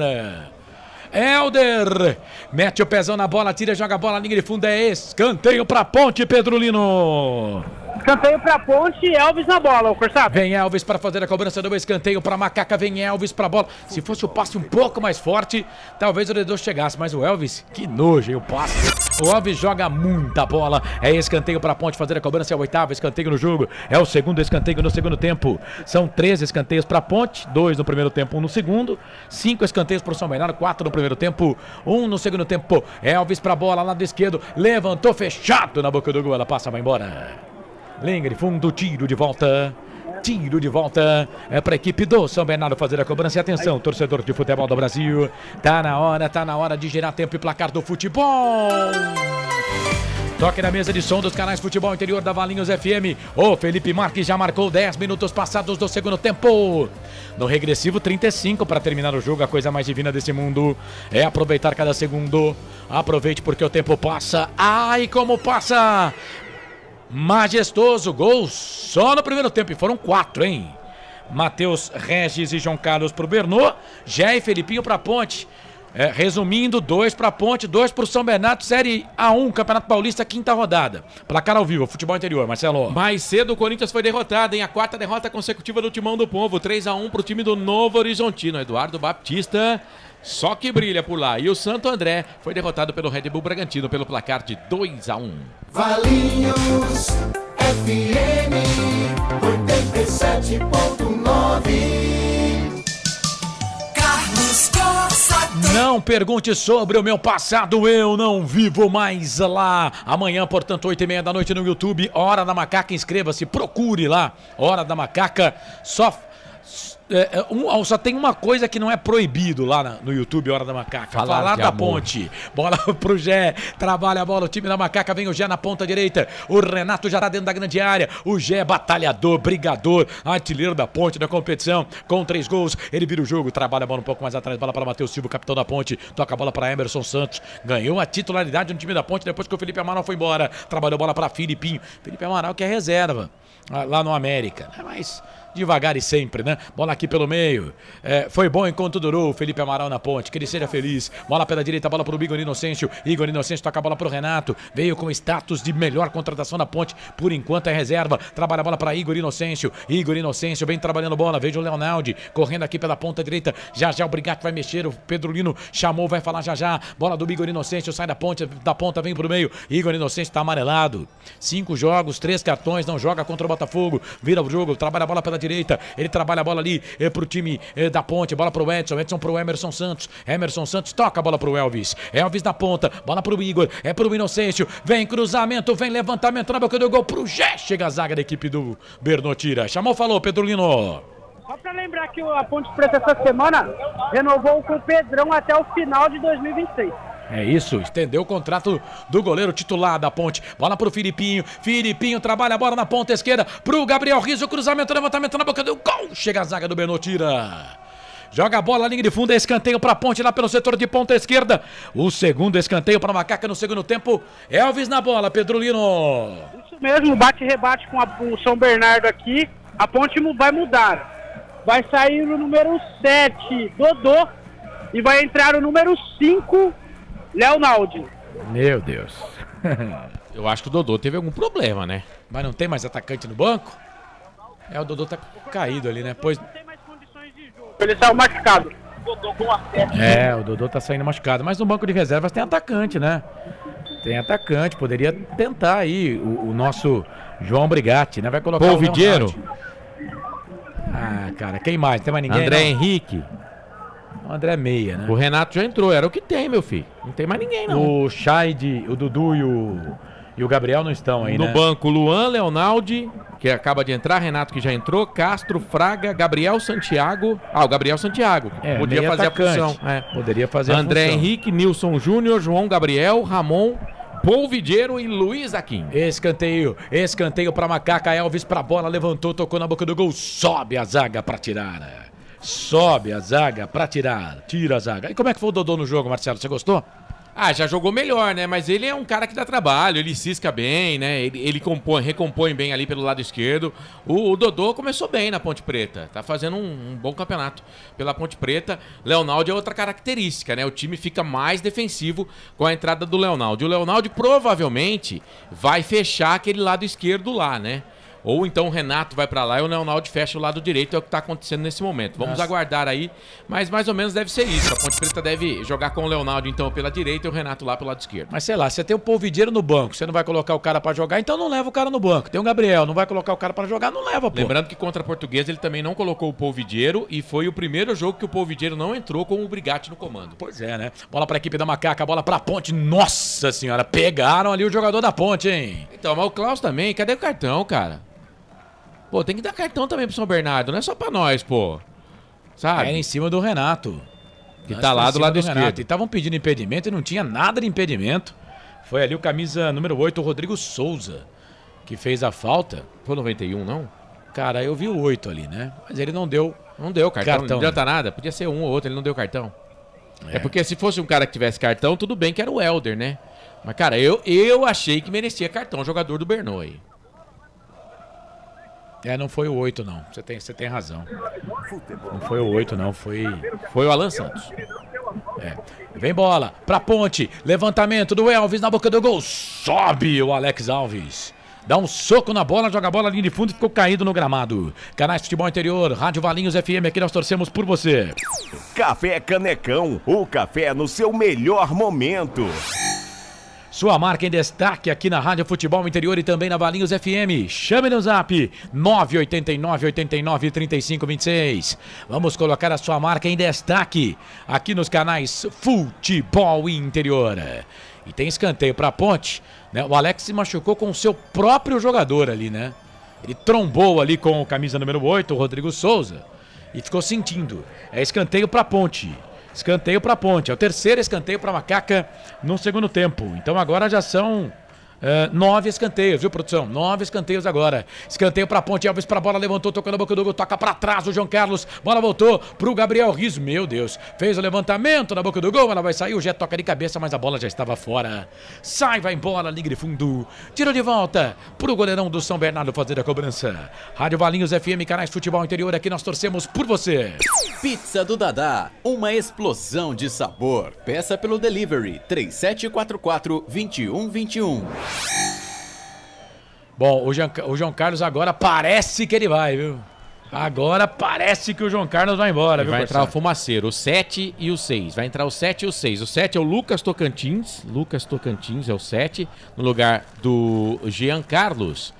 [SPEAKER 1] Helder. Mete o pezão na bola. Tira, joga a bola. Linha de fundo é escanteio pra Ponte, Pedrolino.
[SPEAKER 8] Escanteio pra Ponte, Elvis na bola, o Corsato.
[SPEAKER 1] Vem Elvis para fazer a cobrança do escanteio pra Macaca. Vem Elvis pra bola. Se fosse o passe um pouco mais forte, talvez o Dedô chegasse. Mas o Elvis, que nojo, hein, o passe. O Elvis joga muita bola. É escanteio pra Ponte fazer a cobrança. É o 8º escanteio no jogo. É o 2º escanteio no segundo tempo. São 13 escanteios pra Ponte. 2 no primeiro tempo, 1 no segundo. 5 escanteios pro São Bernardo. 4 no primeiro tempo, 1 no segundo tempo. Elvis pra bola, lado esquerdo. Levantou, fechado na boca do gol. Ela passa, vai embora. Linha de fundo, tiro de volta. Tiro de volta é para a equipe do São Bernardo fazer a cobrança. E atenção, torcedor de futebol do Brasil. Tá na hora de gerar tempo e placar do futebol. Toque na mesa de som dos canais Futebol Interior da Valinhos FM. O Felipe Marques já marcou 10 minutos passados do segundo tempo. No regressivo 35 para terminar o jogo. A coisa mais divina desse mundo é aproveitar cada segundo. Aproveite porque o tempo passa. Ai, como passa! Majestoso, gol só no primeiro tempo. E foram 4, hein? Matheus Regis e João Carlos pro Bernô. Jé e Felipinho pra Ponte. Resumindo, 2 pra Ponte, 2 pro São Bernardo. Série A1, Campeonato Paulista, 5ª rodada. Placar ao vivo, Futebol Interior, Marcelo.
[SPEAKER 7] Mais cedo o Corinthians foi derrotado, hein? A 4ª derrota consecutiva do Timão do Povo. 3-1 pro time do Novo Horizontino. Eduardo Baptista só que brilha por lá. E o Santo André foi derrotado pelo Red Bull Bragantino pelo placar de 2-1.
[SPEAKER 3] Valinhos FM 87.9. Carlos Cossa.
[SPEAKER 1] Não pergunte sobre o meu passado, eu não vivo mais lá. Amanhã, portanto, 8h30 da noite no YouTube, Hora da Macaca, inscreva-se, procure lá, Hora da Macaca, só tem uma coisa que não é proibido lá no YouTube, Hora da Macaca. Falar da Ponte. Bola pro Gé. Trabalha a bola. O time da Macaca. Vem o Gé na ponta direita. O Renato já tá dentro da grande área. O Gé, batalhador, brigador, artilheiro da Ponte da competição. Com 3 gols. Ele vira o jogo. Trabalha a bola um pouco mais atrás. Bola para Matheus Silva, capitão da Ponte. Toca a bola para Emerson Santos. Ganhou a titularidade no time da Ponte depois que o Felipe Amaral foi embora. Trabalhou a bola para Filipinho. Felipe Amaral que é reserva lá no América. Mas devagar e sempre, né? Bola aqui pelo meio. Foi bom enquanto durou o Felipe Amaral na Ponte. Que ele seja feliz. Bola pela direita, bola pro Igor Inocêncio. Igor Inocêncio toca a bola pro Renato. Veio com status de melhor contratação da Ponte. Por enquanto é reserva. Trabalha a bola pra Igor Inocêncio. Igor Inocêncio vem trabalhando bola. Veja o Leonaldi correndo aqui pela ponta direita. Já o Brigatti vai mexer. O Pedrolino chamou, vai falar já. Bola do Igor Inocêncio. Sai da ponta, vem pro meio. Igor Inocêncio tá amarelado. 5 jogos, 3 cartões. Não joga contra o Botafogo. Vira o jogo. Trabalha a bola pela direita, ele trabalha a bola ali pro time da Ponte, bola pro Edson pro Emerson Santos, toca a bola pro Elvis na ponta, bola pro Igor, pro Inocêncio, vem cruzamento, vem levantamento na boca do gol pro Gé, chega a zaga da equipe do Bernô, tira, chamou, falou, Pedrolino.
[SPEAKER 8] Só pra lembrar que a Ponte Preta essa semana renovou com o Pedrão até o final de 2026.
[SPEAKER 1] É isso, estendeu o contrato do goleiro titular da Ponte. Bola pro Filipinho. Filipinho trabalha a bola na ponta esquerda pro Gabriel Rizzo. Cruzamento, levantamento na boca do gol. Chega a zaga do Bernô, tira. Joga a bola, linha de fundo, escanteio pra Ponte lá pelo setor de ponta esquerda. O segundo escanteio pra Macaca no segundo tempo. Elvis na bola, Pedrolino.
[SPEAKER 8] Isso mesmo, bate-rebate com o São Bernardo aqui. A Ponte vai mudar. Vai sair o número 7, Dodô. E vai entrar o número 5, Leonaldi.
[SPEAKER 1] Meu Deus.
[SPEAKER 7] Eu acho que o Dodô teve algum problema, né?
[SPEAKER 1] Mas não tem mais atacante no banco? O Dodô tá caído ali, né? Pois...
[SPEAKER 8] Não tem mais condições de jogo. Ele saiu machucado.
[SPEAKER 1] O Dodô tá saindo machucado. Mas no banco de reservas tem atacante, né? Tem atacante. Poderia tentar aí o nosso João Brigatti, né? Vai colocar
[SPEAKER 7] o Vidiero.
[SPEAKER 1] Ah, cara, quem mais? Tem mais ninguém?
[SPEAKER 7] André Henrique.
[SPEAKER 1] O André é meia, né?
[SPEAKER 7] O Renato já entrou, era o que tem, meu filho. Não tem mais ninguém, não.
[SPEAKER 1] O Chaide, o Dudu E o Gabriel não estão aí,
[SPEAKER 7] No
[SPEAKER 1] né?
[SPEAKER 7] banco, Luan, Leonaldi, que acaba de entrar, Renato, que já entrou, Castro, Fraga, Gabriel Santiago. O Gabriel Santiago. Podia
[SPEAKER 1] meio
[SPEAKER 7] fazer
[SPEAKER 1] atacante.
[SPEAKER 7] a função.
[SPEAKER 1] Poderia fazer
[SPEAKER 7] André
[SPEAKER 1] a função.
[SPEAKER 7] Henrique, Nilson Júnior, João Gabriel, Ramon, Polvidiero e Luiz Aquim.
[SPEAKER 1] Escanteio pra Macaca, Elvis pra bola, levantou, tocou na boca do gol, sobe a zaga pra tirar. Sobe a zaga pra tirar, tira a zaga. E como é que foi o Dodô no jogo, Marcelo? Você gostou?
[SPEAKER 7] Já jogou melhor, né? Mas ele é um cara que dá trabalho, ele cisca bem, né? Ele recompõe bem ali pelo lado esquerdo. O Dodô começou bem na Ponte Preta, tá fazendo um bom campeonato pela Ponte Preta. Leonaldi é outra característica, né? O time fica mais defensivo com a entrada do Leonaldi. O Leonaldi provavelmente vai fechar aquele lado esquerdo lá, né? Ou então o Renato vai pra lá e o Leonaldi fecha o lado direito, é o que tá acontecendo nesse momento. Vamos aguardar aí, mas mais ou menos deve ser isso. A Ponte Preta deve jogar com o Leonaldi então pela direita e o Renato lá pelo lado esquerdo.
[SPEAKER 1] Mas sei lá, você tem o Polvidiero no banco, você não vai colocar o cara pra jogar, então não leva o cara no banco. Tem o Gabriel, não vai colocar o cara pra jogar, não leva, pô.
[SPEAKER 7] Lembrando que contra a Portuguesa ele também não colocou o Polvidiero e foi o primeiro jogo que o Polvidiero não entrou com o Brigatti no comando.
[SPEAKER 1] Pois é, né? Bola pra equipe da Macaca, bola pra Ponte. Nossa senhora, pegaram ali o jogador da Ponte, hein?
[SPEAKER 7] Então, mas o Klaus também, cadê o cartão, cara? Pô, tem que dar cartão também pro São Bernardo, não é só pra nós, pô. Sabe?
[SPEAKER 1] Era em cima do Renato.
[SPEAKER 7] Que tá lá do lado esquerdo.
[SPEAKER 1] E estavam pedindo impedimento e não tinha nada de impedimento. Foi ali o camisa número 8, o Rodrigo Souza, que fez a falta.
[SPEAKER 7] Foi 91, não?
[SPEAKER 1] Cara, eu vi o 8 ali, né? Mas ele não deu.
[SPEAKER 7] Não deu cartão, não adianta nada. Podia ser um ou outro, ele não deu cartão. É porque se fosse um cara que tivesse cartão, tudo bem que era o Helder, né? Mas, cara, eu achei que merecia cartão o jogador do Bernou aí.
[SPEAKER 1] Não foi o 8, não. Você tem razão. Não foi o 8, não. Foi
[SPEAKER 7] o Alan Santos.
[SPEAKER 1] Vem bola pra Ponte. Levantamento do Elvis na boca do gol. Sobe o Alex Alves. Dá um soco na bola, joga a bola ali de fundo e ficou caído no gramado. Canais Futebol Interior, Rádio Valinhos FM, aqui nós torcemos por você.
[SPEAKER 10] Café Canecão, o café no seu melhor momento.
[SPEAKER 1] Sua marca em destaque aqui na Rádio Futebol Interior e também na Valinhos FM. Chame no zap 989-89-3526. Vamos colocar a sua marca em destaque aqui nos canais Futebol Interior. E tem escanteio para a Ponte, né? O Alex se machucou com o seu próprio jogador ali, né? Ele trombou ali com o camisa número 8, o Rodrigo Souza, e ficou sentindo. É escanteio para a Ponte. Escanteio para a Ponte. É o terceiro escanteio para Macaca no segundo tempo. Então agora já são 9 escanteios, viu, produção? 9 escanteios agora. Escanteio pra Ponte, Elvis pra bola, levantou, tocou na boca do gol, toca pra trás o João Carlos. Bola voltou pro Gabriel Riso, meu Deus. Fez o levantamento na boca do gol, ela vai sair, o Jé toca de cabeça, mas a bola já estava fora. Sai, vai embora, liga de fundo. Tiro de volta pro goleirão do São Bernardo fazer a cobrança. Rádio Valinhos FM, canais Futebol Interior, aqui nós torcemos por você.
[SPEAKER 4] Pizza do Dadá, uma explosão de sabor. Peça pelo delivery 3744-2121.
[SPEAKER 1] Bom, o João Carlos agora parece que ele vai, viu? Agora parece que o João Carlos vai embora, viu?
[SPEAKER 7] Vai entrar o Fumaceiro, o 7 e o 6. Vai entrar o 7 e o 6. O 7 é o Lucas Tocantins. Lucas Tocantins é o 7, no lugar do Jean Carlos.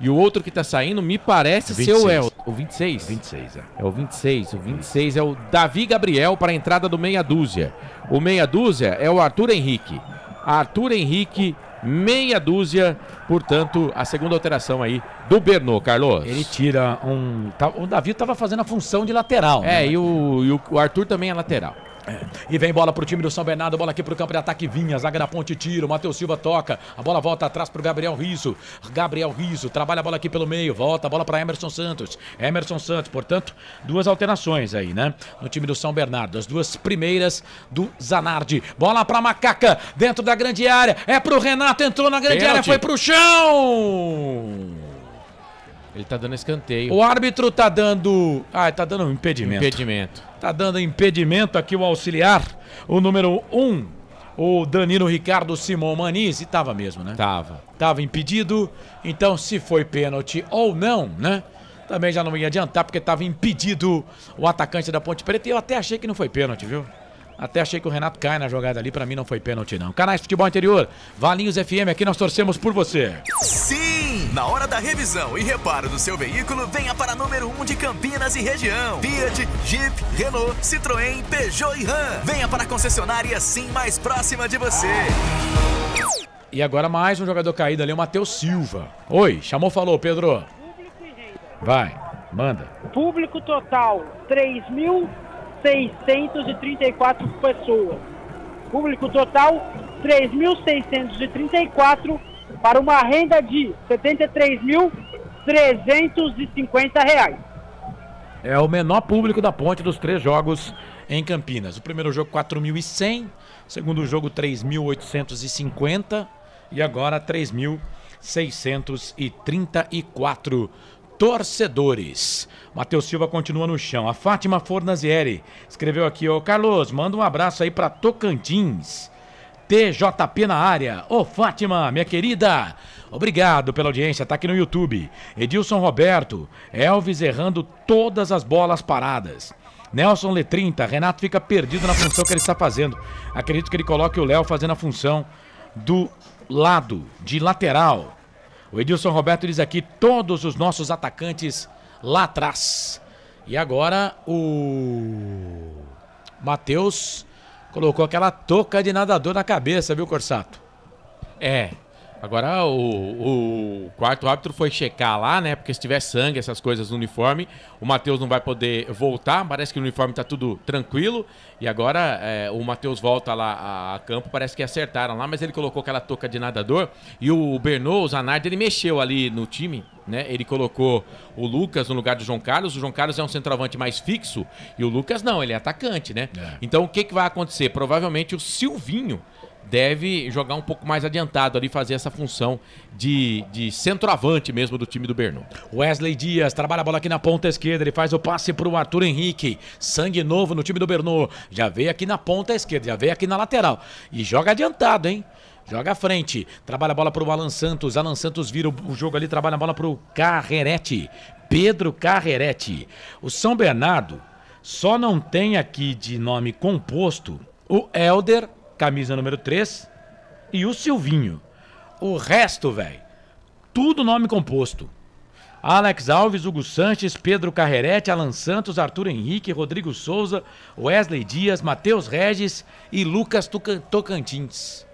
[SPEAKER 7] E o outro que tá saindo me parece
[SPEAKER 1] 26.
[SPEAKER 7] ser o 26.
[SPEAKER 1] 26, é.
[SPEAKER 7] É o 26. O 26 é o Davi Gabriel para a entrada do meia dúzia. O meia dúzia é o Arthur Henrique. Arthur Henrique, meia dúzia, portanto, a segunda alteração aí do Bernou, Carlos.
[SPEAKER 1] Ele tira o Davi estava fazendo a função de lateral.
[SPEAKER 7] É, né? e o Arthur também é lateral.
[SPEAKER 1] E vem bola pro time do São Bernardo, bola aqui pro campo de ataque, Vinha, zaga da Ponte, tira, o Matheus Silva toca, a bola volta atrás pro Gabriel Riso, trabalha a bola aqui pelo meio, volta a bola pra Emerson Santos, portanto, duas alterações aí, né, no time do São Bernardo, as duas primeiras do Zanardi, bola pra Macaca, dentro da grande área, é pro Renato, entrou na grande área, foi pro chão!
[SPEAKER 7] Ele tá dando escanteio.
[SPEAKER 1] O árbitro tá dando... tá dando um impedimento. Tá dando impedimento aqui o auxiliar. O número 1, o Danilo Ricardo Simão Maniz. E tava mesmo, né? Tava impedido. Então, se foi pênalti ou não, né? Também já não ia adiantar, porque tava impedido o atacante da Ponte Preta. E eu até achei que não foi pênalti, viu? Até achei que o Renato cai na jogada ali, pra mim não foi pênalti não. Canais Futebol Interior, Valinhos FM, aqui nós torcemos por você.
[SPEAKER 9] Sim! Na hora da revisão e reparo do seu veículo, venha para número 1 de Campinas e região. Fiat, Jeep, Renault, Citroën, Peugeot e Ram. Venha para a concessionária Sim mais próxima de você.
[SPEAKER 1] E agora mais um jogador caído ali, o Matheus Silva. Oi, chamou, falou, Pedro. Vai, manda.
[SPEAKER 8] Público total, 3.634 pessoas. Público total, 3.634 para uma renda de R$ 73.350.
[SPEAKER 1] É o menor público da Ponte dos 3 jogos em Campinas. O primeiro jogo 4.100, segundo jogo 3.850 e agora 3.634 torcedores. Matheus Silva continua no chão. A Fátima Fornazieri escreveu aqui, ô Carlos, manda um abraço aí pra Tocantins. TJP na área. Ô Fátima, minha querida, obrigado pela audiência, tá aqui no YouTube. Edilson Roberto, Elvis errando todas as bolas paradas. Nelson Letrinta, Renato fica perdido na função que ele está fazendo. Acredito que ele coloque o Léo fazendo a função do lado, de lateral. O Edilson Roberto diz aqui, todos os nossos atacantes lá atrás. E agora o Matheus colocou aquela touca de nadador na cabeça, viu, Corsato?
[SPEAKER 7] Agora o quarto árbitro foi checar lá, né? Porque se tiver sangue, essas coisas no uniforme, o Matheus não vai poder voltar. Parece que o uniforme tá tudo tranquilo. E agora o Matheus volta lá a campo, parece que acertaram lá, mas ele colocou aquela touca de nadador. E o Bernô, o Zanardi, ele mexeu ali no time, né? Ele colocou o Lucas no lugar do João Carlos. O João Carlos é um centroavante mais fixo e o Lucas não, ele é atacante, né? Então o que vai acontecer? Provavelmente o Silvinho deve jogar um pouco mais adiantado ali, fazer essa função de centroavante mesmo do time do Bernô.
[SPEAKER 1] Wesley Dias trabalha a bola aqui na ponta esquerda, ele faz o passe para o Arthur Henrique, sangue novo no time do Bernô, já veio aqui na ponta esquerda, já veio aqui na lateral e joga adiantado, hein? Joga à frente, trabalha a bola para o Alan Santos vira o jogo ali, trabalha a bola para o Carrerete, Pedro Carrerete. O São Bernardo só não tem aqui de nome composto o Helder, camisa número 3, e o Silvinho. O resto, velho, tudo nome composto. Alex Alves, Hugo Sanches, Pedro Carrerete, Alan Santos, Arthur Henrique, Rodrigo Souza, Wesley Dias, Matheus Regis e Lucas Tocantins.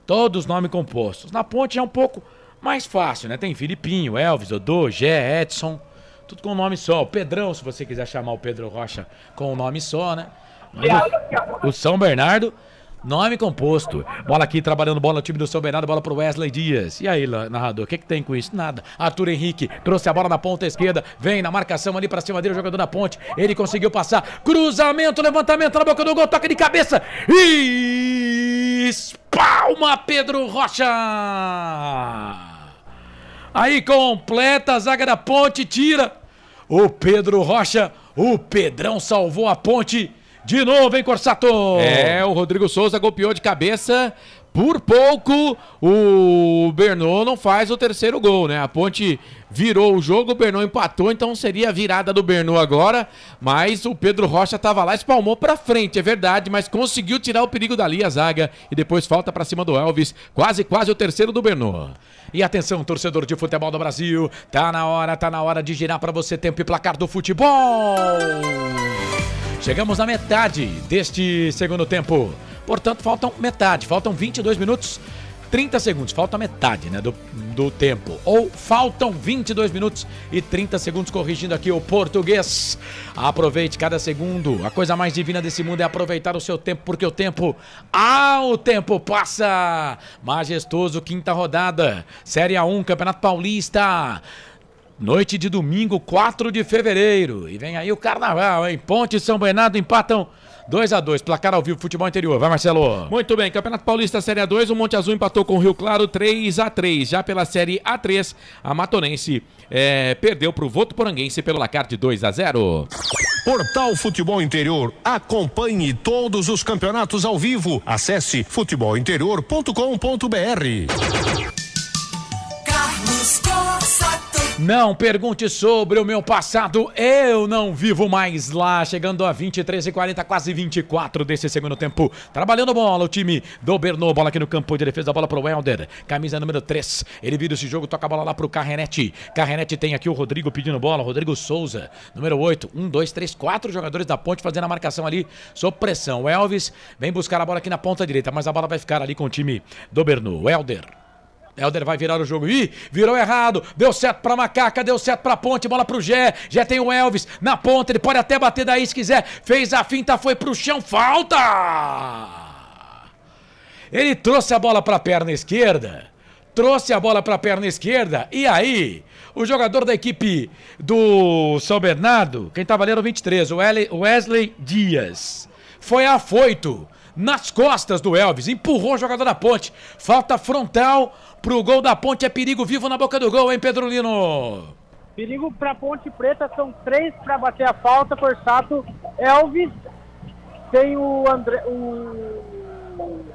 [SPEAKER 1] Todos nome compostos. Na Ponte é um pouco mais fácil, né? Tem Filipinho, Elvis, Odô, Gé, Edson, tudo com um nome só. O Pedrão, se você quiser chamar o Pedro Rocha com um nome só, né? Mas o São Bernardo, nome composto. Bola aqui, trabalhando bola no time do São Bernardo, bola pro Wesley Dias. E aí, narrador, o que tem com isso? Nada. Arthur Henrique trouxe a bola na ponta esquerda, vem na marcação ali pra cima dele, o jogador da Ponte. Ele conseguiu passar. Cruzamento, levantamento na boca do gol, toque de cabeça. E espalma Pedro Rocha. Aí completa a zaga da Ponte, tira o Pedro Rocha. O Pedrão salvou a Ponte. De novo, hein, Corsato?
[SPEAKER 7] O Rodrigo Souza golpeou de cabeça. Por pouco, o Bernô não faz o terceiro gol, né? A Ponte virou o jogo, o Bernô empatou, então seria a virada do Bernô agora. Mas o Pedro Rocha estava lá, espalmou pra frente, é verdade, mas conseguiu tirar o perigo dali, a zaga. E depois falta pra cima do Elvis, quase o terceiro do Bernô.
[SPEAKER 1] E atenção, torcedor de futebol do Brasil, tá na hora de girar pra você tempo e placar do futebol. Chegamos na metade deste segundo tempo. Portanto, faltam 22 minutos, 30 segundos. Falta metade, né, do tempo. Ou faltam 22 minutos e 30 segundos, corrigindo aqui o português. Aproveite cada segundo. A coisa mais divina desse mundo é aproveitar o seu tempo, porque o tempo passa. Majestoso, quinta rodada. Série A1, Campeonato Paulista. Noite de domingo, 4 de fevereiro. E vem aí o carnaval, hein? Ponte e São Bernardo empatam 2-2. Placar ao vivo, futebol interior. Vai, Marcelo.
[SPEAKER 7] Muito bem, Campeonato Paulista Série A2, o Monte Azul empatou com o Rio Claro 3-3. Já pela Série A3, a Matonense perdeu para o Votuporanguense pelo placar de 2-0.
[SPEAKER 11] Portal Futebol Interior. Acompanhe todos os campeonatos ao vivo. Acesse futebolinterior.com.br.
[SPEAKER 3] Carlos Corsato.
[SPEAKER 1] Não pergunte sobre o meu passado, eu não vivo mais lá. Chegando a 23h40, quase 24 desse segundo tempo. Trabalhando bola, o time do Bernô. Bola aqui no campo de defesa, bola pro Helder. Camisa número 3. Ele vira esse jogo, toca a bola lá pro Carrerete. Carrerete tem aqui o Rodrigo pedindo bola. Rodrigo Souza, número 8. 1, 2, 3, 4 jogadores da Ponte fazendo a marcação ali sob pressão. O Elvis vem buscar a bola aqui na ponta direita, mas a bola vai ficar ali com o time do Bernô. O Helder. Helder vai virar o jogo. Ih, virou errado. Deu certo pra Macaca, deu certo pra Ponte. Bola pro Gé. Gé tem o Elvis na ponta. Ele pode até bater daí se quiser. Fez a finta, foi pro chão. Falta! Ele trouxe a bola pra perna esquerda. E aí, o jogador da equipe do São Bernardo, quem tava ali era o 23, o Wesley Dias, foi afoito nas costas do Elvis, empurrou o jogador da Ponte. Falta frontal pro gol da Ponte, é perigo vivo na boca do gol, hein, Pedrolino?
[SPEAKER 8] Perigo pra Ponte Preta, são 3 pra bater a falta, Corsato, Elvis, tem o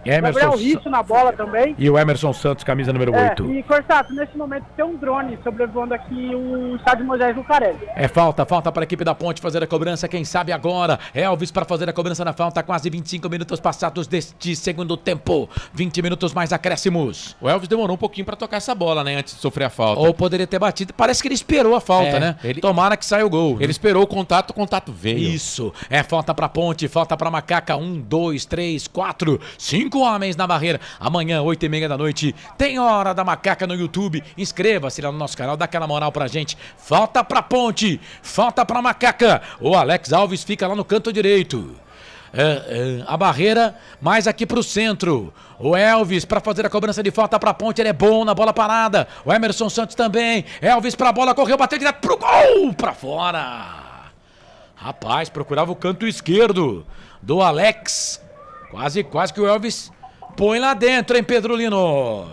[SPEAKER 8] Gabriel Risso na bola também.
[SPEAKER 1] E o Emerson Santos, camisa número 8.
[SPEAKER 8] E Corsato, nesse momento tem um drone sobrevoando aqui o estádio Moisés Lucarelli.
[SPEAKER 1] É falta para a equipe da Ponte fazer a cobrança, quem sabe agora. Elvis para fazer a cobrança na falta, quase 25 minutos passados deste segundo tempo. 20 minutos mais acréscimos.
[SPEAKER 7] O Elvis demorou um pouquinho para tocar essa bola, né, antes de sofrer a falta.
[SPEAKER 1] Ou poderia ter batido, parece que ele esperou a falta, né? Tomara que saia o gol.
[SPEAKER 7] Ele esperou o contato veio.
[SPEAKER 1] Isso, é falta para Ponte, falta para Macaca. 1, 2, 3, 4, 5 homens na barreira. Amanhã, 8h30 da noite, tem Hora da Macaca no YouTube. Inscreva-se lá no nosso canal, dá aquela moral pra gente. Falta pra Ponte, falta pra Macaca. O Alex Alves fica lá no canto direito. A barreira mais aqui pro centro. O Elvis pra fazer a cobrança de falta pra Ponte, ele é bom na bola parada. O Emerson Santos também. Elvis pra bola, correu, bateu direto pro gol, pra fora. Rapaz, procurava o canto esquerdo do Alex. Quase que o Elvis põe lá dentro, hein, Pedrolino?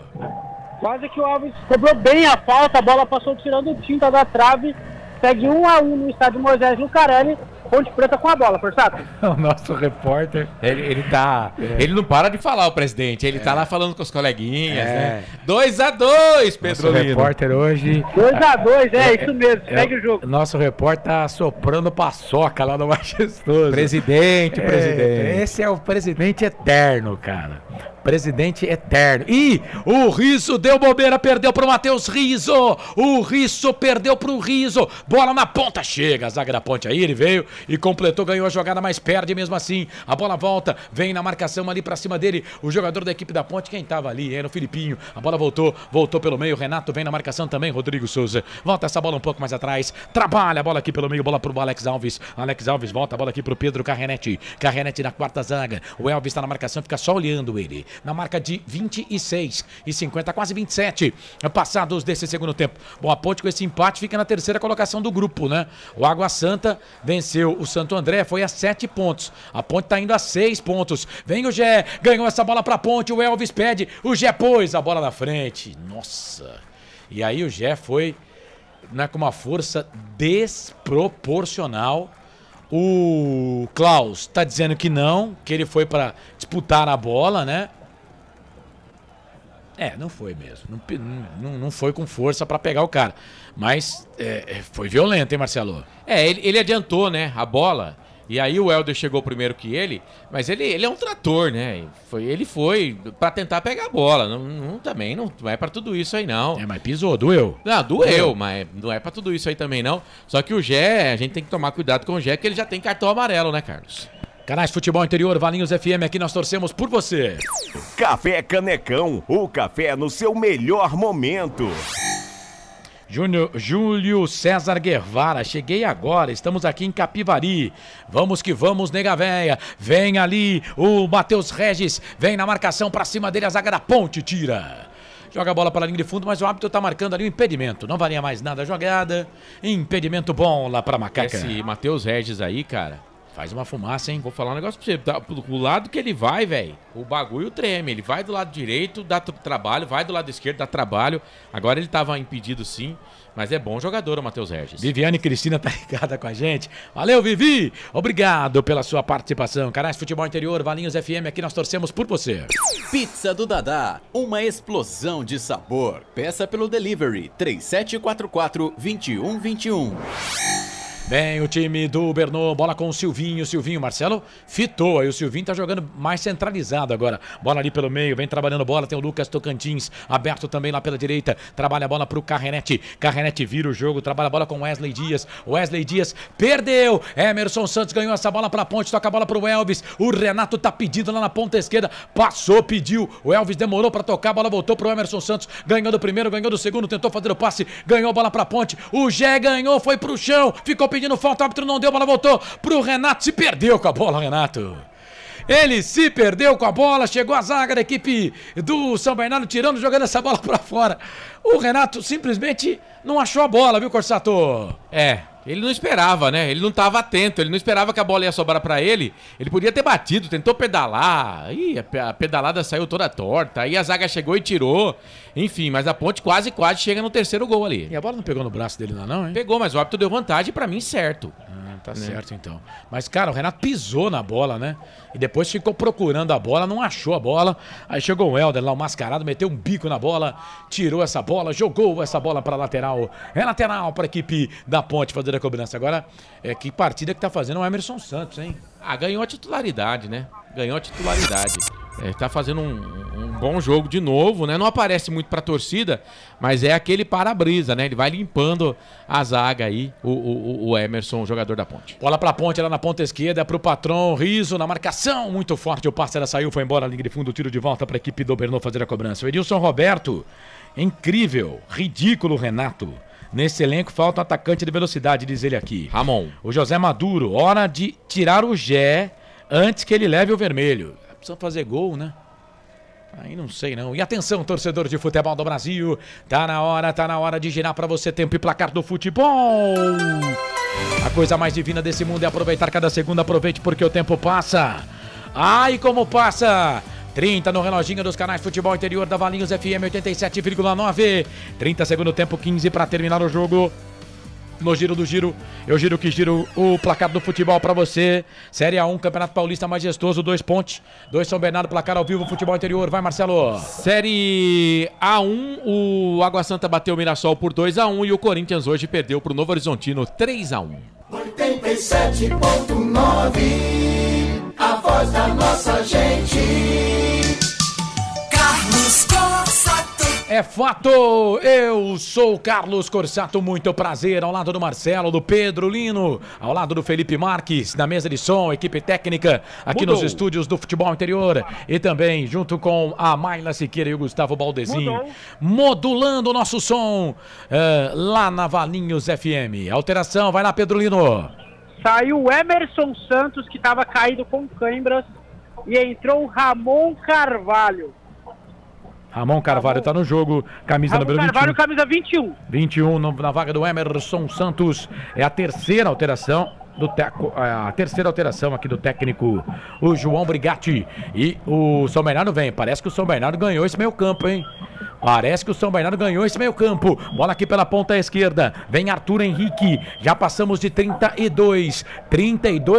[SPEAKER 8] Quase que o Elvis cobrou bem a falta, a bola passou tirando tinta da trave. Segue 1-1 no estádio Moisés Lucarelli. Ponte Preta com a bola, Corsato.
[SPEAKER 1] O nosso repórter,
[SPEAKER 7] ele tá... Ele não para de falar, o presidente. Ele tá lá falando com os coleguinhas, né? 2-2, Pedro.
[SPEAKER 1] Nosso repórter hoje...
[SPEAKER 8] 2-2, isso mesmo. Segue o jogo.
[SPEAKER 1] Nosso repórter tá soprando paçoca lá no Majestoso.
[SPEAKER 7] Presidente.
[SPEAKER 1] Esse é o presidente eterno, cara. Presidente eterno. E o Risso deu bobeira, perdeu pro Matheus Risso. O Risso perdeu pro Risso. Bola na ponta, chega a zaga da Ponte. Aí ele veio e completou, ganhou a jogada, mas perde mesmo assim. A bola volta, vem na marcação ali pra cima dele. O jogador da equipe da Ponte, quem tava ali era o Filipinho. A bola voltou pelo meio. Renato vem na marcação também, Rodrigo Souza. Volta essa bola um pouco mais atrás. Trabalha a bola aqui pelo meio, bola pro Alex Alves. Alex Alves volta a bola aqui pro Pedro Carrenete. Carrenete na quarta zaga. O Elvis tá na marcação, fica só olhando ele. Na marca de 26 e 50, quase 27 passados desse segundo tempo. Bom, a Ponte com esse empate fica na terceira colocação do grupo, né? O Água Santa venceu o Santo André, foi a 7 pontos. A Ponte tá indo a 6 pontos. Vem o Gé, ganhou essa bola pra Ponte, o Elvis pede, o Gé pôs a bola na frente. Nossa! E aí o Gé foi, né, com uma força desproporcional. O Klaus tá dizendo que não, que ele foi para disputar a bola, né? Não foi mesmo. Não foi com força pra pegar o cara. Mas foi violento, hein, Marcelo?
[SPEAKER 7] Ele adiantou, né, a bola. E aí o Helder chegou primeiro que ele. Mas ele é um trator, né? Ele foi pra tentar pegar a bola. Também não é pra tudo isso aí, não.
[SPEAKER 1] Mas pisou, doeu.
[SPEAKER 7] Não, doeu, mas não é pra tudo isso aí também, não. Só que o Gé, a gente tem que tomar cuidado com o Gé, que ele já tem cartão amarelo, né, Carlos?
[SPEAKER 1] Canais Futebol Interior, Valinhos FM, aqui nós torcemos por você.
[SPEAKER 10] Café Canecão, o café no seu melhor momento.
[SPEAKER 1] Júlio César Guevara, cheguei agora, estamos aqui em Capivari. Vamos que vamos, nega véia. Vem ali o Matheus Regis, vem na marcação pra cima dele, a zaga da Ponte tira. Joga a bola para a linha de fundo, mas o árbitro tá marcando ali o impedimento. Não valia mais nada a jogada. Impedimento bom lá pra Macaca.
[SPEAKER 7] Esse Matheus Regis aí, cara,
[SPEAKER 1] faz uma fumaça, hein?
[SPEAKER 7] Vou falar um negócio pra você. O lado que ele vai, velho, o bagulho treme. Ele vai do lado direito, dá trabalho. Vai do lado esquerdo, dá trabalho. Agora ele tava impedido, sim. Mas é bom jogador o Matheus Regis.
[SPEAKER 1] Viviane Cristina tá ligada com a gente. Valeu, Vivi! Obrigado pela sua participação. Canais Futebol Interior, Valinhos FM, aqui nós torcemos por você.
[SPEAKER 4] Pizza do Dadá, uma explosão de sabor. Peça pelo delivery 3744-2121.
[SPEAKER 1] Vem o time do Bernô, bola com o Silvinho. Silvinho, Marcelo fitou. Aí o Silvinho tá jogando mais centralizado agora. Bola ali pelo meio, vem trabalhando bola. Tem o Lucas Tocantins aberto também lá pela direita. Trabalha a bola pro Carrenete. Carrenete vira o jogo, trabalha a bola com Wesley Dias. Wesley Dias perdeu. Emerson Santos ganhou essa bola pra ponte, toca a bola pro Elvis. O Renato tá pedindo lá na ponta esquerda. Passou, pediu. O Elvis demorou pra tocar, a bola voltou pro Emerson Santos. Ganhou do primeiro, ganhou do segundo, tentou fazer o passe, ganhou a bola pra ponte. O Gé ganhou, foi pro chão, ficou pedindo falta, o árbitro não deu, a bola voltou pro Renato, se perdeu com a bola, Renato. Ele se perdeu com a bola, chegou a zaga da equipe do São Bernardo tirando, jogando essa bola pra fora. O Renato simplesmente não achou a bola, viu, Corsato?
[SPEAKER 7] Ele não esperava, né? Ele não estava atento, ele não esperava que a bola ia sobrar para ele. Ele podia ter batido, tentou pedalar. Aí a pedalada saiu toda torta. Aí a zaga chegou e tirou. Enfim, mas a ponte quase chega no terceiro gol ali.
[SPEAKER 1] E a bola não pegou no braço dele lá não, hein?
[SPEAKER 7] Pegou, mas o árbitro deu vantagem para mim, certo.
[SPEAKER 1] Tá certo então. Mas, cara, o Renato pisou na bola, né? E depois ficou procurando a bola, não achou a bola. Aí chegou o Helder lá, o mascarado, meteu um bico na bola, tirou essa bola, jogou essa bola pra lateral. É lateral pra equipe da ponte fazer a cobrança. Agora, que partida que tá fazendo o Emerson Santos, hein?
[SPEAKER 7] Ganhou a titularidade, né? Ganhou a titularidade. Tá fazendo um bom jogo de novo, né? Não aparece muito pra torcida, mas é aquele para-brisa, né? Ele vai limpando a zaga aí, o Emerson, o jogador da ponte.
[SPEAKER 1] Bola pra ponte, lá na ponta esquerda, pro patrão, Riso na marcação, muito forte, o passe saiu, foi embora, linha de fundo, tiro de volta pra equipe do Bernô fazer a cobrança. O Edilson Roberto, incrível, ridículo, Renato. Nesse elenco falta um atacante de velocidade, diz ele aqui.
[SPEAKER 7] Ramon.
[SPEAKER 1] O José Maduro, hora de tirar o Gé antes que ele leve o vermelho. Precisa fazer gol, né? Aí não sei não. E atenção, torcedor de futebol do Brasil. Tá na hora de girar pra você tempo e placar do futebol. A coisa mais divina desse mundo é aproveitar cada segundo. Aproveite porque o tempo passa. Ai, como passa! 30 no reloginho dos canais Futebol Interior da Valinhos FM 87,9. 30 segundo tempo, 15 pra terminar o jogo. No giro do giro, eu giro que giro o placar do futebol pra você. Série A1, Campeonato Paulista majestoso, 2 pontes, 2 São Bernardo, placar ao vivo, Futebol Interior, vai Marcelo.
[SPEAKER 7] Série A1, o Água Santa bateu o Mirassol por 2-1 e o Corinthians hoje perdeu pro Novo Horizontino 3-1.
[SPEAKER 3] 87.9, a voz da nossa gente. Carlos Corsato.
[SPEAKER 1] É fato, eu sou o Carlos Corsato, muito prazer, ao lado do Marcelo, do Pedro Lino, ao lado do Felipe Marques, na mesa de som, equipe técnica, aqui nos estúdios do Futebol Interior, e também junto com a Mayla Siqueira e o Gustavo Baldezinho, modulando o nosso som lá na Valinhos FM. Alteração, vai lá, Pedro Lino.
[SPEAKER 8] Saiu o Emerson Santos, que estava caído com câimbras, e entrou o Ramon Carvalho.
[SPEAKER 1] Ramon Carvalho tá no jogo, camisa número 21.
[SPEAKER 8] Carvalho, camisa 21.
[SPEAKER 1] 21 na vaga do Emerson Santos. É a terceira alteração aqui do técnico, o João Brigatti. E o São Bernardo vem. Parece que o São Bernardo ganhou esse meio campo, hein? Parece que o São Bernardo ganhou esse meio campo. Bola aqui pela ponta esquerda. Vem Arthur Henrique. Já passamos de 32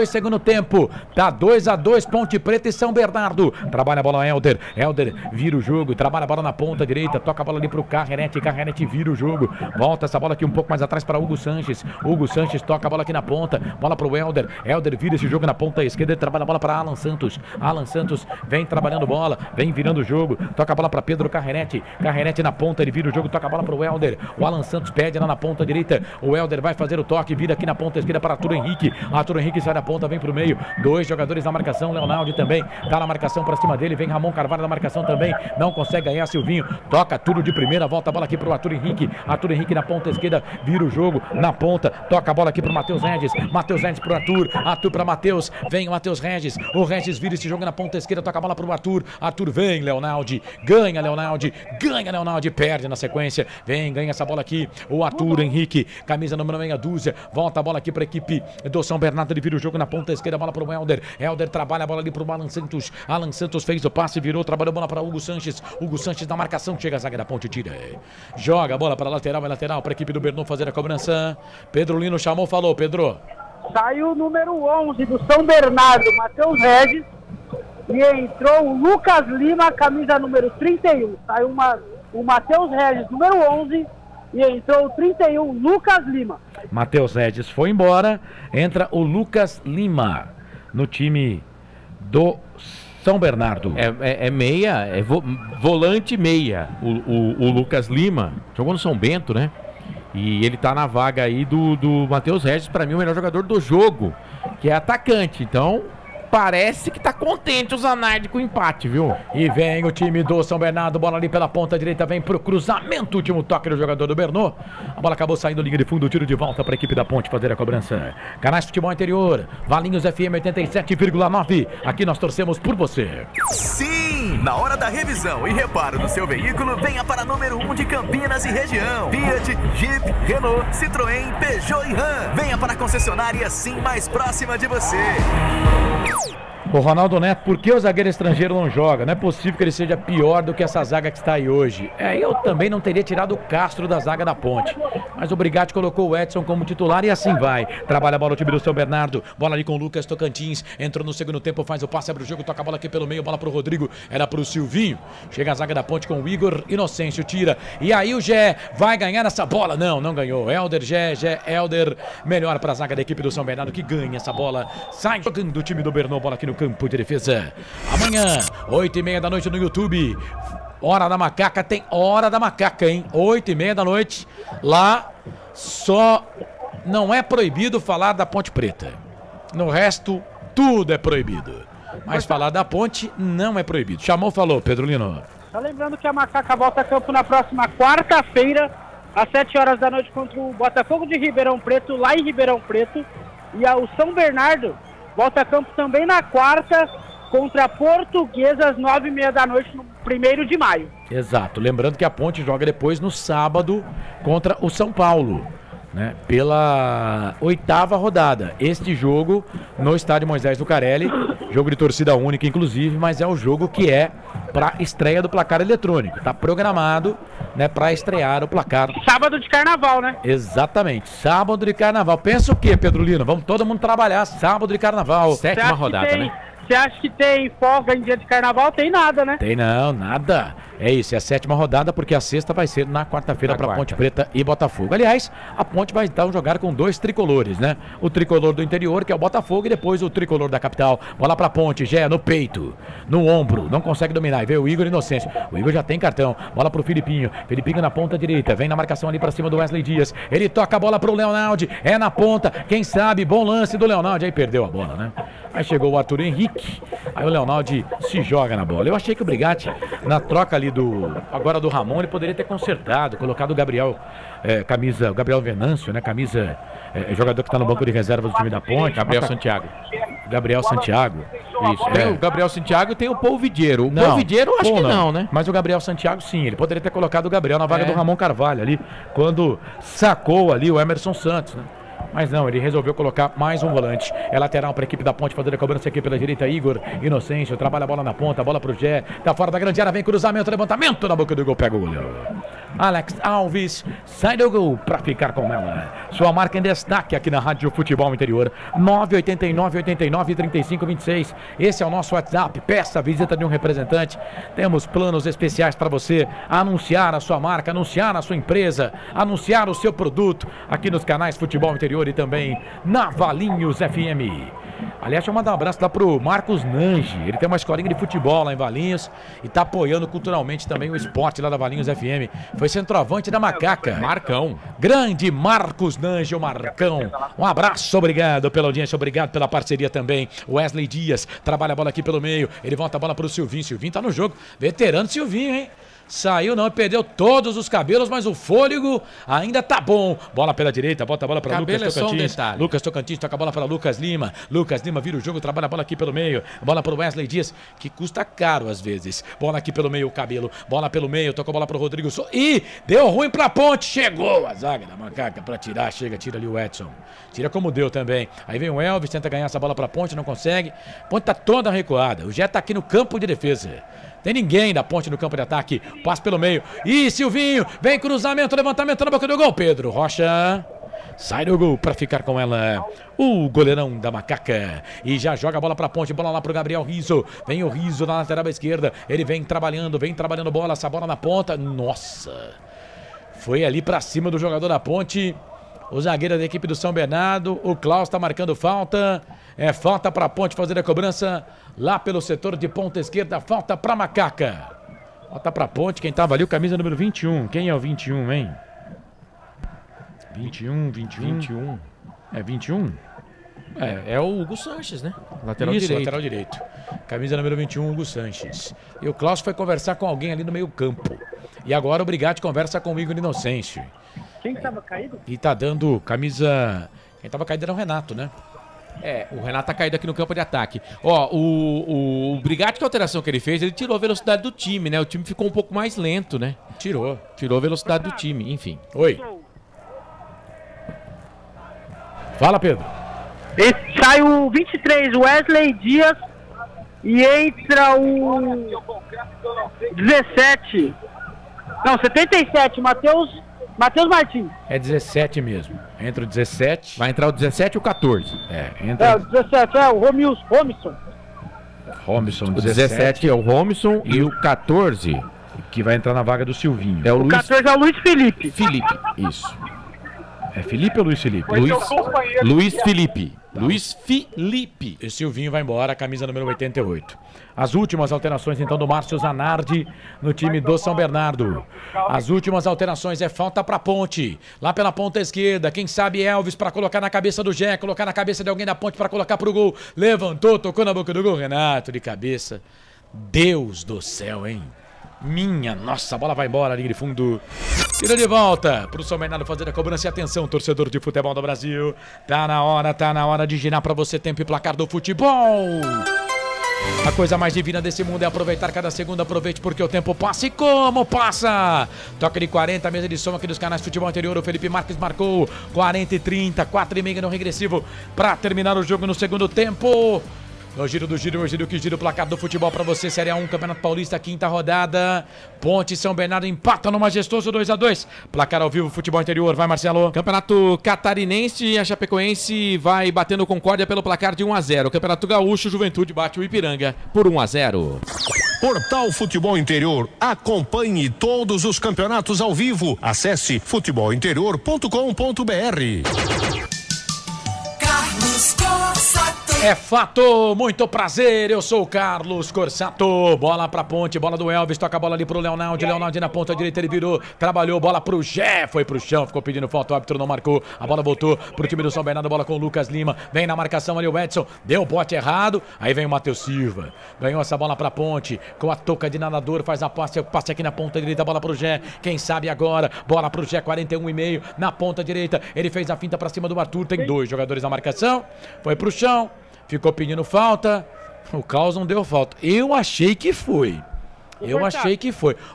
[SPEAKER 1] segundo tempo. Tá 2-2 Ponte Preta e São Bernardo. Trabalha a bola Helder. Helder vira o jogo. Trabalha a bola na ponta direita. Toca a bola ali pro Carrenete. Carrenete vira o jogo. Volta essa bola aqui um pouco mais atrás para Hugo Sanches. Hugo Sanches toca a bola aqui na ponta. Bola pro Helder. Helder vira esse jogo na ponta esquerda. Ele trabalha a bola para Alan Santos. Alan Santos vem trabalhando bola. Vem virando o jogo. Toca a bola para Pedro Carrenete. Carrenete na ponta, ele vira o jogo, toca a bola pro Helder. O Alan Santos pede lá na ponta direita. O Helder vai fazer o toque, vira aqui na ponta esquerda para Arthur Henrique. Arthur Henrique sai da ponta, vem pro meio. 2 jogadores na marcação, Leonardo também tá na marcação pra cima dele. Vem Ramon Carvalho na marcação também. Não consegue ganhar, Silvinho. Toca tudo de primeira, volta a bola aqui pro Arthur Henrique. Arthur Henrique na ponta esquerda, vira o jogo na ponta. Toca a bola aqui pro Matheus Regis. Matheus Regis pro Arthur. Arthur pra Matheus. Vem o Matheus Regis. O Regis vira esse jogo na ponta esquerda, toca a bola pro Arthur. Arthur vem, Leonardo. Ganha, Leonardo. Perde na sequência, vem, ganha essa bola aqui, o Arthur Henrique, camisa número meia dúzia, volta a bola aqui para a equipe do São Bernardo, ele vira o jogo na ponta esquerda, bola para o Helder, Helder trabalha a bola ali para o Alan Santos, Alan Santos fez o passe, virou, trabalhou a bola para Hugo Sanches na marcação, chega a zaga da ponte, tira, joga a bola para lateral, é lateral para a equipe do Bernô fazer a cobrança. Pedro Lino chamou, falou, Pedro.
[SPEAKER 8] Saiu o número 11 do São Bernardo, Matheus Regis, e entrou o Lucas Lima, camisa número 31, saiu o Matheus Regis, número 11, e entrou o 31, Lucas Lima.
[SPEAKER 1] Matheus Regis foi embora. Entra o Lucas Lima no time do São Bernardo.
[SPEAKER 7] É meia, volante meia. O Lucas Lima jogou no São Bento, né? E ele tá na vaga aí do Matheus Regis, pra mim o melhor jogador do jogo, que é atacante. Então, parece que tá contente o Zanardi com o empate, viu?
[SPEAKER 1] E vem o time do São Bernardo, bola ali pela ponta direita, vem pro cruzamento, último toque do jogador do Bernô. A bola acabou saindo, linha de fundo, tiro de volta para a equipe da Ponte fazer a cobrança. Canais Futebol Interior, Valinhos FM 87,9. Aqui nós torcemos por você.
[SPEAKER 9] Sim! Na hora da revisão e reparo do seu veículo, venha para número 1 de Campinas e região. Fiat, Jeep, Renault, Citroën, Peugeot e Ram. Venha para a concessionária Sim mais próxima de você.
[SPEAKER 1] O Ronaldo Neto, por que o zagueiro estrangeiro não joga? Não é possível que ele seja pior do que essa zaga que está aí hoje. Eu também não teria tirado o Castro da zaga da Ponte. Mas o Brigatti colocou o Edson como titular e assim vai. Trabalha a bola o time do São Bernardo. Bola ali com o Lucas Tocantins. Entrou no segundo tempo, faz o passe, abre o jogo, toca a bola aqui pelo meio. Bola pro Rodrigo, era pro Silvinho. Chega a zaga da Ponte com o Igor Inocêncio, tira. E aí o Gé vai ganhar essa bola. Não ganhou. Helder, Gé, Helder. Melhor para a zaga da equipe do São Bernardo que ganha essa bola. Sai jogando o time do Bernô, bola aqui no campo de defesa. Amanhã, 8h30 da noite no YouTube. Hora da Macaca, tem Hora da Macaca, hein? 8h30 da noite. Lá só não é proibido falar da Ponte Preta. No resto, tudo é proibido. Mas falar da Ponte não é proibido. Chamou, falou, Pedro Lino.
[SPEAKER 8] Só lembrando que a Macaca volta a campo na próxima quarta-feira, às 7 horas da noite, contra o Botafogo de Ribeirão Preto, lá em Ribeirão Preto. E o São Bernardo volta a campo também na quarta, contra a Portuguesa, às 9h30 da noite, no 1º de maio.
[SPEAKER 1] Exato. Lembrando que a Ponte joga depois no sábado contra o São Paulo, né? Pela 8ª rodada. Este jogo no estádio Moisés Lucarelli, jogo de torcida única, inclusive, mas é o jogo que é para estreia do placar eletrônico. Está programado, né, para estrear o placar.
[SPEAKER 8] Sábado de carnaval, né?
[SPEAKER 1] Exatamente, sábado de carnaval. Pensa o quê, Pedro Lino? Vamos todo mundo trabalhar sábado de carnaval.
[SPEAKER 7] 7ª rodada, né?
[SPEAKER 8] Você acha que tem folga em dia de carnaval? Tem nada, né?
[SPEAKER 1] Tem não, nada. É isso, é a 7ª rodada, porque a 6ª vai ser na quarta-feira para Ponte Preta e Botafogo. Aliás, a Ponte vai então jogar com 2 tricolores, né? O tricolor do interior, que é o Botafogo, e depois o tricolor da capital. Bola para Ponte, Gé, no peito, no ombro, não consegue dominar. E veio o Igor Inocêncio. O Igor já tem cartão. Bola pro Filipinho. Filipinho na ponta direita, vem na marcação ali para cima do Wesley Dias. Ele toca a bola pro Leonardo, é na ponta. Quem sabe, bom lance do Leonardo. Aí perdeu a bola, né? Aí chegou o Arthur Henrique. Aí o Leonardo se joga na bola. Eu achei que o Brigatti, na troca ali agora do Ramon, ele poderia ter consertado, colocado o Gabriel, o Gabriel Venâncio, né? Jogador que está no banco de reserva do time da Ponte.
[SPEAKER 7] Gabriel Santiago.
[SPEAKER 1] Isso.
[SPEAKER 7] Tem o Gabriel Santiago e tem o Paul Vidiero. O Paul Vidiero acho que não, né?
[SPEAKER 1] Mas o Gabriel Santiago sim, ele poderia ter colocado o Gabriel na vaga do Ramon Carvalho ali, quando sacou ali o Emerson Santos, né? Mas não, ele resolveu colocar mais um volante. É lateral para a equipe da Ponte fazer a cobrança aqui pela direita. Igor Inocêncio trabalha a bola na ponta, a bola pro Gé. Tá fora da grande área, vem cruzamento, levantamento na boca do gol, pega o goleiro. Alex Alves sai do gol para ficar com ela. Sua marca em destaque aqui na Rádio Futebol Interior. 989-89-35-26. Esse é o nosso WhatsApp. Peça a visita de um representante. Temos planos especiais para você anunciar a sua marca, anunciar a sua empresa, anunciar o seu produto aqui nos canais Futebol Interior e também na Valinhos FM. Aliás, deixa eu mandar um abraço lá pro Marcos Nange. Ele tem uma escolinha de futebol lá em Valinhos e tá apoiando culturalmente também o esporte lá da Valinhos FM. Foi centroavante da Macaca.
[SPEAKER 7] Marcão.
[SPEAKER 1] Grande Marcos Nange, o Marcão. Um abraço, obrigado pela audiência, obrigado pela parceria também. Wesley Dias trabalha a bola aqui pelo meio. Ele volta a bola pro Silvinho. Silvinho tá no jogo. Veterano Silvinho, hein? Saiu não, perdeu todos os cabelos, mas o fôlego ainda tá bom. Bola pela direita, bota a bola para Lucas Tocantins. Lucas Tocantins toca a bola para Lucas Lima. Lucas Lima vira o jogo, trabalha a bola aqui pelo meio. Bola para o Wesley Dias, que custa caro às vezes. Bola aqui pelo meio, o cabelo. Bola pelo meio, tocou a bola para o Rodrigo. Ih, deu ruim para a Ponte. Chegou a zaga da Macaca para tirar. Tira ali o Edson. Tira como deu também. Aí vem o Elvis, tenta ganhar essa bola para a Ponte, não consegue. A Ponte tá toda recuada. O Jé tá aqui no campo de defesa. Tem ninguém da Ponte no campo de ataque. Passe pelo meio. Ih, Silvinho. Vem cruzamento, levantamento na boca do gol. Pedro Rocha sai do gol para ficar com ela. O goleirão da Macaca. E já joga a bola pra Ponte. Bola lá pro Gabriel Rizzo. Vem o Rizzo na lateral esquerda. Ele vem trabalhando bola. Essa bola na ponta. Nossa. Foi ali pra cima do jogador da Ponte. O zagueiro da equipe do São Bernardo, o Klaus tá marcando falta. É falta pra Ponte fazer a cobrança lá pelo setor de ponta esquerda. Falta pra Macaca. Falta pra Ponte, quem tava ali, o camisa número 21. Quem é o 21, hein? 21. É 21?
[SPEAKER 7] É o Hugo Sanches, né?
[SPEAKER 1] Lateral direito. Lateral direito. Camisa número 21, Hugo Sanches. E o Klaus foi conversar com alguém ali no meio campo. E agora o Brigatti conversa com o Igor Inocêncio.
[SPEAKER 8] Quem tava caído?
[SPEAKER 1] E tá dando camisa... Quem tava caído era o Renato, né?
[SPEAKER 7] O Renato tá caído aqui no campo de ataque. Ó, o Brigatti, que a alteração que ele fez, ele tirou a velocidade do time, né? O time ficou um pouco mais lento, né? Tirou a velocidade do time, enfim.
[SPEAKER 1] Oi. Fala, Pedro.
[SPEAKER 8] Sai o 23, Wesley Dias, e entra o 17. Não, 77, Matheus Martins.
[SPEAKER 1] É 17 mesmo. Entra o 17.
[SPEAKER 7] Vai entrar o 17 e o 14.
[SPEAKER 1] Entra
[SPEAKER 8] o 17, o
[SPEAKER 1] Romilson,
[SPEAKER 7] o 17 é o Romilson e o 14...
[SPEAKER 1] Que vai entrar na vaga do Silvinho.
[SPEAKER 8] É o 14 é o Luiz Felipe.
[SPEAKER 7] Isso.
[SPEAKER 1] É Felipe ou Luiz Felipe?
[SPEAKER 7] Luiz Felipe.
[SPEAKER 1] E Silvinho vai embora, camisa número 88. As últimas alterações, então, do Márcio Zanardi no time do São Bernardo. As últimas alterações é falta pra Ponte. Lá pela ponta esquerda, quem sabe Elvis pra colocar na cabeça do Gé, colocar na cabeça de alguém da Ponte pra colocar pro gol. Levantou, tocou na boca do gol. Renato de cabeça. Deus do céu, hein? Minha nossa, a bola vai embora, linha de fundo. Tira de volta pro São Bernardo fazer a cobrança. E atenção, torcedor de futebol do Brasil. Tá na hora de girar pra você tempo e placar do futebol. A coisa mais divina desse mundo é aproveitar cada segundo. Aproveite porque o tempo passa e como passa. Toca de 40, mesa de som aqui dos canais Futebol Interior. O Felipe Marques marcou 40 e 30, 4,5 no regressivo pra terminar o jogo no segundo tempo. No giro do giro, que gira o placar do futebol pra você. Série A1, Campeonato Paulista, quinta rodada. Ponte e São Bernardo empatam no majestoso 2-2. Placar ao vivo, Futebol Interior. Vai, Marcelo.
[SPEAKER 7] Campeonato Catarinense, a Chapecoense vai batendo Concórdia pelo placar de 1-0. Campeonato Gaúcho, Juventude bate o Ipiranga por 1-0.
[SPEAKER 11] Portal Futebol Interior. Acompanhe todos os campeonatos ao vivo. Acesse futebolinterior.com.br.
[SPEAKER 3] Carlos Corsato.
[SPEAKER 1] É fato, muito prazer, eu sou o Carlos Corsato. Bola pra Ponte, bola do Elvis, toca a bola ali pro Leonardo na ponta direita, ele virou, trabalhou, bola pro Gé, foi pro chão, ficou pedindo falta, o árbitro não marcou, a bola voltou pro time do São Bernardo, bola com o Lucas Lima, vem na marcação ali o Edson, deu o bote errado, aí vem o Matheus Silva, ganhou essa bola pra Ponte, com a touca de nadador, faz a passe aqui na ponta direita, bola pro Gé, quem sabe agora, bola pro Gé, 41,5, na ponta direita, ele fez a finta pra cima do Arthur, tem 2 jogadores na marcação, foi pro chão, ficou pedindo falta. O Klaus não deu falta. Eu achei que foi.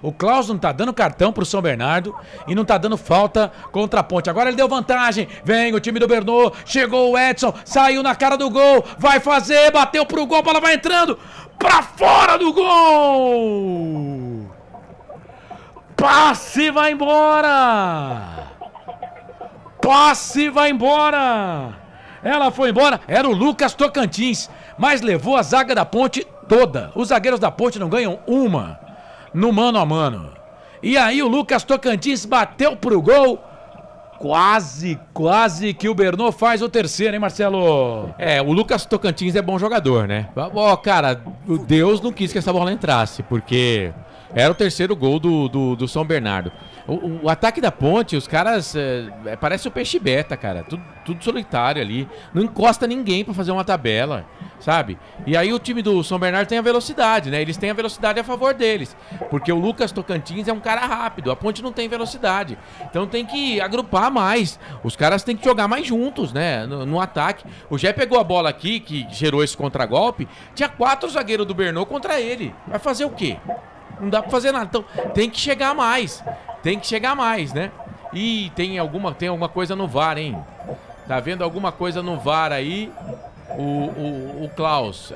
[SPEAKER 1] O Klaus não tá dando cartão pro São Bernardo e não tá dando falta contra a Ponte. Agora ele deu vantagem. Vem o time do Bernô. Chegou o Edson. Saiu na cara do gol. Vai fazer. Bateu pro gol. A bola vai entrando. Pra fora do gol. Passe vai embora. Ela foi embora, era o Lucas Tocantins, mas levou a zaga da Ponte toda. Os zagueiros da Ponte não ganham uma no mano a mano. E aí o Lucas Tocantins bateu pro gol. Quase que o Bernô faz o terceiro, hein, Marcelo?
[SPEAKER 7] O Lucas Tocantins é bom jogador, né? Ó, cara, Deus não quis que essa bola entrasse, porque era o terceiro gol do São Bernardo. O ataque da Ponte, os caras, parece o peixe beta, cara, tudo solitário ali, não encosta ninguém pra fazer uma tabela, sabe? E aí o time do São Bernardo tem a velocidade, né? Eles têm a velocidade a favor deles, porque o Lucas Tocantins é um cara rápido, a Ponte não tem velocidade, então tem que agrupar mais, os caras têm que jogar mais juntos, né? No ataque. O Gé pegou a bola aqui, que gerou esse contragolpe, tinha 4 zagueiros do Bernô contra ele, vai fazer o quê? Não dá pra fazer nada, então tem que chegar mais, né? E tem alguma coisa no VAR, hein? Tá vendo alguma coisa no VAR aí, o Klaus?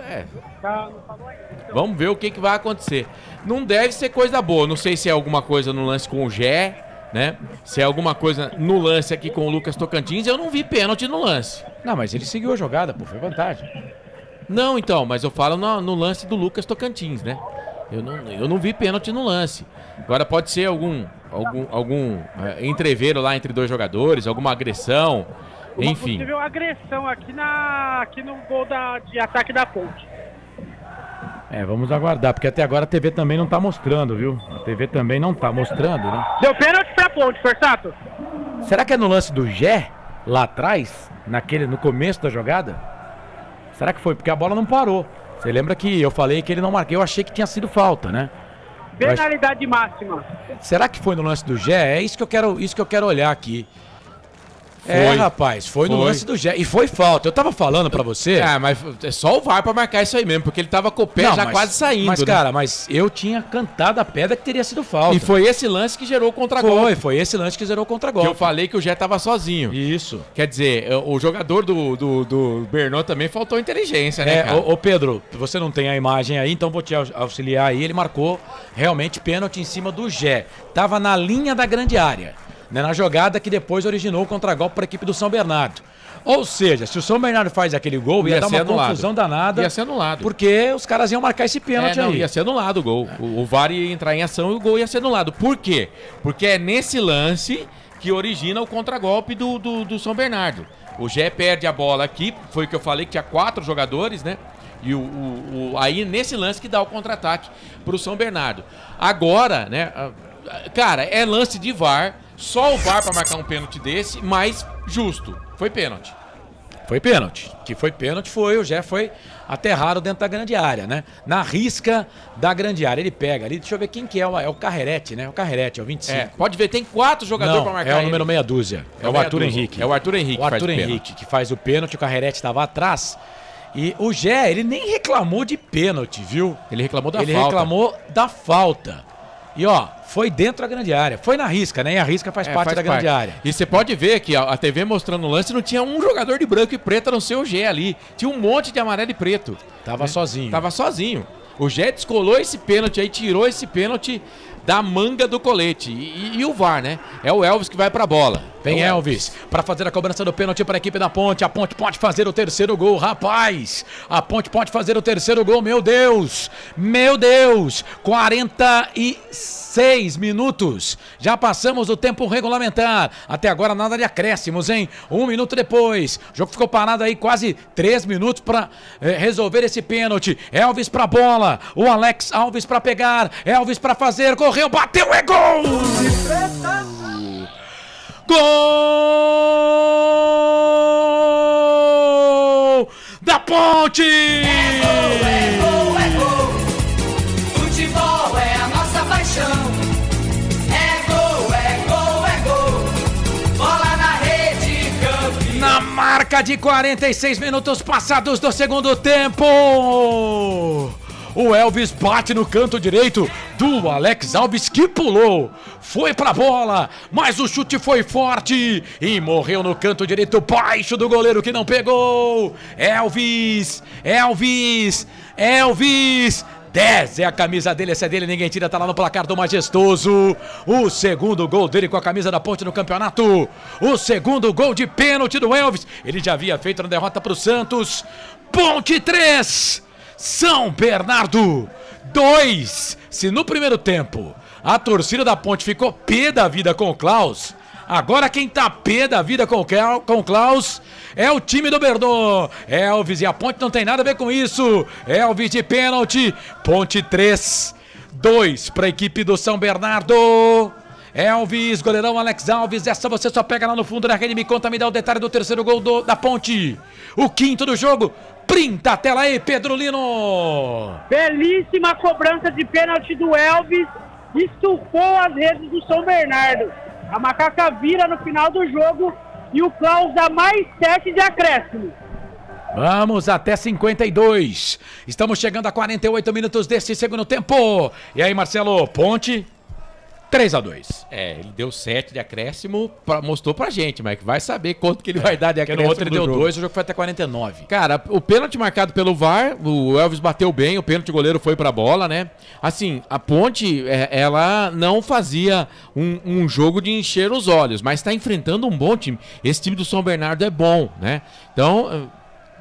[SPEAKER 7] Vamos ver o que vai acontecer. Não deve ser coisa boa, não sei se é alguma coisa no lance com o Gé, né? Se é alguma coisa no lance aqui com o Lucas Tocantins, eu não vi pênalti no lance.
[SPEAKER 1] Não, mas ele seguiu a jogada, pô, foi vantagem.
[SPEAKER 7] Não, então, mas eu falo no lance do Lucas Tocantins, né? Eu não vi pênalti no lance. Agora pode ser algum algum entreveiro lá entre dois jogadores, alguma agressão, enfim.
[SPEAKER 8] Uma possível agressão aqui no gol de ataque da Ponte.
[SPEAKER 1] Vamos aguardar, porque até agora a TV também não tá mostrando, viu? A TV também não tá mostrando, né?
[SPEAKER 8] Deu pênalti pra Ponte, Forsato.
[SPEAKER 1] Será que é no lance do Gé, lá atrás, no começo da jogada? Será que foi? Porque a bola não parou. Você lembra que eu falei que ele não marcou, eu achei que tinha sido falta, né?
[SPEAKER 8] Penalidade máxima.
[SPEAKER 1] Será que foi no lance do Gé? É isso que eu quero olhar aqui. Rapaz, foi no lance do Gé. E foi falta. Eu tava falando pra você.
[SPEAKER 7] Mas é só o VAR pra marcar isso aí mesmo, porque ele tava com o pé quase saindo.
[SPEAKER 1] Mas, cara, eu tinha cantado a pedra que teria sido falta.
[SPEAKER 7] E foi esse lance que gerou o contragolpe.
[SPEAKER 1] Foi esse lance que gerou o contragolpe.
[SPEAKER 7] Que eu falei que o Gé tava sozinho.
[SPEAKER 1] Isso.
[SPEAKER 7] Quer dizer, o jogador do Bernot também faltou inteligência, né, cara?
[SPEAKER 1] Ô Pedro, você não tem a imagem aí, então vou te auxiliar aí. Ele marcou realmente pênalti em cima do Gé. Tava na linha da grande área. Né, na jogada que depois originou o contragolpe para a equipe do São Bernardo. Ou seja, se o São Bernardo faz aquele gol, ia dar uma confusão danada.
[SPEAKER 7] Ia ser anulado.
[SPEAKER 1] Porque os caras iam marcar esse pênalti aí.
[SPEAKER 7] Ia ser anulado o gol. O VAR ia entrar em ação e o gol ia ser anulado. Por quê? Porque é nesse lance que origina o contragolpe do São Bernardo. O Gé perde a bola aqui, foi o que eu falei, que tinha 4 jogadores, né? E aí nesse lance que dá o contra-ataque pro São Bernardo. Agora, né? Cara, é lance de VAR. Só o VAR para marcar um pênalti desse, mas justo. Foi pênalti.
[SPEAKER 1] Foi pênalti. Que foi pênalti, o Gé foi aterrado dentro da grande área, né? Na risca da grande área. Ele pega ali, deixa eu ver quem que é o Carrerete, né? O Carrerete, é o 25.
[SPEAKER 7] Pode ver, tem 4 jogadores para marcar.
[SPEAKER 1] É o número meia dúzia. É o Arthur Henrique.
[SPEAKER 7] É o Arthur Henrique.
[SPEAKER 1] O Arthur Henrique que faz o pênalti, o Carrerete estava atrás. E o Gé, ele nem reclamou de pênalti, viu?
[SPEAKER 7] Ele reclamou da falta.
[SPEAKER 1] Ele reclamou da falta. E ó, foi dentro da grande área. Foi na risca, né? E a risca faz parte da grande área.
[SPEAKER 7] E você pode ver que a TV mostrando o lance, não tinha um jogador de branco e preto, a não ser o Gé ali. Tinha um monte de amarelo e preto.
[SPEAKER 1] Tava sozinho.
[SPEAKER 7] Tava sozinho. O Gé descolou esse pênalti aí, tirou esse pênalti da manga do colete. E o VAR, né? É o Elvis que vai pra bola.
[SPEAKER 1] Vem Elvis para fazer a cobrança do pênalti para a equipe da Ponte. A Ponte pode fazer o terceiro gol, rapaz. A Ponte pode fazer o terceiro gol, meu Deus. Meu Deus. 46 minutos. Já passamos o tempo regulamentar. Até agora nada de acréscimos, hein? 1 minuto depois. O jogo ficou parado aí quase 3 minutos para resolver esse pênalti. Elvis pra bola. O Alex Alves para pegar. Elvis para fazer. Correu, bateu, é gol! Gol da Ponte!
[SPEAKER 5] É gol, é gol, é gol. Futebol é a nossa paixão. É gol, é gol, é gol. Bola na rede, campeão.
[SPEAKER 1] Na marca de 46 minutos passados do segundo tempo. O Elvis bate no canto direito do Alex Alves, que pulou. Foi pra bola, mas o chute foi forte e morreu no canto direito baixo do goleiro que não pegou. Elvis, Elvis, Elvis. 10 é a camisa dele, essa é dele, ninguém tira, tá lá no placar do Majestoso. O segundo gol dele com a camisa da Ponte no campeonato. O segundo gol de pênalti do Elvis. Ele já havia feito na derrota pro Santos. Ponte 3. São Bernardo 2. Se no primeiro tempo a torcida da Ponte ficou pé da vida com o Klaus, agora quem tá pé da vida com o Klaus é o time do Bernot. Elvis e a Ponte não tem nada a ver com isso. Elvis de pênalti. Ponte 3, 2 para a equipe do São Bernardo. Elvis, goleirão Alex Alves, essa você só pega lá no fundo da rede. Me conta, me dá o detalhe do terceiro gol da Ponte. O quinto do jogo. Printa a tela aí, Pedro Lino.
[SPEAKER 8] Belíssima cobrança de pênalti do Elvis. Estufou as redes do São Bernardo. A macaca vira no final do jogo e o Klaus dá mais 7 de acréscimo.
[SPEAKER 1] Vamos até 52. Estamos chegando a 48 minutos desse segundo tempo. E aí, Marcelo, Ponte 3-2.
[SPEAKER 7] Ele deu 7 de acréscimo, mostrou pra gente, mas vai saber quanto que ele vai dar de acréscimo.
[SPEAKER 1] No outro ele deu 2, o jogo foi até 49.
[SPEAKER 7] Cara, o pênalti marcado pelo VAR, o Elvis bateu bem, o pênalti goleiro foi pra bola, né? Assim, a Ponte, ela não fazia um jogo de encher os olhos, mas tá enfrentando um bom time. Esse time do São Bernardo é bom, né? Então,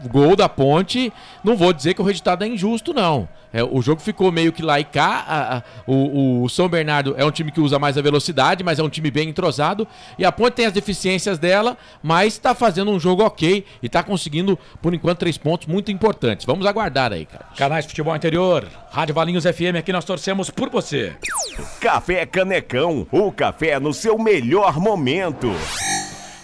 [SPEAKER 7] gol da Ponte, não vou dizer que o resultado é injusto, não. O jogo ficou meio que lá e cá. O São Bernardo é um time que usa mais a velocidade, mas é um time bem entrosado. E a Ponte tem as deficiências dela, mas está fazendo um jogo ok e está conseguindo, por enquanto, 3 pontos muito importantes. Vamos aguardar aí, cara.
[SPEAKER 1] Canais Futebol Interior, Rádio Valinhos FM, aqui nós torcemos por você.
[SPEAKER 10] Café Canecão, o café no seu melhor momento.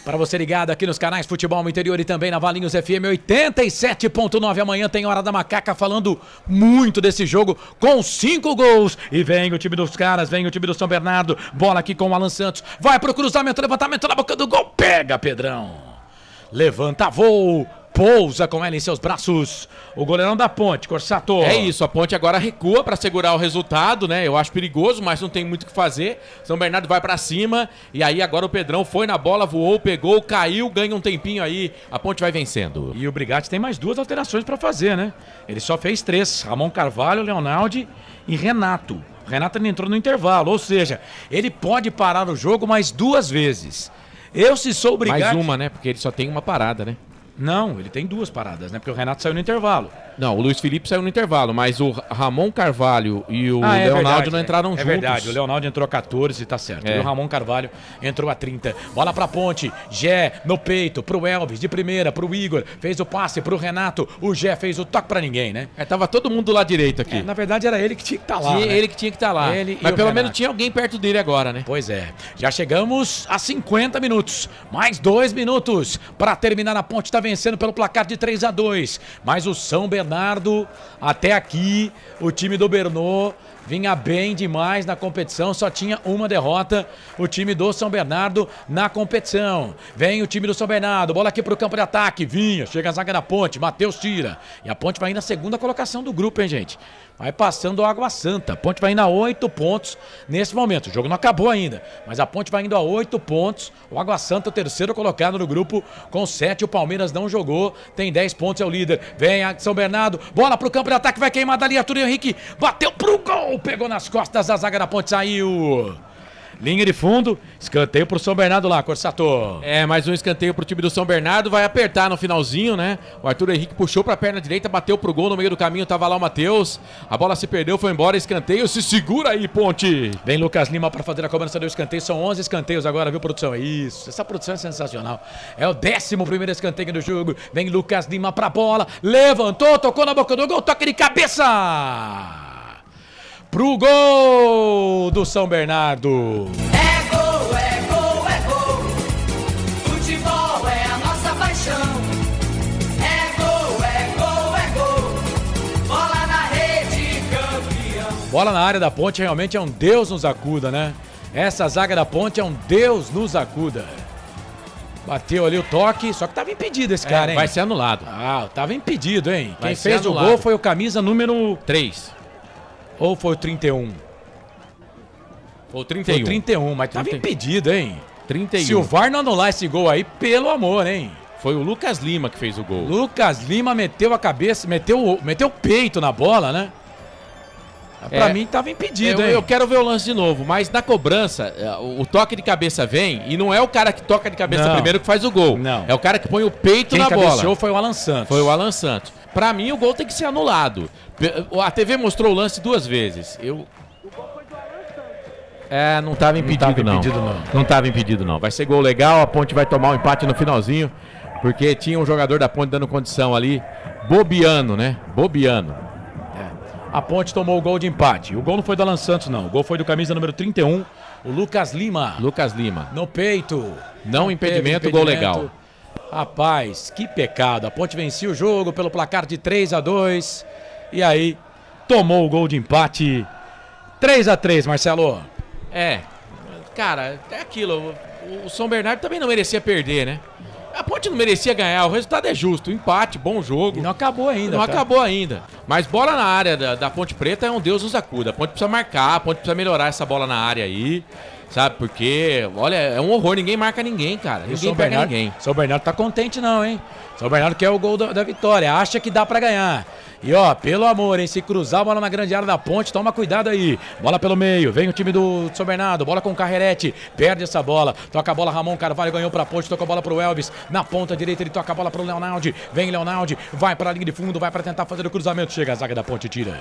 [SPEAKER 1] Para você ligado aqui nos canais Futebol Interior e também na Valinhos FM 87.9. Amanhã tem Hora da Macaca falando muito desse jogo com 5 gols. E vem o time dos caras, vem o time do São Bernardo. Bola aqui com o Alan Santos. Vai pro cruzamento, levantamento na boca do gol. Pega, Pedrão. Levanta voo. Pousa com ela em seus braços. O goleirão da Ponte, Corsato.
[SPEAKER 7] É isso, a Ponte agora recua para segurar o resultado, né? Eu acho perigoso, mas não tem muito o que fazer. São Bernardo vai para cima e aí agora o Pedrão foi na bola, voou, pegou, caiu, ganha um tempinho aí. A Ponte vai vencendo.
[SPEAKER 1] E o Brigatti tem mais 2 alterações para fazer, né? Ele só fez 3. Ramon Carvalho, Leonaldi e Renato. O Renato entrou no intervalo, ou seja, ele pode parar o jogo mais 2 vezes. Eu, se sou o Brigatti...
[SPEAKER 7] Mais uma, né? Porque ele só tem uma parada, né?
[SPEAKER 1] Não, ele tem 2 paradas, né? Porque o Renato saiu no intervalo.
[SPEAKER 7] Não, o Luiz Felipe saiu no intervalo, mas o Ramon Carvalho e o Leonaldo não entraram juntos.
[SPEAKER 1] É verdade, o Leonaldo entrou a 14, tá certo. E o Ramon Carvalho entrou a 30. Bola pra Ponte, Gé no peito, pro Elvis, de primeira, pro Igor. Fez o passe pro Renato, o Gé fez o toque pra ninguém, né?
[SPEAKER 7] Tava todo mundo do lado direito aqui.
[SPEAKER 1] Na verdade era ele que tinha que estar lá, né?
[SPEAKER 7] Ele que tinha que estar lá. Mas pelo menos tinha alguém perto dele agora, né?
[SPEAKER 1] Pois é. Já chegamos a 50 minutos. Mais 2 minutos pra terminar. A Ponte tá vencendo pelo placar de 3-2. Mas o São Bernardo, até aqui, o time do Bernô vinha bem demais na competição, só tinha uma derrota, o time do São Bernardo na competição. Vem o time do São Bernardo, bola aqui pro campo de ataque, Vinha, chega a zaga da Ponte, Matheus tira. E a Ponte vai ir na segunda colocação do grupo, hein, gente? Vai passando o Água Santa. A Ponte vai indo a 8 pontos nesse momento. O jogo não acabou ainda, mas a Ponte vai indo a 8 pontos. O Água Santa, o terceiro colocado no grupo, com 7. O Palmeiras não jogou, tem 10 pontos, é o líder. Vem a São Bernardo, bola pro campo de ataque, vai queimar dali. Arthur Henrique bateu pro gol, pegou nas costas da zaga da Ponte, saiu. Linha de fundo, escanteio pro São Bernardo lá, Corsato.
[SPEAKER 7] Mais um escanteio pro time do São Bernardo, vai apertar no finalzinho, né? O Arthur Henrique puxou pra perna direita, bateu pro gol, no meio do caminho tava lá o Matheus. A bola se perdeu, foi embora, escanteio, se segura aí, Ponte.
[SPEAKER 1] Vem Lucas Lima pra fazer a cobrança do escanteio, são 11 escanteios agora, viu, produção? Isso, essa produção é sensacional. É o 11º escanteio do jogo. Vem Lucas Lima pra bola, levantou, tocou na boca do gol, toque de cabeça! Pro gol do São Bernardo.
[SPEAKER 5] É gol, é gol, é gol. Futebol é a nossa paixão. É gol, é gol, é gol. Bola na rede, campeão.
[SPEAKER 1] Bola na área da Ponte realmente é um Deus nos acuda, né? Essa zaga da Ponte é um Deus nos acuda. Bateu ali o toque, só que tava impedido esse cara, hein?
[SPEAKER 7] Vai ser anulado.
[SPEAKER 1] Tava impedido, hein?
[SPEAKER 7] Quem
[SPEAKER 1] fez o gol foi o camisa número
[SPEAKER 7] 3.
[SPEAKER 1] Ou foi o 31?
[SPEAKER 7] Foi o 31.
[SPEAKER 1] Foi o 31, mas tava impedido, hein?
[SPEAKER 7] 31.
[SPEAKER 1] Se o VAR não anular esse gol aí, pelo amor, hein?
[SPEAKER 7] Foi o Lucas Lima que fez o gol.
[SPEAKER 1] Lucas Lima meteu a cabeça, meteu o peito na bola, né? Pra mim tava impedido, hein?
[SPEAKER 7] Eu quero ver o lance de novo, mas na cobrança, o toque de cabeça vem e não é o cara que toca de cabeça primeiro que faz o gol.
[SPEAKER 1] Não.
[SPEAKER 7] É o cara que põe o peito na bola.
[SPEAKER 1] Quem cabeceou foi o Alan Santos.
[SPEAKER 7] Foi o Alan Santos. Pra mim, o gol tem que ser anulado. A TV mostrou o lance 2 vezes. Não tava impedido, não. Não tava impedido, não. Vai ser gol legal, a Ponte vai tomar um empate no finalzinho, porque tinha um jogador da Ponte dando condição ali. Bobiano, né? Bobiano.
[SPEAKER 1] A Ponte tomou o gol de empate. O gol não foi do Alan Santos, não. O gol foi do camisa número 31, o Lucas Lima.
[SPEAKER 7] Lucas Lima.
[SPEAKER 1] No peito.
[SPEAKER 7] Não impedimento, gol legal.
[SPEAKER 1] Rapaz, que pecado. A Ponte vencia o jogo pelo placar de 3-2. E aí, tomou o gol de empate. 3-3, Marcelo.
[SPEAKER 7] Cara, é aquilo. O São Bernardo também não merecia perder, né? A Ponte não merecia ganhar, o resultado é justo. Empate, bom jogo.
[SPEAKER 1] E não acabou ainda.
[SPEAKER 7] Não acabou ainda. Mas bola na área da Ponte Preta é um Deus nos acuda. A Ponte precisa marcar, a Ponte precisa melhorar essa bola na área aí. Sabe, porque, olha, é um horror, ninguém marca ninguém, cara. Ninguém pega ninguém.
[SPEAKER 1] São Bernardo tá contente não, hein? São Bernardo quer o gol da vitória, acha que dá pra ganhar. E ó, pelo amor, hein? Se cruzar a bola na grande área da Ponte, toma cuidado aí. Bola pelo meio, vem o time do São Bernardo, bola com o Carrerete, perde essa bola, toca a bola, Ramon Carvalho ganhou pra Ponte, toca a bola pro Elvis, na ponta direita ele toca a bola pro Leonardo, vem Leonardo, vai pra linha de fundo, vai pra tentar fazer o cruzamento, chega a zaga da Ponte, tira.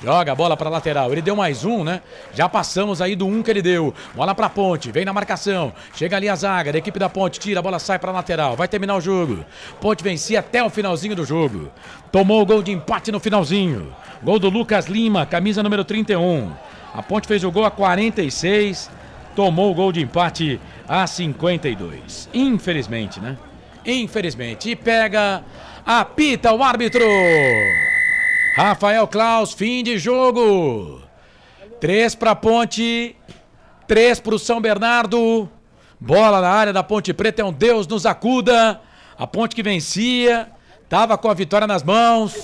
[SPEAKER 1] Joga a bola pra lateral, ele deu mais um, né? Já passamos aí do 1 que ele deu. Bola pra Ponte, vem na marcação. Chega ali a zaga da equipe da Ponte, tira, a bola sai pra lateral. Vai terminar o jogo. Ponte vencia até o finalzinho do jogo. Tomou o gol de empate no finalzinho. Gol do Lucas Lima, camisa número 31. A Ponte fez o gol a 46, tomou o gol de empate a 52. Infelizmente, né? Infelizmente. E pega, apita o árbitro. Rafael Klaus, fim de jogo. 3 para Ponte, 3 para o São Bernardo. Bola na área da Ponte Preta, é um Deus nos acuda. A Ponte que vencia, estava com a vitória nas mãos,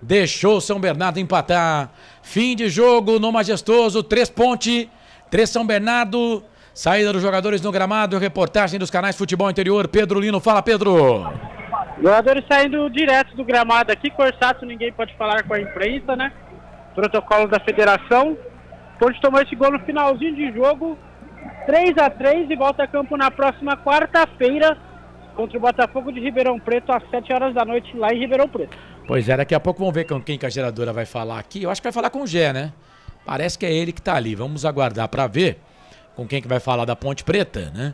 [SPEAKER 1] deixou o São Bernardo empatar. Fim de jogo no Majestoso, 3 Ponte, 3 São Bernardo. Saída dos jogadores no gramado, reportagem dos canais Futebol Interior. Pedro Lino, fala Pedro.
[SPEAKER 8] Jogadores saindo direto do gramado aqui, Corsato, ninguém pode falar com a imprensa, né? Protocolo da federação. Ponte tomou esse gol no finalzinho de jogo, 3-3 e volta a campo na próxima quarta-feira contra o Botafogo de Ribeirão Preto às 7 horas da noite lá em Ribeirão Preto.
[SPEAKER 1] Pois é, daqui a pouco vamos ver com quem que a geradora vai falar aqui. Eu acho que vai falar com o Gé, né? Parece que é ele que tá ali. Vamos aguardar para ver com quem que vai falar da Ponte Preta, né?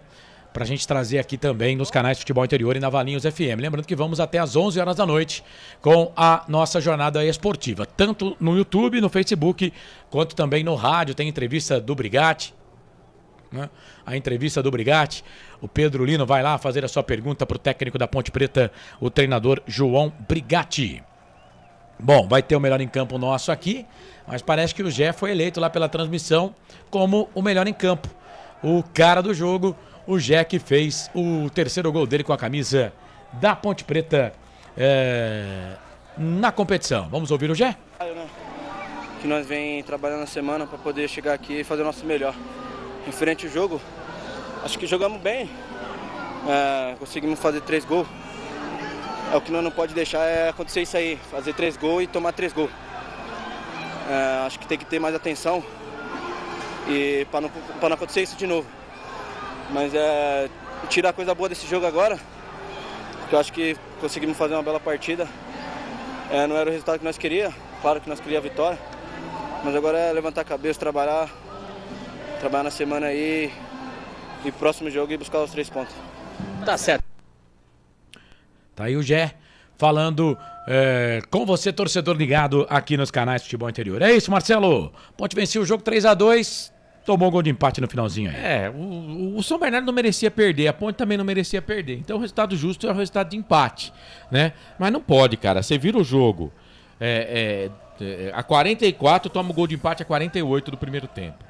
[SPEAKER 1] Pra gente trazer aqui também nos canais Futebol Interior e na Valinhos FM. Lembrando que vamos até às 11 horas da noite com a nossa jornada esportiva. Tanto no YouTube, no Facebook, quanto também no rádio. Tem entrevista do Brigatti, né? A entrevista do Brigatti. O Pedro Lino vai lá fazer a sua pergunta pro técnico da Ponte Preta, o treinador João Brigatti. Bom, vai ter o melhor em campo nosso aqui, mas parece que o Gé foi eleito lá pela transmissão como o melhor em campo. O cara do jogo, o Gé, que fez o terceiro gol dele com a camisa da Ponte Preta na competição. Vamos ouvir o Gé?
[SPEAKER 18] Que nós vem trabalhando na semana para poder chegar aqui e fazer o nosso melhor. Referente ao jogo, acho que jogamos bem, conseguimos fazer 3 gols. O que nós não pode deixar é acontecer isso aí, fazer 3 gols e tomar 3 gols. Acho que tem que ter mais atenção e para não acontecer isso de novo. Mas tirar a coisa boa desse jogo agora, porque eu acho que conseguimos fazer uma bela partida. Não era o resultado que nós queríamos, claro que nós queríamos a vitória, mas agora é levantar a cabeça, trabalhar na semana aí e próximo jogo e buscar os 3 pontos.
[SPEAKER 1] Tá certo. Tá aí o Gé falando com você, torcedor ligado aqui nos canais Futebol Interior. É isso, Marcelo. Ponte venceu o jogo 3-2. Tomou um gol de empate no finalzinho aí.
[SPEAKER 7] O São Bernardo não merecia perder, a Ponte também não merecia perder. Então o resultado justo é o resultado de empate, né? Mas não pode, cara. Você vira o jogo a 44, toma o gol de empate a 48 do primeiro tempo.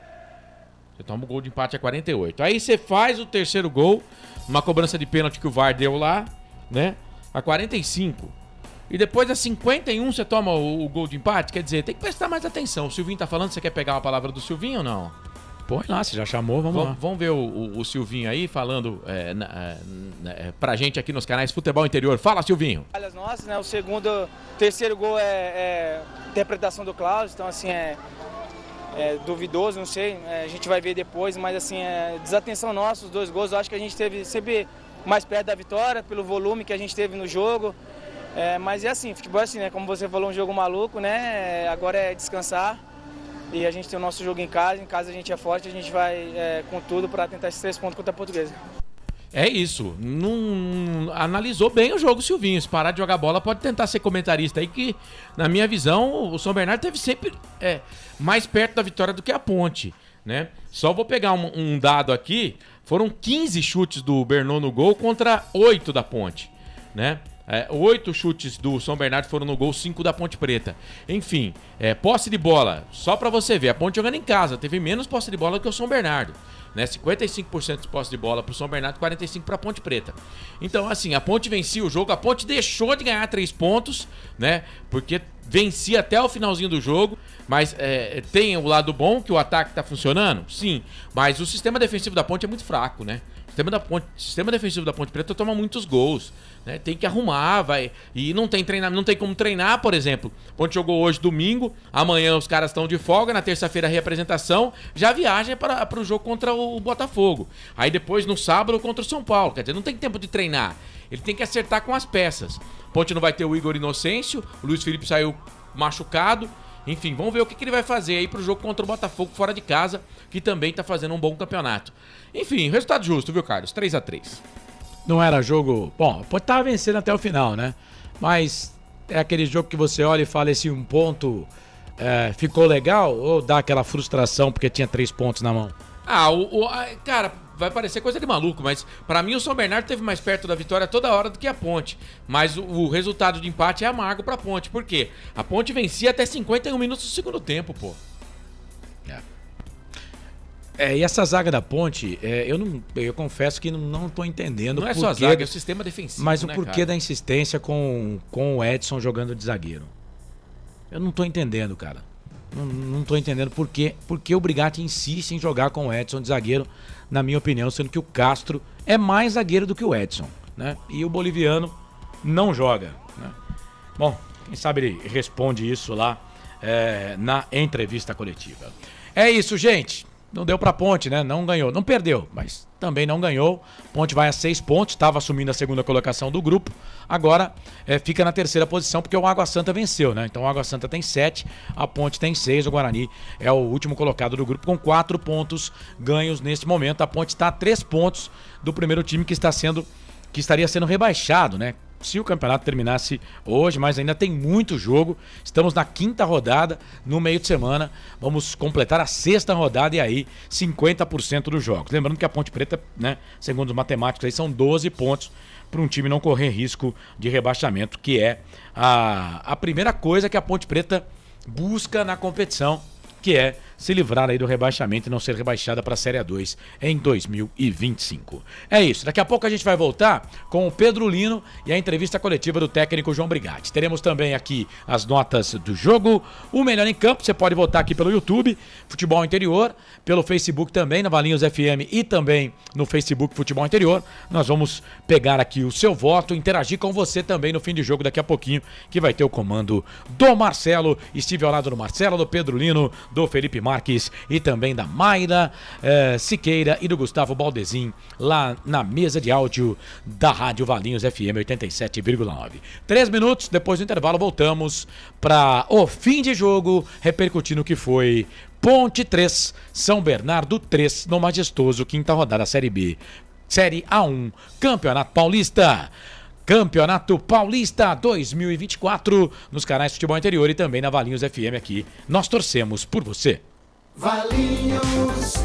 [SPEAKER 7] Você toma o gol de empate a 48. Aí você faz o terceiro gol, uma cobrança de pênalti que o VAR deu lá, né? A 45. E depois a 51 você toma o gol de empate. Quer dizer, tem que prestar mais atenção. O Silvinho tá falando, você quer pegar uma palavra do Silvinho ou não?
[SPEAKER 1] Põe lá, você já chamou, vamos lá.
[SPEAKER 7] Vamos ver o Silvinho aí falando pra gente aqui nos canais Futebol Interior. Fala, Silvinho.
[SPEAKER 18] Falhas nossas, né? Terceiro gol é interpretação do Klaus, então assim é duvidoso, não sei, a gente vai ver depois, mas assim, desatenção nossa, os 2 gols, eu acho que a gente esteve sempre mais perto da vitória, pelo volume que a gente teve no jogo, mas é assim, futebol é assim, né? Como você falou, um jogo maluco, né? Agora é descansar. E a gente tem o nosso jogo em casa a gente é forte, a gente vai com tudo para tentar esses 3 pontos contra a Portuguesa.
[SPEAKER 7] É isso, não analisou bem o jogo, Silvinho. Se parar de jogar bola, pode tentar ser comentarista aí, que na minha visão o São Bernardo esteve sempre mais perto da vitória do que a Ponte, né? Só vou pegar um dado aqui, foram 15 chutes do Bernô no gol contra 8 da Ponte, né? 8 chutes do São Bernardo foram no gol, 5 da Ponte Preta. Enfim, posse de bola, só pra você ver, a Ponte jogando em casa, teve menos posse de bola do que o São Bernardo, né? 55% de posse de bola pro São Bernardo, 45% pra Ponte Preta. Então, assim, a Ponte vencia o jogo, a Ponte deixou de ganhar 3 pontos, né? Porque vencia até o finalzinho do jogo, mas tem o lado bom, que o ataque tá funcionando, sim, mas o sistema defensivo da Ponte é muito fraco, né? O sistema defensivo da Ponte Preta toma muitos gols, né? Tem que arrumar, e não tem treinamento, não tem como treinar, por exemplo. Ponte jogou hoje domingo, amanhã os caras estão de folga, na terça-feira a reapresentação, já viaja para o jogo contra o Botafogo. Aí depois no sábado contra o São Paulo, quer dizer, não tem tempo de treinar. Ele tem que acertar com as peças. Ponte não vai ter o Igor Inocêncio, o Luiz Felipe saiu machucado. Enfim, vamos ver o que ele vai fazer aí pro jogo contra o Botafogo fora de casa, que também tá fazendo um bom campeonato. Enfim, resultado justo, viu, Carlos? 3-3.
[SPEAKER 1] Não era jogo... Bom, pode estar vencendo até o final, né? Mas é aquele jogo que você olha e fala, esse um ponto ficou legal, ou dá aquela frustração porque tinha 3 pontos na mão?
[SPEAKER 7] Cara, vai parecer coisa de maluco, mas pra mim o São Bernardo esteve mais perto da vitória toda hora do que a Ponte. Mas o resultado de empate é amargo pra Ponte. Por quê? A Ponte vencia até 51 minutos do segundo tempo, pô.
[SPEAKER 1] E essa zaga da Ponte, eu confesso que não tô entendendo.
[SPEAKER 7] Não é só a zaga, é o sistema defensivo.
[SPEAKER 1] Mas o porquê da insistência com o Edson jogando de zagueiro? Eu não tô entendendo, cara. Não tô entendendo por que o Brigatti insiste em jogar com o Edson de zagueiro, na minha opinião, sendo que o Castro é mais zagueiro do que o Edson, né? E o boliviano não joga, né? Bom, quem sabe ele responde isso lá na entrevista coletiva. É isso, gente. Não deu pra Ponte, né? Não ganhou. Não perdeu, mas também não ganhou. Ponte vai a 6 pontos, estava assumindo a segunda colocação do grupo. Agora fica na terceira posição porque o Água Santa venceu, né? Então o Água Santa tem 7, a Ponte tem 6. O Guarani é o último colocado do grupo com 4 pontos ganhos neste momento. A Ponte está a 3 pontos do primeiro time que estaria sendo rebaixado, né? Se o campeonato terminasse hoje, mas ainda tem muito jogo. Estamos na 5ª rodada, no meio de semana. Vamos completar a 6ª rodada e aí 50% dos jogos. Lembrando que a Ponte Preta, né, segundo os matemáticos, aí são 12 pontos para um time não correr risco de rebaixamento, que é a primeira coisa que a Ponte Preta busca na competição, que é se livrar aí do rebaixamento e não ser rebaixada para a Série A2 em 2025. É isso, daqui a pouco a gente vai voltar com o Pedro Lino e a entrevista coletiva do técnico João Brigatti. Teremos também aqui as notas do jogo, o Melhor em Campo, você pode votar aqui pelo YouTube, Futebol Interior, pelo Facebook também, na Valinhos FM e também no Facebook Futebol Interior. Nós vamos pegar aqui o seu voto, interagir com você também no fim de jogo daqui a pouquinho, que vai ter o comando do Marcelo. Estive ao lado do Marcelo, do Pedro Lino, do Felipe Marques e também da Mayra Siqueira e do Gustavo Baldezin lá na mesa de áudio da Rádio Valinhos FM 87,9. 3 minutos depois do intervalo voltamos para o fim de jogo, repercutindo o que foi Ponte 3, São Bernardo 3 no majestoso 5ª rodada Série B, Série A1, Campeonato Paulista. Campeonato Paulista 2024 nos canais Futebol Interior e também na Valinhos FM aqui. Nós torcemos por você.
[SPEAKER 3] Valinhos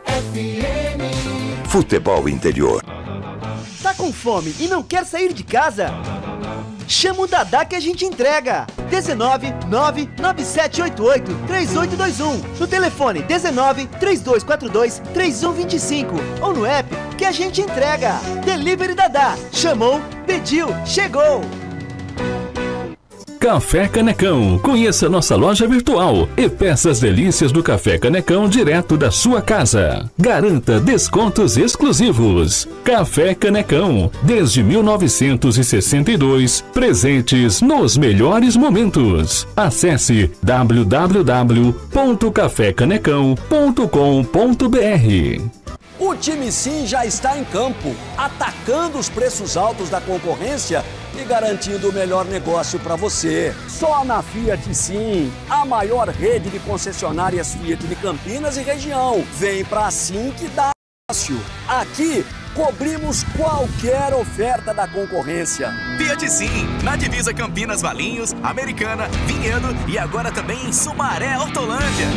[SPEAKER 3] FM.
[SPEAKER 13] Futebol Interior.
[SPEAKER 14] Tá com fome e não quer sair de casa? Chama o Dadá que a gente entrega. 19 99788 3821. No telefone 19 3242 3125 ou no app que a gente entrega. Delivery Dadá. Chamou, pediu, chegou.
[SPEAKER 15] Café Canecão. Conheça nossa loja virtual e peça as delícias do Café Canecão direto da sua casa. Garanta descontos exclusivos. Café Canecão. Desde 1962, presentes nos melhores momentos. Acesse www.cafecanecão.com.br.
[SPEAKER 16] O time Sim já está em campo, atacando os preços altos da concorrência e garantindo o melhor negócio para você. Só na Fiat Sim, a maior rede de concessionárias Fiat de Campinas e região. Vem pra Sim que dá negócio. Aqui cobrimos qualquer oferta da concorrência.
[SPEAKER 9] Fiat Sim, na divisa Campinas, Valinhos, Americana, Vinhedo e agora também em Sumaré, Hortolândia.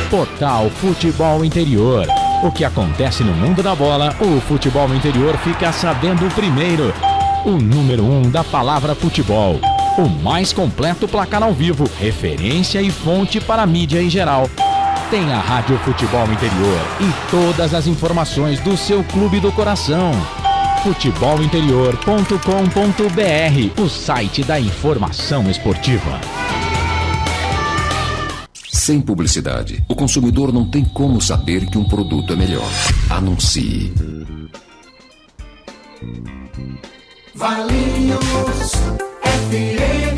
[SPEAKER 1] Portal Futebol Interior. O que acontece no mundo da bola, o Futebol Interior fica sabendo primeiro. O número 1 da palavra futebol. O mais completo placar ao vivo, referência e fonte para a mídia em geral. Tem a Rádio Futebol Interior e todas as informações do seu clube do coração. futebolinterior.com.br, o site da informação esportiva.
[SPEAKER 2] Sem publicidade, o consumidor não tem como saber que um produto é melhor. Anuncie.
[SPEAKER 3] Valinhos FM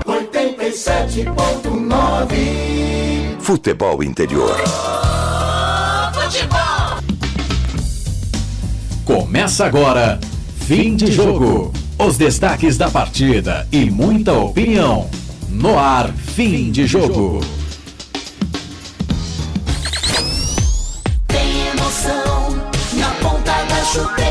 [SPEAKER 3] 87.9.
[SPEAKER 13] Futebol Interior.
[SPEAKER 5] Futebol.
[SPEAKER 1] Começa agora, fim de jogo. Os destaques da partida e muita opinião. No ar, fim de jogo.
[SPEAKER 5] Tem emoção na ponta da chuteira.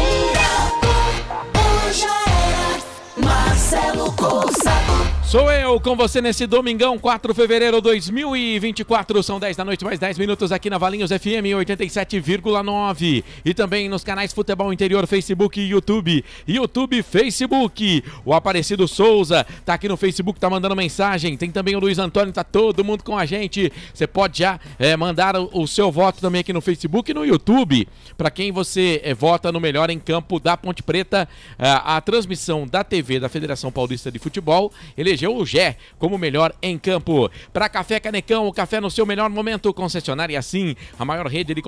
[SPEAKER 5] Hoje era Marcelo Coça.
[SPEAKER 7] Sou eu com você nesse domingão, 4 de fevereiro de 2024. São 10 da noite, mais 10 minutos aqui na Valinhos FM 87,9. E também nos canais Futebol Interior, Facebook e YouTube. YouTube, Facebook. O Aparecido Souza tá aqui no Facebook, tá mandando mensagem. Tem também o Luiz Antônio, tá todo mundo com a gente. Você pode já mandar o seu voto também aqui no Facebook e no YouTube. Para quem você vota no melhor em campo da Ponte Preta. A transmissão da TV da Federação Paulista de Futebol elegeu o Gé como melhor em campo. Para Café Canecão, o café no seu melhor momento. Concessionária Sim, a maior rede de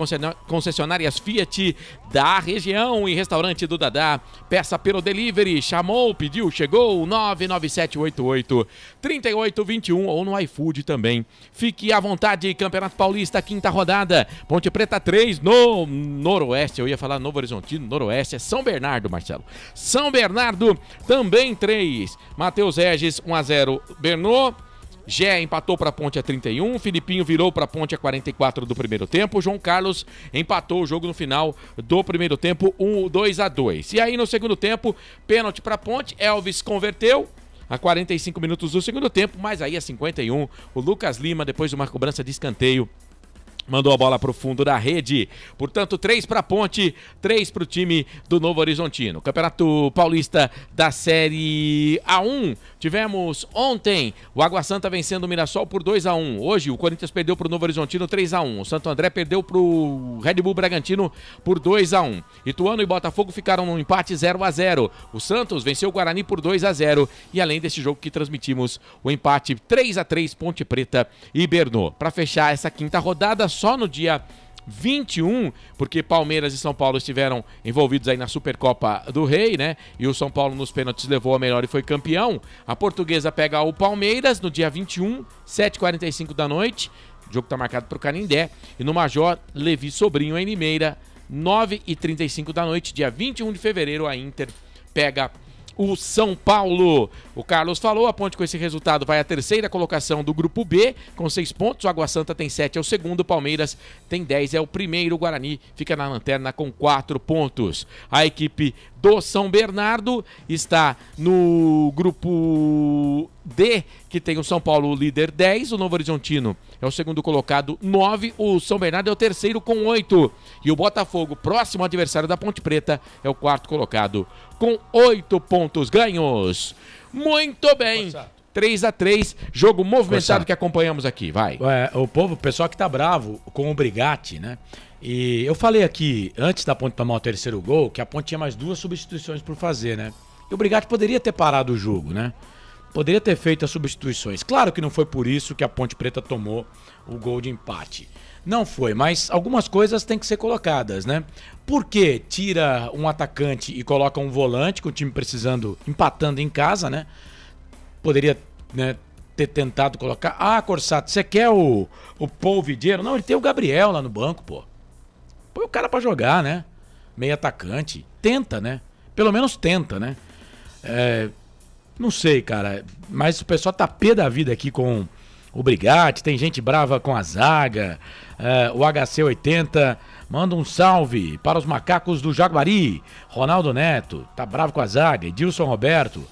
[SPEAKER 7] concessionárias Fiat da região. E restaurante do Dadá. Peça pelo delivery. Chamou, pediu, chegou. 99788-3821 ou no iFood também. Fique à vontade. Campeonato Paulista, quinta rodada. Ponte Preta 3 no Noroeste. Eu ia falar Novo Horizontino, Noroeste. É São Bernardo, Marcelo. São Bernardo também 3. Matheus Regis 1-0, Bernô. Gé empatou para a Ponte a 31, Filipinho virou para a Ponte a 44 do primeiro tempo, João Carlos empatou o jogo no final do primeiro tempo, 2-2. E aí no segundo tempo, pênalti para a Ponte, Elvis converteu a 45 minutos do segundo tempo, mas aí a 51, o Lucas Lima, depois de uma cobrança de escanteio, mandou a bola para o fundo da rede. Portanto, 3 para a Ponte, 3 para o time do Novo Horizontino. Campeonato Paulista da Série A1. Tivemos ontem o Água Santa vencendo o Mirassol por 2-1. Hoje o Corinthians perdeu para o Novo Horizontino 3-1. O Santo André perdeu para o Red Bull Bragantino por 2-1. Ituano e Botafogo ficaram num empate 0-0. O Santos venceu o Guarani por 2-0. E além desse jogo que transmitimos, o empate 3-3 Ponte Preta e Bernô. Para fechar essa quinta rodada, só no dia 21, porque Palmeiras e São Paulo estiveram envolvidos aí na Supercopa do Rei, né? E o São Paulo nos pênaltis levou a melhor e foi campeão. A Portuguesa pega o Palmeiras no dia 21, 7h45 da noite. O jogo tá marcado pro Canindé. E no Major, Levi Sobrinho em Limeira, 9h35 da noite, dia 21 de fevereiro, a Inter pega o São Paulo. O Carlos falou, a Ponte com esse resultado vai à terceira colocação do Grupo B, com 6 pontos, o Água Santa tem 7, é o segundo, o Palmeiras tem 10, é o primeiro, o Guarani fica na lanterna com 4 pontos. A equipe do São Bernardo está no Grupo D, que tem o São Paulo líder 10, o Novo Horizontino é o segundo colocado 9, o São Bernardo é o terceiro com 8 e o Botafogo, próximo adversário da Ponte Preta, é o quarto colocado com 8 pontos ganhos. Muito bem, 3-3, jogo movimentado que acompanhamos aqui, vai.
[SPEAKER 1] O pessoal que tá bravo com o Brigatti, né? E eu falei aqui, antes da Ponte tomar o terceiro gol, que a Ponte tinha mais 2 substituições por fazer, né? E o Brigatti poderia ter parado o jogo, né? Poderia ter feito as substituições. Claro que não foi por isso que a Ponte Preta tomou o gol de empate. Não foi, mas algumas coisas têm que ser colocadas, né? Por que tira um atacante e coloca um volante, com o time precisando, empatando em casa, né? Poderia, né, ter tentado colocar... Ah, Corsato, você quer o Paul Vidieiro? Não, ele tem o Gabriel lá no banco, pô. Põe o cara pra jogar, né? Meio atacante. Tenta, né? Pelo menos tenta, né? Não sei, cara. Mas o pessoal tá pé da vida aqui com o Brigatti. Tem gente brava com a zaga. O HC80 manda um salve para os macacos do Jaguari. Ronaldo Neto tá bravo com a zaga. Edilson Roberto.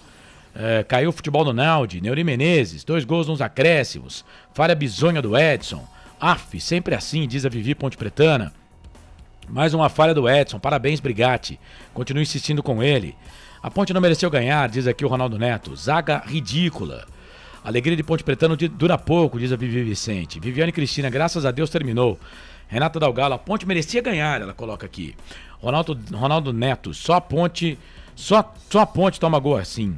[SPEAKER 1] Caiu o futebol do Naldi. Neuri Menezes. 2 gols nos acréscimos. Falha bizonha do Edson. Sempre assim, diz a Vivi Ponte Pretana. Mais uma falha do Edson. Parabéns, Brigatti. Continue insistindo com ele. A Ponte não mereceu ganhar, diz aqui o Ronaldo Neto. Zaga ridícula. Alegria de Ponte Pretano dura pouco, diz a Vivi Vicente. Viviane Cristina, graças a Deus terminou. Renata Dalgalo, a Ponte merecia ganhar, ela coloca aqui. Ronaldo Neto, só a Ponte toma gol assim.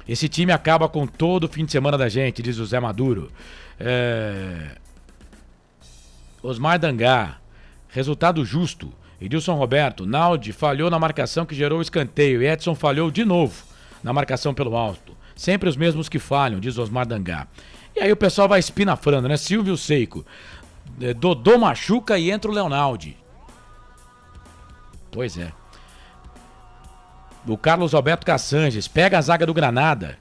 [SPEAKER 1] Esse time acaba com todo o fim de semana da gente, diz o Zé Maduro. Osmar Dangá. Resultado justo. Edilson Roberto. Naldi falhou na marcação que gerou o escanteio. E Edson falhou de novo na marcação pelo alto. Sempre os mesmos que falham, diz Osmar Dangá. E aí o pessoal vai espinafrando, né? Silvio Seico. Dodô machuca e entra o Leonaldi. Pois é. O Carlos Alberto Cassanges. Pega a zaga do Granada.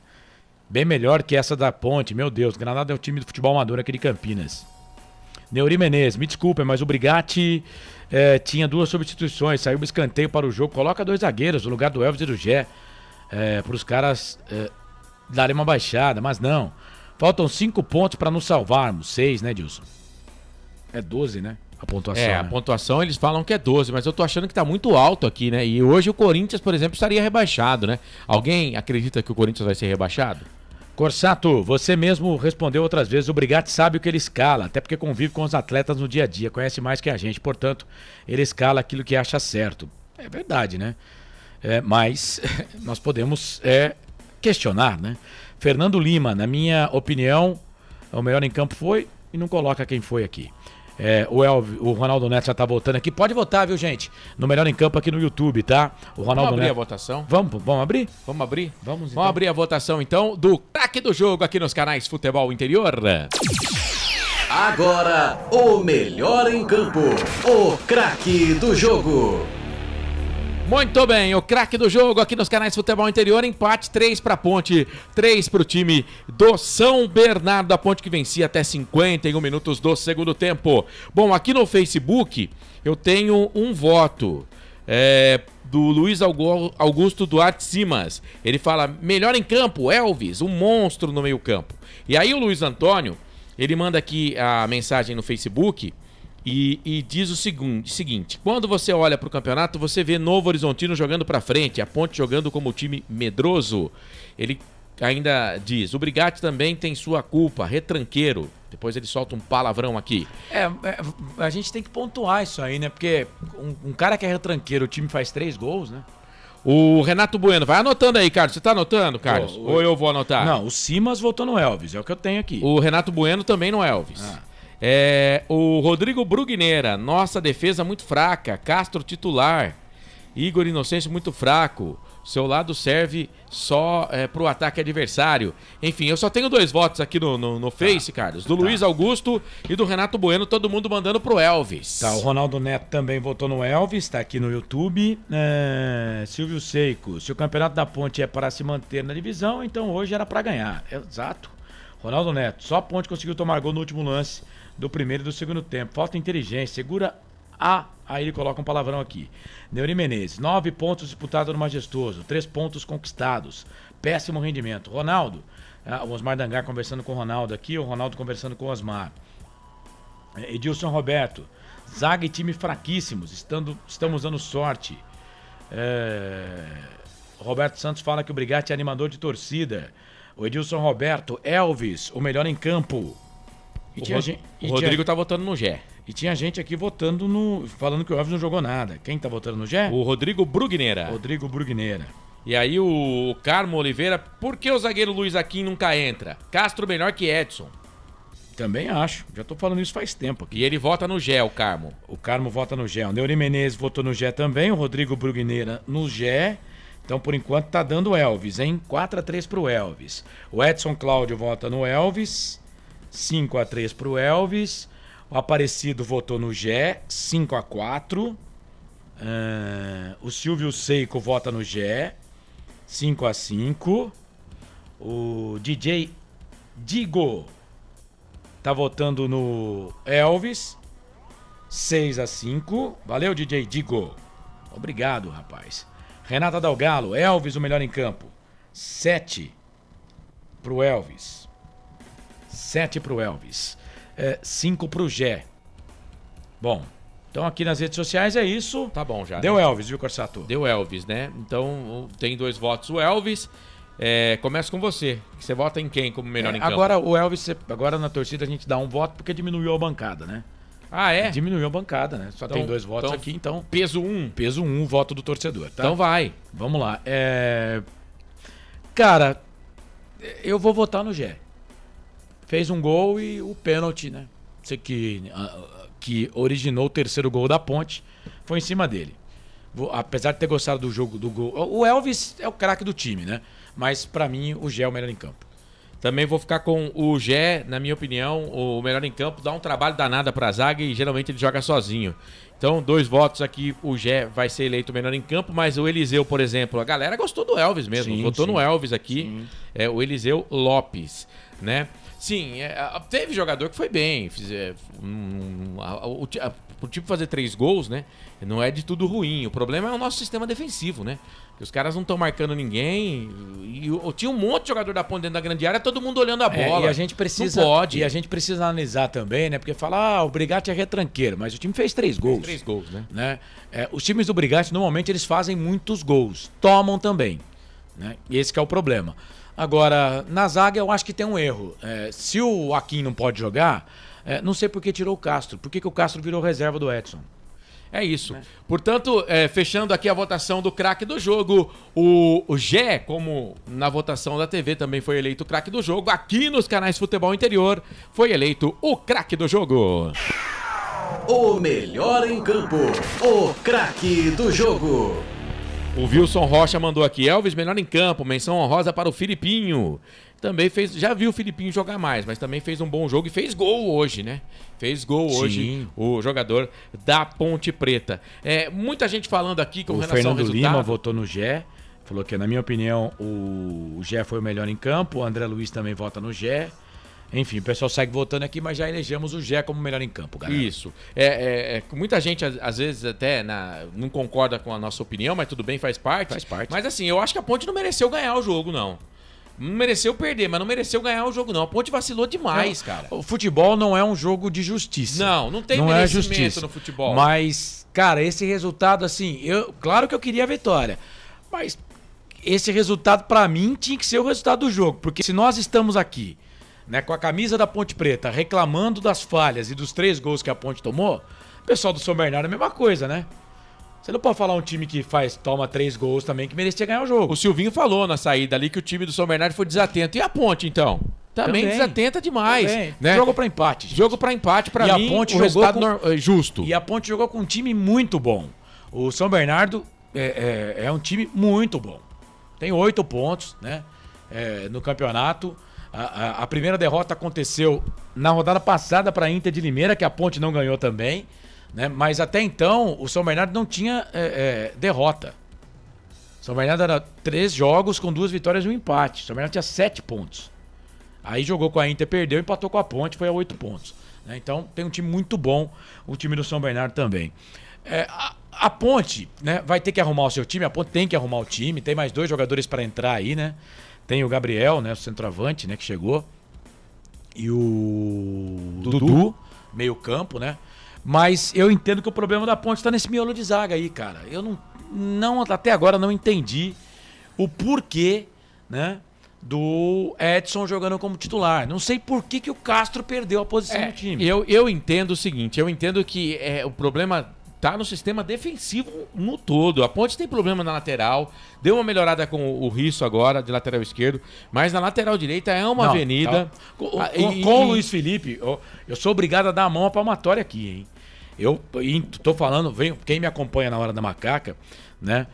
[SPEAKER 1] Bem melhor que essa da Ponte. Meu Deus, Granada é o time do futebol amador aqui de Campinas. Neuri Menezes, me desculpem, mas o Brigatti tinha 2 substituições. Saiu um escanteio para o jogo. Coloca 2 zagueiros no lugar do Elvis e do Gé. Para os caras darem uma baixada, mas não. Faltam 5 pontos para nos salvarmos. 6, né, Dilson? É 12, né? A pontuação.
[SPEAKER 7] A pontuação eles falam que é 12, mas eu tô achando que tá muito alto aqui, né? E hoje o Corinthians, por exemplo, estaria rebaixado, né? Alguém acredita que o Corinthians vai ser rebaixado?
[SPEAKER 1] Corsato, você mesmo respondeu outras vezes, o Brigatti sabe o que ele escala, até porque convive com os atletas no dia a dia, conhece mais que a gente, portanto, ele escala aquilo que acha certo. É verdade, né? Mas nós podemos questionar, né? Fernando Lima, na minha opinião, o melhor em campo foi, e não coloca quem foi aqui. O Ronaldo Neto já tá votando aqui. Pode votar, viu, gente? No Melhor em Campo aqui no YouTube, tá? O Ronaldo
[SPEAKER 7] Vamos abrir
[SPEAKER 1] Neto...
[SPEAKER 7] a votação?
[SPEAKER 1] Vamos abrir?
[SPEAKER 7] Vamos abrir?
[SPEAKER 1] Vamos
[SPEAKER 7] abrir a votação, então, do craque do jogo aqui nos canais Futebol Interior.
[SPEAKER 4] Agora, o melhor em campo. O craque do jogo.
[SPEAKER 7] Muito bem, o craque do jogo aqui nos canais Futebol Interior, empate 3 para a Ponte, 3 para o time do São Bernardo, a Ponte que vencia até 51 minutos do segundo tempo. Bom, aqui no Facebook eu tenho um voto do Luiz Augusto Duarte Simas. Ele fala, melhor em campo, Elvis, um monstro no meio campo. E aí o Luiz Antônio, ele manda aqui a mensagem no Facebook... E diz o seguinte, quando você olha para o campeonato, você vê Novo Horizontino jogando para frente, a Ponte jogando como time medroso. Ele ainda diz, o Brigatti também tem sua culpa, retranqueiro. Depois ele solta um palavrão aqui.
[SPEAKER 1] A gente tem que pontuar isso aí, né? Porque um cara que é retranqueiro, o time faz 3 gols, né?
[SPEAKER 7] O Renato Bueno, vai anotando aí, Carlos. Você tá anotando, Carlos? Ou eu vou anotar?
[SPEAKER 1] Não, o Simas votou no Elvis, é o que eu tenho aqui.
[SPEAKER 7] O Renato Bueno também no Elvis. O Rodrigo Brugneira, nossa defesa muito fraca, Castro titular, Igor Inocêncio muito fraco, seu lado serve só pro ataque adversário. Enfim, eu só tenho 2 votos aqui no Face, Carlos, do Luiz Augusto e do Renato Bueno, todo mundo mandando pro Elvis.
[SPEAKER 1] Tá, o Ronaldo Neto também votou no Elvis, tá aqui no YouTube. Silvio Seico, se o campeonato da Ponte é para se manter na divisão, então hoje era para ganhar. Exato. Ronaldo Neto, só a Ponte conseguiu tomar gol no último lance do primeiro e do segundo tempo. Falta inteligência, segura aí ele coloca um palavrão aqui. Neuri Menezes, 9 pontos disputados no Majestoso, 3 pontos conquistados. Péssimo rendimento. Ronaldo, o Osmar Dangá conversando com o Ronaldo aqui, o Ronaldo conversando com o Osmar. Edilson Roberto, zaga e time fraquíssimos, estamos dando sorte. Roberto Santos fala que o Brigatti é animador de torcida. O Edilson Roberto, Elvis, o melhor em campo.
[SPEAKER 7] O Rodrigo tá votando no Gé.
[SPEAKER 1] E tinha gente aqui votando falando que o Elvis não jogou nada. Quem tá votando no Gé?
[SPEAKER 7] O Rodrigo Brugneira.
[SPEAKER 1] Rodrigo Brugneira.
[SPEAKER 7] E aí o Carmo Oliveira, por que o zagueiro Luiz Aquim nunca entra? Castro melhor que Edson.
[SPEAKER 1] Também acho, já tô falando isso faz tempo aqui.
[SPEAKER 7] E ele vota no Gé, o Carmo.
[SPEAKER 1] O Carmo vota no Gé. O Neuri Menezes votou no Gé também, o Rodrigo Brugneira no Gé. Então, por enquanto, tá dando Elvis, hein? 4-3 pro Elvis. O Edson Cláudio vota no Elvis. 5-3 pro Elvis. O Aparecido votou no Gé. 5-4. O Silvio Seico vota no Gé. 5-5. O DJ Digo tá votando no Elvis. 6-5. Valeu, DJ Digo. Obrigado, rapaz. Renata Dalgalo, Elvis o melhor em campo. 7 pro Elvis. 7 pro Elvis. 5 pro Gé. Bom, então aqui nas redes sociais é isso.
[SPEAKER 7] Tá bom já.
[SPEAKER 1] Deu, né? Elvis, viu, Corsato?
[SPEAKER 7] Deu Elvis, né? Então tem 2 votos o Elvis. Começa com você. Você vota em quem como melhor em campo?
[SPEAKER 1] Agora o Elvis, agora na torcida a gente dá um voto porque diminuiu a bancada, né?
[SPEAKER 7] Ah, é?
[SPEAKER 1] Diminuiu a bancada, né? Só tem 2 votos aqui, então...
[SPEAKER 7] Peso 1.
[SPEAKER 1] Peso 1, voto do torcedor, tá?
[SPEAKER 7] Então vai.
[SPEAKER 1] Vamos lá. Cara, eu vou votar no Gé. Fez um gol e o pênalti, né? que originou o terceiro gol da Ponte, foi em cima dele. Apesar de ter gostado do jogo, do gol. O Elvis é o craque do time, né? Mas pra mim o Gé é o melhor em campo.
[SPEAKER 7] Também vou ficar com o Gé, na minha opinião, o melhor em campo, dá um trabalho danado pra zaga e geralmente ele joga sozinho. Então, 2 votos aqui, o Gé vai ser eleito o melhor em campo, mas o Eliseu, por exemplo, a galera gostou do Elvis mesmo, votou no Elvis aqui, o Eliseu Lopes, né? Sim, teve jogador que foi bem, o time fazer 3 gols, né? Não é de tudo ruim. O problema é o nosso sistema defensivo, né? Que os caras não estão marcando ninguém. E tinha um monte de jogador da Ponte dentro da grande área, todo mundo olhando a bola.
[SPEAKER 1] E a gente precisa,
[SPEAKER 7] não pode.
[SPEAKER 1] E a gente precisa analisar também, né? Porque fala, o Brigatti é retranqueiro, mas o time fez 3 gols.
[SPEAKER 7] 3 gols, né?
[SPEAKER 1] Os times do Brigatti, normalmente, eles fazem muitos gols. Tomam também, né? E esse que é o problema. Agora, na zaga, eu acho que tem um erro. Se o Akin não pode jogar, não sei por que tirou o Castro. Por que o Castro virou reserva do Edson?
[SPEAKER 7] É isso. Portanto, fechando aqui a votação do craque do jogo, o Gé, como na votação da TV também foi eleito o craque do jogo, aqui nos canais Futebol Interior foi eleito o craque do jogo.
[SPEAKER 4] O melhor em campo, o craque do jogo.
[SPEAKER 7] O Wilson Rocha mandou aqui, Elvis melhor em campo, menção honrosa para o Filipinho. Também fez, já viu o Filipinho jogar mais, mas também fez um bom jogo e fez gol hoje, né? Fez gol hoje o jogador da Ponte Preta. Muita gente falando aqui com relação ao resultado.
[SPEAKER 1] O Fernando Lima votou no Gé, falou que, na minha opinião, o Gé foi o melhor em campo. O André Luiz também vota no Gé. Enfim, o pessoal segue votando aqui, mas já elegemos o Gé como melhor em campo, galera.
[SPEAKER 7] Isso. Muita gente, às vezes, até não concorda com a nossa opinião, mas tudo bem, faz parte.
[SPEAKER 1] Faz parte.
[SPEAKER 7] Mas assim, eu acho que a Ponte não mereceu ganhar o jogo, não. Não mereceu perder, mas não mereceu ganhar o jogo, não. A Ponte vacilou demais, cara.
[SPEAKER 1] O futebol não é um jogo de justiça.
[SPEAKER 7] Não tem
[SPEAKER 1] não
[SPEAKER 7] merecimento
[SPEAKER 1] é justiça
[SPEAKER 7] no futebol.
[SPEAKER 1] Mas, cara, esse resultado, assim, claro que eu queria a vitória, mas esse resultado, pra mim, tinha que ser o resultado do jogo. Porque se nós estamos aqui, né, com a camisa da Ponte Preta, reclamando das falhas e dos 3 gols que a Ponte tomou, o pessoal do São Bernardo é a mesma coisa, né? Você não pode falar um time que toma 3 gols também que merecia ganhar o jogo.
[SPEAKER 7] O Silvinho falou na saída ali que o time do São Bernardo foi desatento. E a Ponte, então? Também desatenta demais. Né?
[SPEAKER 1] Jogo pra empate. Gente.
[SPEAKER 7] Jogo pra empate, pra mim,
[SPEAKER 1] a Ponte
[SPEAKER 7] o resultado justo.
[SPEAKER 1] E a Ponte jogou com um time muito bom. O São Bernardo é um time muito bom. Tem 8 pontos, né? No campeonato. A primeira derrota aconteceu na rodada passada para a Inter de Limeira, que a Ponte não ganhou também, né? Mas até então o São Bernardo não tinha derrota. São Bernardo era 3 jogos com 2 vitórias e um empate. São Bernardo tinha 7 pontos. Aí jogou com a Inter, perdeu, empatou com a Ponte, foi a 8 pontos. Né? Então tem um time muito bom, o time do São Bernardo também. A Ponte, né, vai ter que arrumar o seu time, a Ponte tem que arrumar o time, tem mais 2 jogadores para entrar aí, né? Tem o Gabriel, né, o centroavante, né, que chegou. E o Dudu, meio campo, né? Mas eu entendo que o problema da Ponte está nesse miolo de zaga aí, cara. Eu não até agora não entendi o porquê, né, do Edson jogando como titular. Não sei por que o Castro perdeu a posição do time.
[SPEAKER 7] Eu entendo o seguinte, eu entendo que o problema tá no sistema defensivo no todo. A Ponte tem problema na lateral, deu uma melhorada com o Risso agora, de lateral esquerdo, mas na lateral direita é uma avenida.
[SPEAKER 1] Com o Luiz Felipe, eu sou obrigado a dar a mão à palmatória aqui, hein? Eu tô falando, quem me acompanha na Hora da Macaca, né?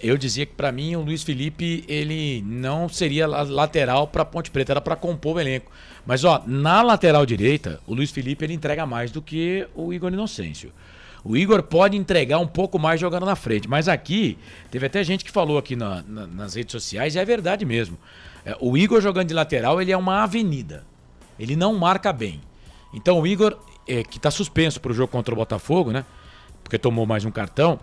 [SPEAKER 1] Eu dizia que pra mim o Luiz Felipe, ele não seria lateral pra Ponte Preta, era pra compor o elenco. Mas na lateral direita, o Luiz Felipe ele entrega mais do que o Igor Inocêncio. O Igor pode entregar um pouco mais jogando na frente, mas aqui, teve até gente que falou aqui nas redes sociais, e é verdade mesmo. O Igor jogando de lateral, ele é uma avenida. Ele não marca bem. Então o Igor, que está suspenso para o jogo contra o Botafogo, né? Porque tomou mais um cartão,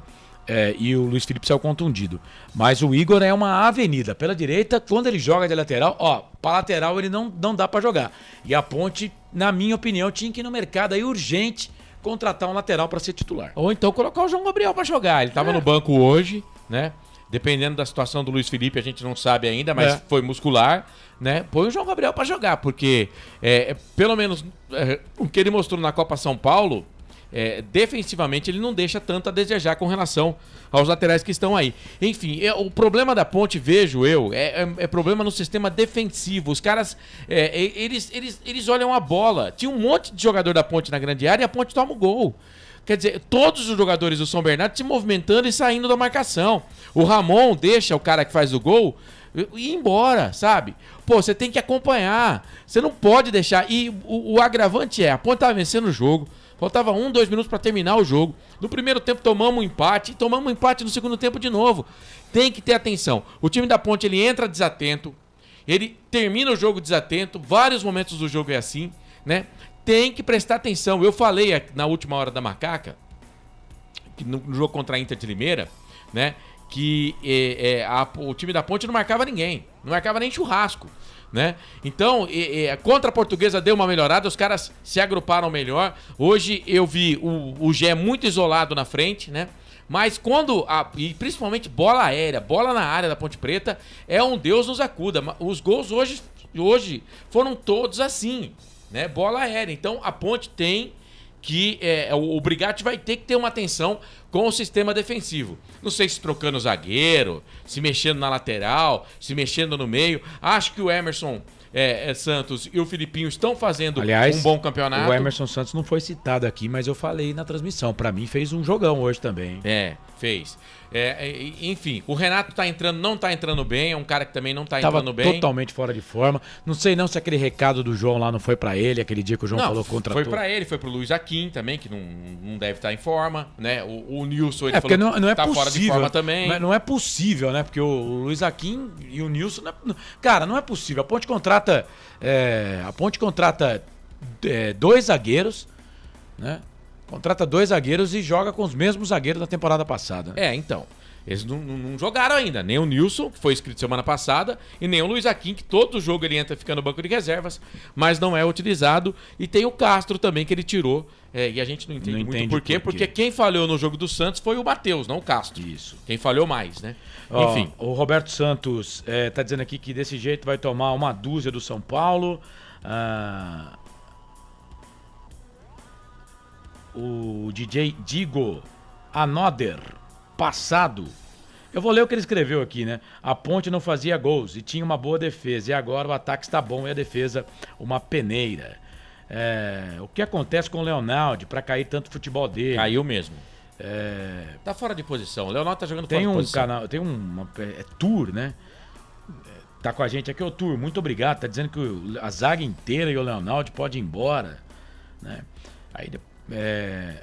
[SPEAKER 1] e o Luiz Felipe saiu contundido. Mas o Igor é uma avenida. Pela direita, quando ele joga de lateral, para lateral ele não dá para jogar. E a Ponte, na minha opinião, tinha que ir no mercado aí urgente contratar um lateral para ser titular.
[SPEAKER 7] Ou então colocar o João Gabriel para jogar. Ele estava no banco hoje, né? Dependendo da situação do Luiz Felipe, a gente não sabe ainda, mas foi muscular, né? Põe o João Gabriel para jogar, porque pelo menos o que ele mostrou na Copa São Paulo defensivamente ele não deixa tanto a desejar com relação aos laterais que estão aí. Enfim, o problema da Ponte, vejo eu, é problema no sistema defensivo. Os caras, eles olham a bola. Tinha um monte de jogador da Ponte na grande área e a Ponte toma o gol. Quer dizer, todos os jogadores do São Bernardo se movimentando e saindo da marcação. O Ramon deixa o cara que faz o gol ir embora, sabe? Pô, você tem que acompanhar. Você não pode deixar. E o agravante a Ponte estava vencendo o jogo. Faltava 2 minutos para terminar o jogo. No primeiro tempo tomamos um empate. E tomamos um empate no segundo tempo de novo. Tem que ter atenção. O time da Ponte, ele entra desatento. Ele termina o jogo desatento. Vários momentos do jogo é assim, né? Tem que prestar atenção. Eu falei na última hora da Macaca, que no jogo contra a Inter de Limeira, né? Que o time da Ponte não marcava ninguém. Não marcava nem churrasco, né? Então, contra a Portuguesa deu uma melhorada, os caras se agruparam melhor. Hoje eu vi o Gé muito isolado na frente, né? Mas quando, e principalmente bola aérea, bola na área da Ponte Preta, é um Deus nos acuda. Os gols hoje foram todos assim, né? Bola aérea. Então a Ponte tem que, o Brigatti vai ter que ter uma atenção com o sistema defensivo. Não sei se trocando o zagueiro, se mexendo na lateral, se mexendo no meio. Acho que o Emerson Santos e o Filipinho estão fazendo um bom campeonato.
[SPEAKER 1] O Emerson Santos não foi citado aqui, mas eu falei na transmissão. Pra mim fez um jogão hoje também.
[SPEAKER 7] Fez. Enfim, o Renato não tá entrando bem, é um cara que também não tá entrando bem.
[SPEAKER 1] Totalmente fora de forma. Não sei não se aquele recado do João lá não foi pra ele, aquele dia que o João falou contra
[SPEAKER 7] foi pra ele, foi pro Luiz Aquim também, que não deve estar em forma, né? O Nilson, ele
[SPEAKER 1] falou
[SPEAKER 7] não
[SPEAKER 1] que
[SPEAKER 7] tá
[SPEAKER 1] possível,
[SPEAKER 7] fora de forma também.
[SPEAKER 1] Não é possível, né? Porque o Luiz Aquim e o Nilson... Cara, não é possível. A Ponte contrata 2 zagueiros, né? Contrata 2 zagueiros e joga com os mesmos zagueiros da temporada passada.
[SPEAKER 7] Então. Eles não jogaram ainda. Nem o Nilson, que foi inscrito semana passada, e nem o Luiz Aquim, que todo jogo ele entra ficando no banco de reservas, mas não é utilizado. E tem o Castro também, que ele tirou. E a gente não entende muito por quê. Porque quem falhou no jogo do Santos foi o Matheus, não o Castro.
[SPEAKER 1] Isso.
[SPEAKER 7] Quem falhou mais, né?
[SPEAKER 1] Enfim. O Roberto Santos tá dizendo aqui que desse jeito vai tomar uma dúzia do São Paulo. O DJ Digo Anoder passado. Eu vou ler o que ele escreveu aqui, né? A Ponte não fazia gols e tinha uma boa defesa. E agora o ataque está bom e a defesa uma peneira. O que acontece com o Leonardo para cair tanto futebol dele?
[SPEAKER 7] Caiu mesmo. Tá fora de posição. O Leonardo tá jogando fora de posição.
[SPEAKER 1] Tem uma Tour, né? Tá com a gente aqui o Tour. Muito obrigado. Tá dizendo que a zaga inteira e o Leonardo pode ir embora, né? Aí depois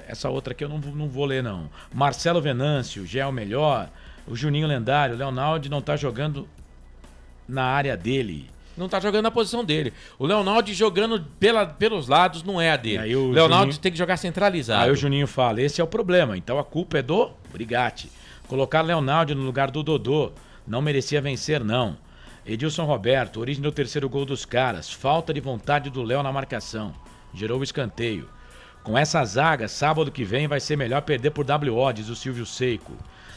[SPEAKER 1] essa outra aqui eu não vou ler, não. Marcelo Venâncio, já é o melhor. O Juninho Lendário, o Leonardo não tá jogando na área dele.
[SPEAKER 7] Não tá jogando na posição dele. O Leonardo jogando pelos lados não é a dele.
[SPEAKER 1] Aí
[SPEAKER 7] o Leonardo tem que jogar centralizado.
[SPEAKER 1] Aí o Juninho fala, esse é o problema. Então a culpa é do Brigatti. Colocar Leonardo no lugar do Dodô. Não merecia vencer, não. Edilson Roberto, origem do 3º gol dos caras. Falta de vontade do Léo na marcação. Gerou o escanteio. Com essa zaga, sábado que vem vai ser melhor perder por WO, diz o Silvio Seico.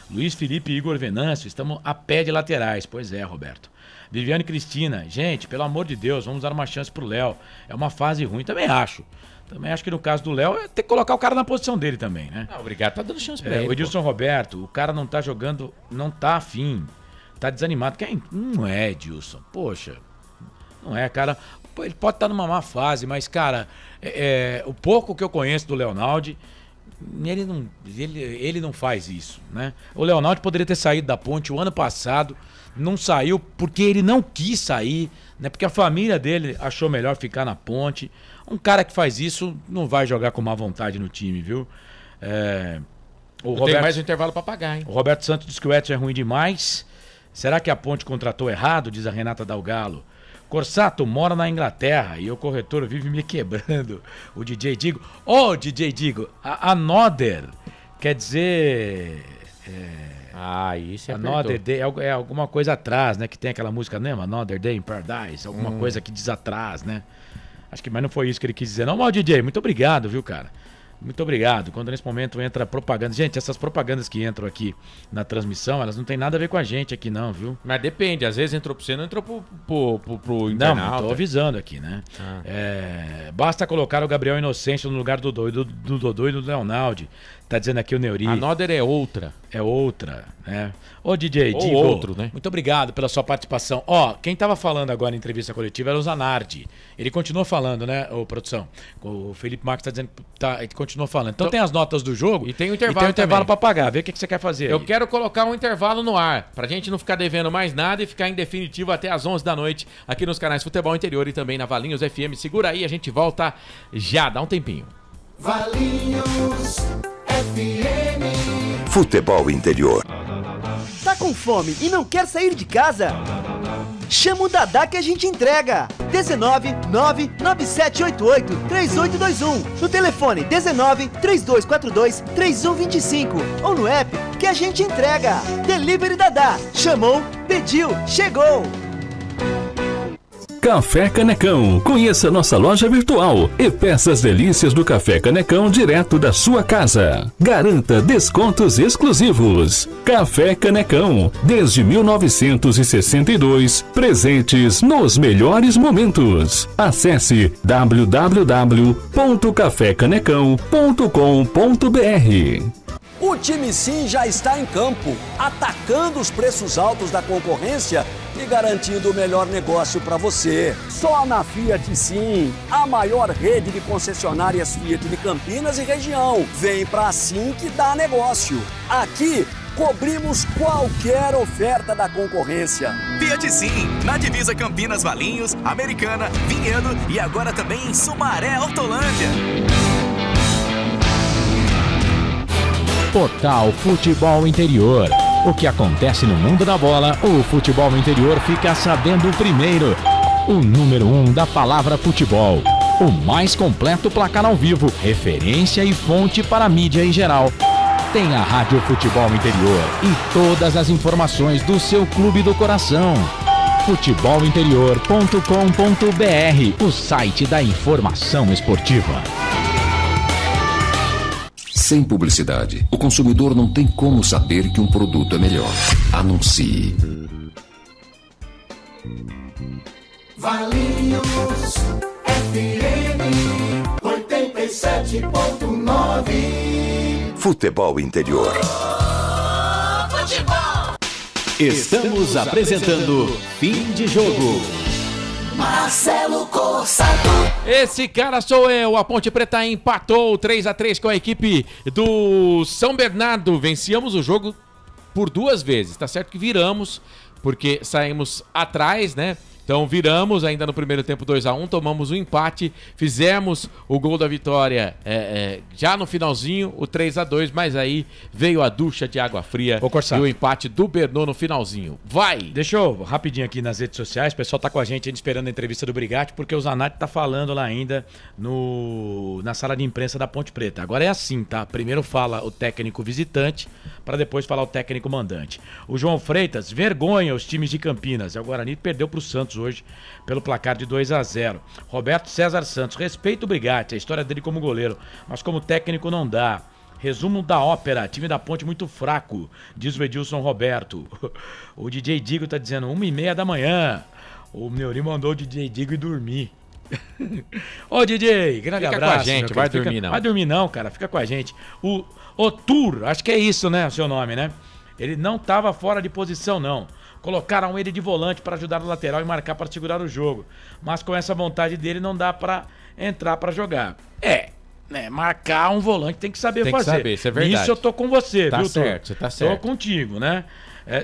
[SPEAKER 1] Luiz Felipe e Igor Venâncio, estamos a pé de laterais. Pois é, Roberto. Viviane Cristina, gente, pelo amor de Deus, vamos dar uma chance pro Léo. É uma fase ruim, também acho. Também acho que no caso do Léo, tem que colocar o cara na posição dele também, né?
[SPEAKER 7] Obrigado, tá dando chance pra ele.
[SPEAKER 1] O Edilson Roberto, o cara não tá jogando, não tá afim. Tá desanimado. Não é, Edilson. Poxa, não é, cara. Ele pode estar numa má fase, mas, cara, o pouco que eu conheço do Leonardo, ele não faz isso, né? O Leonardo poderia ter saído da Ponte o ano passado, não saiu porque ele não quis sair, né? Porque a família dele achou melhor ficar na Ponte. Um cara que faz isso não vai jogar com má vontade no time, viu?
[SPEAKER 7] Tem mais um intervalo para pagar, hein?
[SPEAKER 1] O Roberto Santos diz que o Edson é ruim demais. Será que a Ponte contratou errado? Diz a Renata Dalgalo. Corsato mora na Inglaterra e o corretor vive me quebrando. O DJ Digo. DJ Digo, a Noder quer dizer...
[SPEAKER 7] isso é
[SPEAKER 1] Another Day é alguma coisa atrás, né? Que tem aquela música, né? Another Day in Paradise. Alguma coisa que diz atrás, né? Acho que, mas não foi isso que ele quis dizer. Não, mas DJ, muito obrigado, viu, cara? Muito obrigado. Quando nesse momento entra propaganda... Gente, essas propagandas que entram aqui na transmissão, elas não tem nada a ver com a gente aqui não, viu?
[SPEAKER 7] Mas depende, às vezes entrou pro você, não entrou pro internauta.
[SPEAKER 1] Não, tô avisando aqui, né? Basta colocar o Gabriel Inocêncio no lugar do Dodô e do Leonaldi. Tá dizendo aqui o Neuri.
[SPEAKER 7] A Noder é outra.
[SPEAKER 1] É outra, né? Ô, DJ,
[SPEAKER 7] Ou
[SPEAKER 1] Digo,
[SPEAKER 7] outro, né?
[SPEAKER 1] muito obrigado pela sua participação. Ó, quem tava falando agora em entrevista coletiva era o Zanardi. Ele continua falando, né, ô, produção? O Felipe Marques tá dizendo que ele continua falando. Então tem as notas do jogo
[SPEAKER 7] e tem o intervalo,
[SPEAKER 1] pra pagar. Vê o que você quer fazer
[SPEAKER 7] Eu
[SPEAKER 1] aí.
[SPEAKER 7] quero colocar um intervalo no ar, pra gente não ficar devendo mais nada e ficar em definitivo até às 11 da noite aqui nos canais Futebol Interior e também na Valinhos FM. Segura aí, a gente volta já, dá um tempinho.
[SPEAKER 3] Valinhos FM.
[SPEAKER 13] Futebol Interior.
[SPEAKER 14] Tá com fome e não quer sair de casa? Chama o Dadá que a gente entrega. 19 99788 3821. No telefone 19 3242 3125. Ou no app que a gente entrega. Delivery Dadá. Chamou, pediu, chegou.
[SPEAKER 15] Café Canecão. Conheça nossa loja virtual e peça as delícias do Café Canecão direto da sua casa. Garanta descontos exclusivos. Café Canecão, desde 1962, presentes nos melhores momentos. Acesse www.cafecanecão.com.br.
[SPEAKER 16] O time Sim já está em campo, atacando os preços altos da concorrência e garantindo o melhor negócio para você. Só na Fiat Sim, a maior rede de concessionárias Fiat de Campinas e região. Vem pra Sim que dá negócio. Aqui cobrimos qualquer oferta da concorrência.
[SPEAKER 9] Fiat Sim, na divisa Campinas, Valinhos, Americana, Vinhedo e agora também em Sumaré, Hortolândia.
[SPEAKER 1] Portal Futebol Interior. O que acontece no mundo da bola, o Futebol Interior fica sabendo primeiro. O número 1 da palavra futebol. O mais completo placar ao vivo, referência e fonte para a mídia em geral. Tem a Rádio Futebol Interior e todas as informações do seu clube do coração. futebolinterior.com.br, o site da informação esportiva.
[SPEAKER 2] Sem publicidade, o consumidor não tem como saber que um produto é melhor. Anuncie.
[SPEAKER 3] Valinhos FM 87.9.
[SPEAKER 13] Futebol Interior.
[SPEAKER 4] Estamos apresentando Fim de Jogo.
[SPEAKER 3] Marcelo Corsato.
[SPEAKER 7] Esse cara sou eu. A Ponte Preta empatou 3-3 com a equipe do São Bernardo. Vencíamos o jogo por 2 vezes. Tá certo que viramos, porque saímos atrás, né? Então viramos ainda no primeiro tempo 2-1, tomamos um empate, fizemos o gol da vitória já no finalzinho, o 3-2, mas aí veio a ducha de água fria e o empate do Bernô no finalzinho. Vai!
[SPEAKER 1] Deixa eu rapidinho aqui nas redes sociais, o pessoal tá com a gente ainda esperando a entrevista do Brigatti, porque o Zanatti tá falando lá ainda na sala de imprensa da Ponte Preta. Agora é assim, tá? Primeiro fala o técnico visitante, para depois falar o técnico mandante. O João Freitas, vergonha os times de Campinas. O Guarani perdeu pro Santos hoje pelo placar de 2-0. Roberto César Santos, respeito o Brigatti, a história dele como goleiro, mas como técnico não dá. Resumo da ópera, time da Ponte muito fraco, diz o Edilson Roberto. O DJ Digo tá dizendo 1h30 da manhã. O Neuri mandou o DJ Digo ir dormir. Ô DJ, grande
[SPEAKER 7] fica
[SPEAKER 1] abraço.
[SPEAKER 7] Com a gente, vai dormir não.
[SPEAKER 1] Vai dormir não, cara, fica com a gente. O Tour, acho que é isso, né, o seu nome, né? Ele não tava fora de posição não. Colocaram ele de volante para ajudar no lateral e marcar para segurar o jogo. Mas com essa vontade dele não dá para entrar para jogar. Né, marcar um volante tem que saber fazer. Tem que saber, isso é verdade. Nisso eu tô com você,
[SPEAKER 7] tá
[SPEAKER 1] viu,
[SPEAKER 7] certo, você tá certo.
[SPEAKER 1] Tô contigo, né?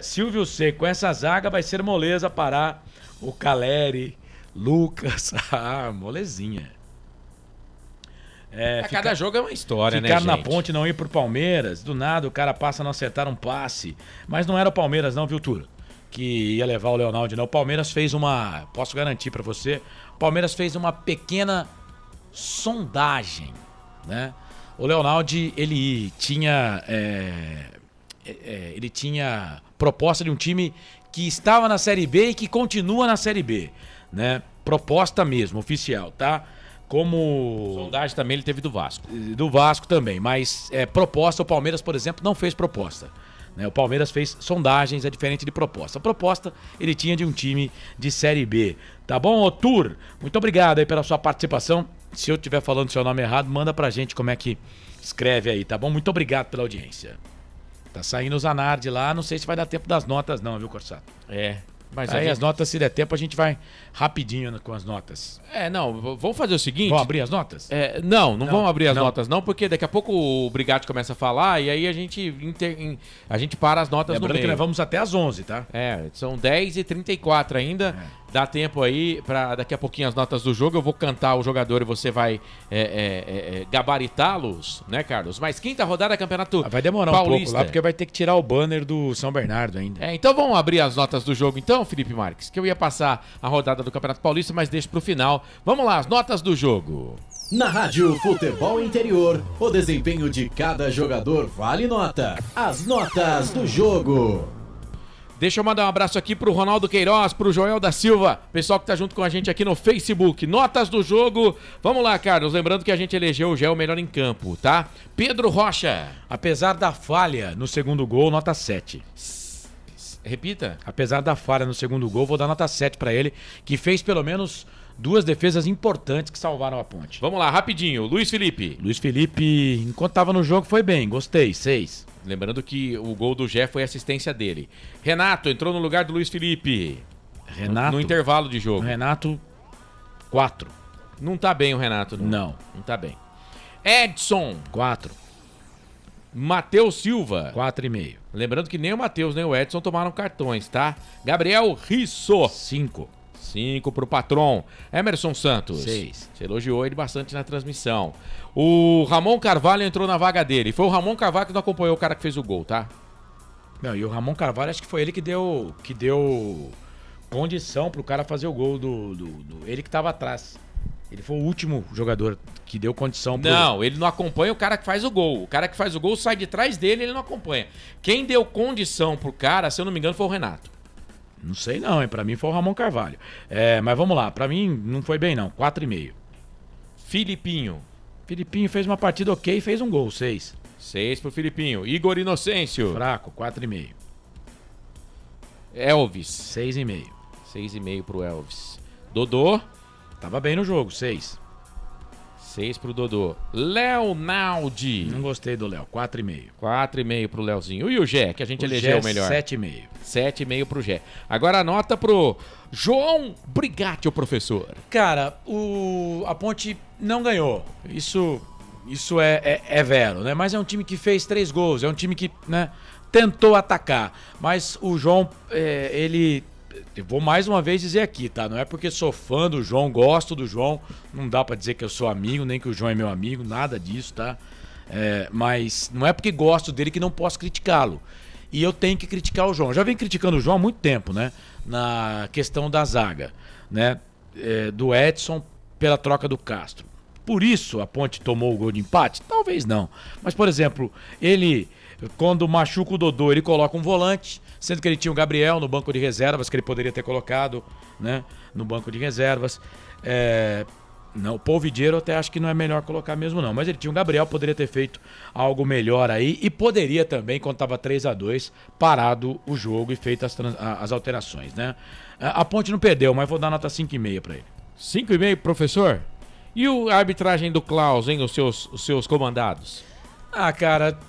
[SPEAKER 1] Silvio C, com essa zaga vai ser moleza parar o Caleri, Lucas, molezinha.
[SPEAKER 7] Cada jogo é uma história, né,
[SPEAKER 1] ficar
[SPEAKER 7] gente?
[SPEAKER 1] na Ponte, não ir pro Palmeiras, do nada o cara passa a não acertar um passe. Mas não era o Palmeiras não, viu, Tura? Que ia levar o Leonaldo, não. O Palmeiras fez posso garantir pra você, o Palmeiras fez uma pequena sondagem, né? O Leonaldo, ele tinha proposta de um time que estava na Série B e que continua na Série B, né? Proposta mesmo, oficial, tá? como...
[SPEAKER 7] Sondagem também ele teve do Vasco.
[SPEAKER 1] Do Vasco também, mas proposta, o Palmeiras, por exemplo, não fez proposta. Né? O Palmeiras fez sondagens, é diferente de proposta. A proposta ele tinha de um time de Série B. Tá bom, ô Tur? Muito obrigado aí pela sua participação. Se eu estiver falando seu nome errado, manda pra gente como é que escreve aí, tá bom? Muito obrigado pela audiência. Tá saindo o Zanardi lá, não sei se vai dar tempo das notas não, viu, Corsato?
[SPEAKER 7] Mas
[SPEAKER 1] aí as notas, se der tempo, a gente vai rapidinho com as notas.
[SPEAKER 7] Não, vamos fazer o seguinte...
[SPEAKER 1] Vamos abrir as notas?
[SPEAKER 7] Não vamos abrir as notas não, porque daqui a pouco o Brigatti começa a falar e aí a gente para as notas no meio.
[SPEAKER 1] Que nós vamos até às 11, tá?
[SPEAKER 7] São 10h34 ainda. Dá tempo aí para daqui a pouquinho as notas do jogo. Eu vou cantar o jogador e você vai gabaritá-los, né, Carlos? Mas quinta rodada, Campeonato
[SPEAKER 1] Vai demorar
[SPEAKER 7] Paulista.
[SPEAKER 1] um pouco lá, porque vai ter que tirar o banner do São Bernardo ainda.
[SPEAKER 7] Então vamos abrir as notas do jogo então, Felipe Marques, que eu ia passar a rodada do Campeonato Paulista, mas deixo pro final. Vamos lá, as notas do jogo.
[SPEAKER 4] Na Rádio Futebol Interior, o desempenho de cada jogador vale nota. As notas do jogo.
[SPEAKER 7] Deixa eu mandar um abraço aqui pro Ronaldo Queiroz, pro Joel da Silva, pessoal que tá junto com a gente aqui no Facebook. Notas do jogo. Vamos lá, Carlos. Lembrando que a gente elegeu o Gé o melhor em campo, tá? Pedro Rocha.
[SPEAKER 1] Apesar da falha no segundo gol, nota 7.
[SPEAKER 7] Repita.
[SPEAKER 1] Apesar da falha no segundo gol, vou dar nota 7 pra ele, que fez pelo menos 2 defesas importantes que salvaram a Ponte.
[SPEAKER 7] Vamos lá, rapidinho. Luiz Felipe.
[SPEAKER 1] Luiz Felipe, enquanto tava no jogo, foi bem. Gostei, 6.
[SPEAKER 7] Lembrando que o gol do Gé foi assistência dele. Renato entrou no lugar do Luiz Felipe.
[SPEAKER 1] Renato.
[SPEAKER 7] No intervalo de jogo.
[SPEAKER 1] Renato, 4.
[SPEAKER 7] Não tá bem o Renato,
[SPEAKER 1] não.
[SPEAKER 7] Não tá bem. Edson.
[SPEAKER 1] 4.
[SPEAKER 7] Matheus Silva.
[SPEAKER 1] 4,5.
[SPEAKER 7] Lembrando que nem o Matheus nem o Edson tomaram cartões, tá? Gabriel Risso.
[SPEAKER 1] 5.
[SPEAKER 7] 5 pro Patron. Emerson Santos.
[SPEAKER 1] 6.
[SPEAKER 7] Você elogiou ele bastante na transmissão. O Ramon Carvalho entrou na vaga dele. Foi o Ramon Carvalho que não acompanhou o cara que fez o gol, tá?
[SPEAKER 1] Não, e o Ramon Carvalho acho que foi ele que deu condição pro cara fazer o gol ele que tava atrás. Ele foi o último jogador que deu condição pro...
[SPEAKER 7] Não, ele não acompanha o cara que faz o gol. O cara que faz o gol sai de trás dele, ele não acompanha. Quem deu condição pro cara, se eu não me engano, foi o Renato.
[SPEAKER 1] Não sei não, hein? Pra mim foi o Ramon Carvalho. Mas vamos lá, pra mim não foi bem não, 4,5.
[SPEAKER 7] Filipinho.
[SPEAKER 1] Filipinho fez uma partida ok e fez um gol, 6.
[SPEAKER 7] 6 pro Filipinho. Igor Inocêncio.
[SPEAKER 1] Fraco, 4,5.
[SPEAKER 7] Elvis.
[SPEAKER 1] 6,5.
[SPEAKER 7] 6,5 pro Elvis. Dodô.
[SPEAKER 1] Tava bem no jogo, 6.
[SPEAKER 7] 6 pro Dodô. Leonaldi.
[SPEAKER 1] Não gostei do Léo, 4,5.
[SPEAKER 7] 4,5 pro Leozinho. E o Gé, que a gente elegeu o melhor?
[SPEAKER 1] 7,5.
[SPEAKER 7] 7,5 pro Gé. Agora a nota pro João Brigatti, o professor.
[SPEAKER 1] Cara, a Ponte não ganhou. Isso é vero, né? Mas é um time que fez 3 gols, é um time que, né, tentou atacar. Mas o João, eu vou mais uma vez dizer aqui, tá? Não é porque sou fã do João, gosto do João, não dá pra dizer que eu sou amigo, nem que o João é meu amigo, nada disso, tá? Mas não é porque gosto dele que não posso criticá-lo. E eu tenho que criticar o João. Já venho criticando o João há muito tempo, né? Na questão da zaga, né? Do Edson pela troca do Castro. Por isso a Ponte tomou o gol de empate? Talvez não. Mas, por exemplo, ele, quando machuca o Dodô, ele coloca um volante, sendo que ele tinha o Gabriel no banco de reservas, que ele poderia ter colocado, né, no banco de reservas. Não, o Polvidiero eu até acho que não é melhor colocar mesmo não, mas ele tinha o Gabriel, poderia ter feito algo melhor aí e poderia também, quando estava 3-2, parado o jogo e feito as alterações, né? A Ponte não perdeu, mas vou dar nota 5,5 para ele.
[SPEAKER 7] 5,5, professor? E a arbitragem do Klaus, hein, os seus comandados?
[SPEAKER 1] Ah, cara,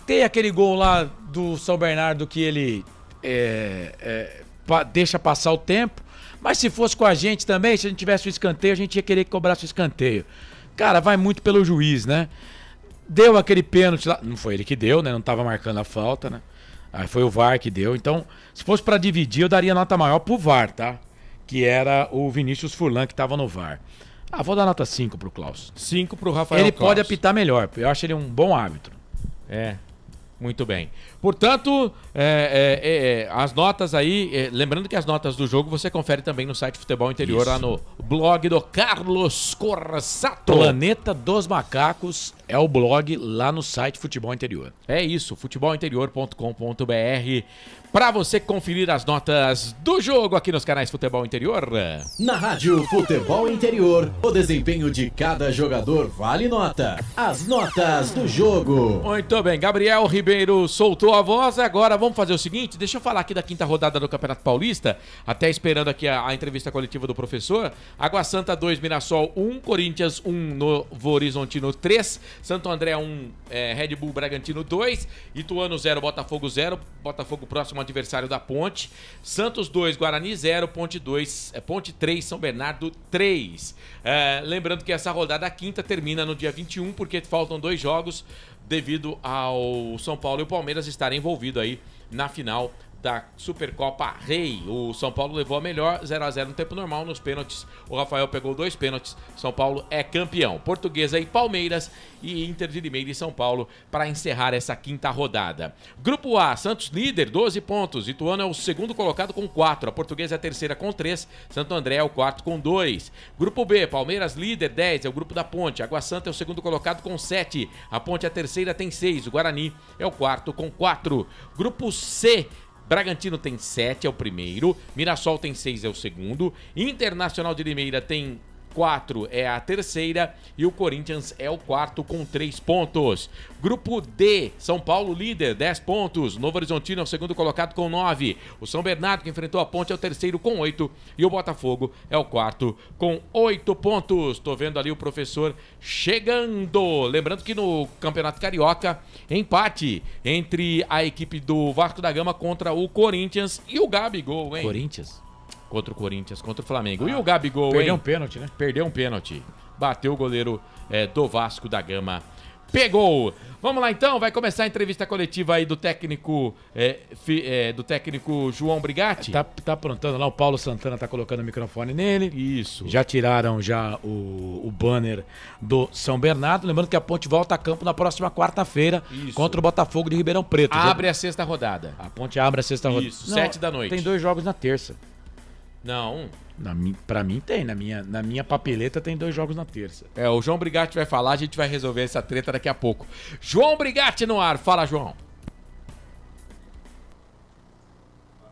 [SPEAKER 1] tem aquele gol lá do São Bernardo que ele deixa passar o tempo, mas se fosse com a gente também, se a gente tivesse o escanteio, a gente ia querer que cobrasse o escanteio. Cara, vai muito pelo juiz, né? Deu aquele pênalti lá, não foi ele que deu, né? Não tava marcando a falta, né? Aí foi o VAR que deu. Então, se fosse pra dividir, eu daria nota maior pro VAR, tá? Que era o Vinícius Furlan que tava no VAR. Vou dar nota 5 pro Klaus.
[SPEAKER 7] 5 pro Rafael
[SPEAKER 1] Ele
[SPEAKER 7] Klaus.
[SPEAKER 1] pode apitar melhor, eu acho ele um bom árbitro.
[SPEAKER 7] Muito bem. Portanto, as notas aí, lembrando que as notas do jogo você confere também no site Futebol Interior, lá no blog do Carlos Corsato.
[SPEAKER 1] Planeta dos Macacos é o blog lá no site Futebol Interior.
[SPEAKER 7] É isso, futebolinterior.com.br, para você conferir as notas do jogo aqui nos canais Futebol Interior.
[SPEAKER 4] Na Rádio Futebol Interior, o desempenho de cada jogador vale nota. As notas do jogo.
[SPEAKER 7] Muito bem, Gabriel Ribeiro soltou a voz. Agora vamos fazer o seguinte, deixa eu falar aqui da quinta rodada do Campeonato Paulista, até esperando aqui a entrevista coletiva do professor. Água Santa 2, Mirassol 1, Corinthians 1, Novo Horizontino 3, Santo André 1, Red Bull Bragantino 2, Ituano 0, Botafogo 0, Botafogo próximo adversário da Ponte, Santos 2, Guarani 0, Ponte 3, São Bernardo 3. Lembrando que essa rodada quinta termina no dia 21, porque faltam 2 jogos devido ao São Paulo e o Palmeiras estarem envolvidos aí na final da Supercopa Rei. O São Paulo levou a melhor, 0-0 no tempo normal, nos pênaltis. O Rafael pegou 2 pênaltis. São Paulo é campeão. Portuguesa e Palmeiras e Inter de Limeira e São Paulo para encerrar essa quinta rodada. Grupo A, Santos líder, 12 pontos. Ituano é o segundo colocado com 4. A Portuguesa é a terceira com 3. Santo André é o quarto com 2. Grupo B, Palmeiras líder, 10. É o grupo da Ponte. Água Santa é o segundo colocado com 7. A Ponte é a terceira, tem 6. O Guarani é o quarto com 4. Grupo C, Bragantino tem 7, é o primeiro. Mirassol tem 6, é o segundo. Internacional de Limeira tem 4, é a terceira. E o Corinthians é o quarto com 3 pontos. Grupo D, São Paulo líder, 10 pontos. Novo Horizontino é o segundo colocado com 9. O São Bernardo, que enfrentou a Ponte, é o terceiro com 8. E o Botafogo é o quarto com 8 pontos. Tô vendo ali o professor chegando. Lembrando que no Campeonato Carioca, empate entre a equipe do Vasco da Gama contra o Corinthians e o Gabigol, hein?
[SPEAKER 1] Corinthians?
[SPEAKER 7] Contra o Corinthians, contra o Flamengo. E o Gabigol,
[SPEAKER 1] Perdeu
[SPEAKER 7] hein?
[SPEAKER 1] um pênalti, né?
[SPEAKER 7] Perdeu um pênalti. Bateu o goleiro do Vasco da Gama. Pegou! Vamos lá então, vai começar a entrevista coletiva aí do técnico João Brigatti.
[SPEAKER 1] Tá aprontando lá, o Paulo Santana tá colocando o microfone nele.
[SPEAKER 7] Isso.
[SPEAKER 1] Já tiraram o banner do São Bernardo. Lembrando que a Ponte volta a campo na próxima quarta-feira contra o Botafogo de Ribeirão Preto.
[SPEAKER 7] Abre a sexta rodada.
[SPEAKER 1] A Ponte abre a sexta rodada.
[SPEAKER 7] Isso, 7 da noite.
[SPEAKER 1] Tem 2 jogos na terça.
[SPEAKER 7] Não.
[SPEAKER 1] Pra mim tem, na minha papeleta tem 2 jogos na terça.
[SPEAKER 7] O João Brigatti vai falar, a gente vai resolver essa treta daqui a pouco. João Brigatti no ar, fala, João.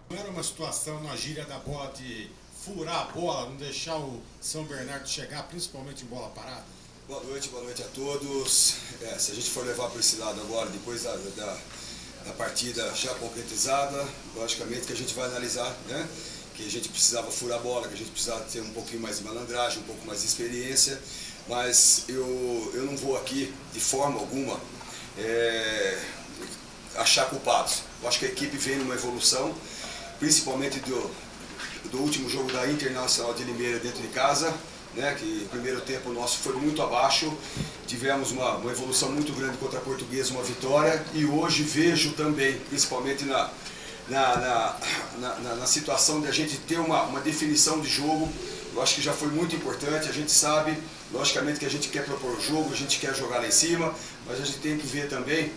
[SPEAKER 19] Não era uma situação na gíria da bola de furar a bola, não deixar o São Bernardo chegar, principalmente em bola parada?
[SPEAKER 20] Boa noite a todos. Se a gente for levar para esse lado agora, depois da partida já concretizada, logicamente que a gente vai analisar, né? Que a gente precisava furar a bola, que a gente precisava ter um pouquinho mais de malandragem, um pouco mais de experiência, mas eu não vou aqui, de forma alguma, achar culpados. Eu acho que a equipe vem numa evolução, principalmente do último jogo da Internacional de Limeira dentro de casa, né, que o primeiro tempo nosso foi muito abaixo, tivemos uma evolução muito grande contra a Portuguesa, uma vitória, e hoje vejo também, principalmente na situação de a gente ter uma definição de jogo. Eu acho que já foi muito importante, a gente sabe, logicamente que a gente quer propor o jogo, a gente quer jogar lá em cima, mas a gente tem que ver também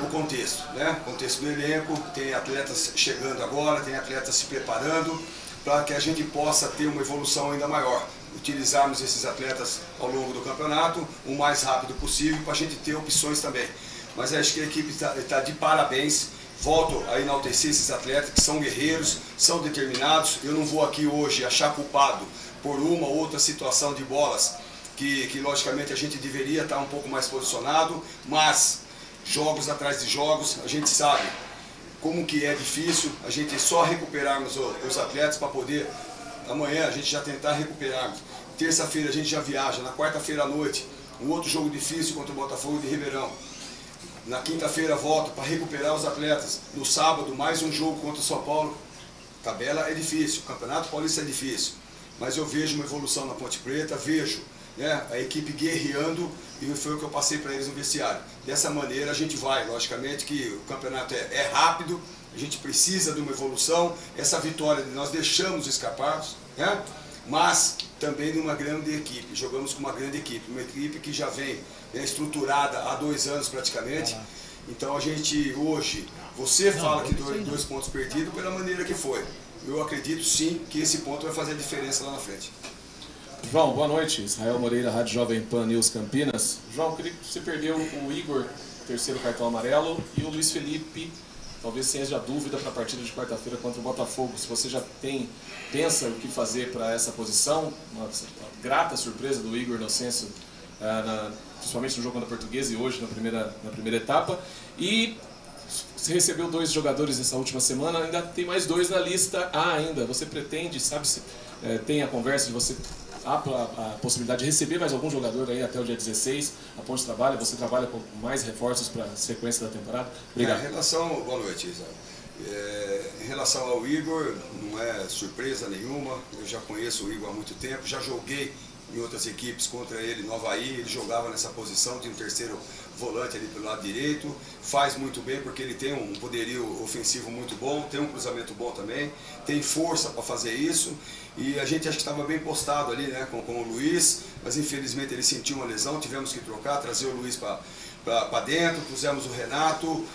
[SPEAKER 20] o contexto, né? O contexto do elenco, tem atletas chegando agora, tem atletas se preparando, para que a gente possa ter uma evolução ainda maior. Utilizarmos esses atletas ao longo do campeonato o mais rápido possível, para a gente ter opções também. Mas acho que a equipe está de parabéns. Volto a enaltecer esses atletas que são guerreiros, são determinados. Eu não vou aqui hoje achar culpado por uma ou outra situação de bolas que logicamente a gente deveria estar um pouco mais posicionado, mas jogos atrás de jogos, a gente sabe como que é difícil a gente só recuperarmos os atletas para poder amanhã a gente já tentar recuperarmos. Terça-feira a gente já viaja, na quarta-feira à noite um outro jogo difícil contra o Botafogo de Ribeirão. Na quinta-feira volta para recuperar os atletas. No sábado, mais um jogo contra o São Paulo. Tabela é difícil, o Campeonato Paulista é difícil. Mas eu vejo uma evolução na Ponte Preta, vejo, né, a equipe guerreando, e foi o que eu passei para eles no vestiário. Dessa maneira a gente vai, logicamente que o campeonato é rápido, a gente precisa de uma evolução. Essa vitória nós deixamos escaparmos, né? Mas também numa grande equipe, jogamos com uma grande equipe, uma equipe que já vem estruturada há 2 anos praticamente, Então a gente hoje, você fala que 2 pontos perdidos pela maneira que foi. Eu acredito sim que esse ponto vai fazer a diferença lá na frente.
[SPEAKER 21] João, boa noite. Israel Moreira, Rádio Jovem Pan News Campinas. João, queria que você perdeu o Igor, terceiro cartão amarelo, e o Luiz Felipe, talvez seja dúvida para a partida de quarta-feira contra o Botafogo. Se você já pensa o que fazer para essa posição, uma grata surpresa do Igor Inocêncio, principalmente no jogo contra a Portuguesa e hoje na primeira etapa. E você recebeu 2 jogadores nessa última semana, ainda tem mais 2 na lista ainda. Você pretende, sabe, se tem a conversa de você... Há a possibilidade de receber mais algum jogador aí até o dia 16, a Ponte trabalha, você trabalha com mais reforços para a sequência da temporada? Obrigado.
[SPEAKER 20] Boa noite, Isa. Em relação ao Igor, não é surpresa nenhuma, eu já conheço o Igor há muito tempo, já joguei em outras equipes contra ele no Avaí, ele jogava nessa posição, tem um terceiro volante ali pelo lado direito, faz muito bem porque ele tem um poderio ofensivo muito bom, tem um cruzamento bom também, tem força para fazer isso, e a gente acho que estava bem postado ali, né, com o Luiz, mas infelizmente ele sentiu uma lesão, tivemos que trocar, trazer o Luiz para dentro, pusemos o Renato,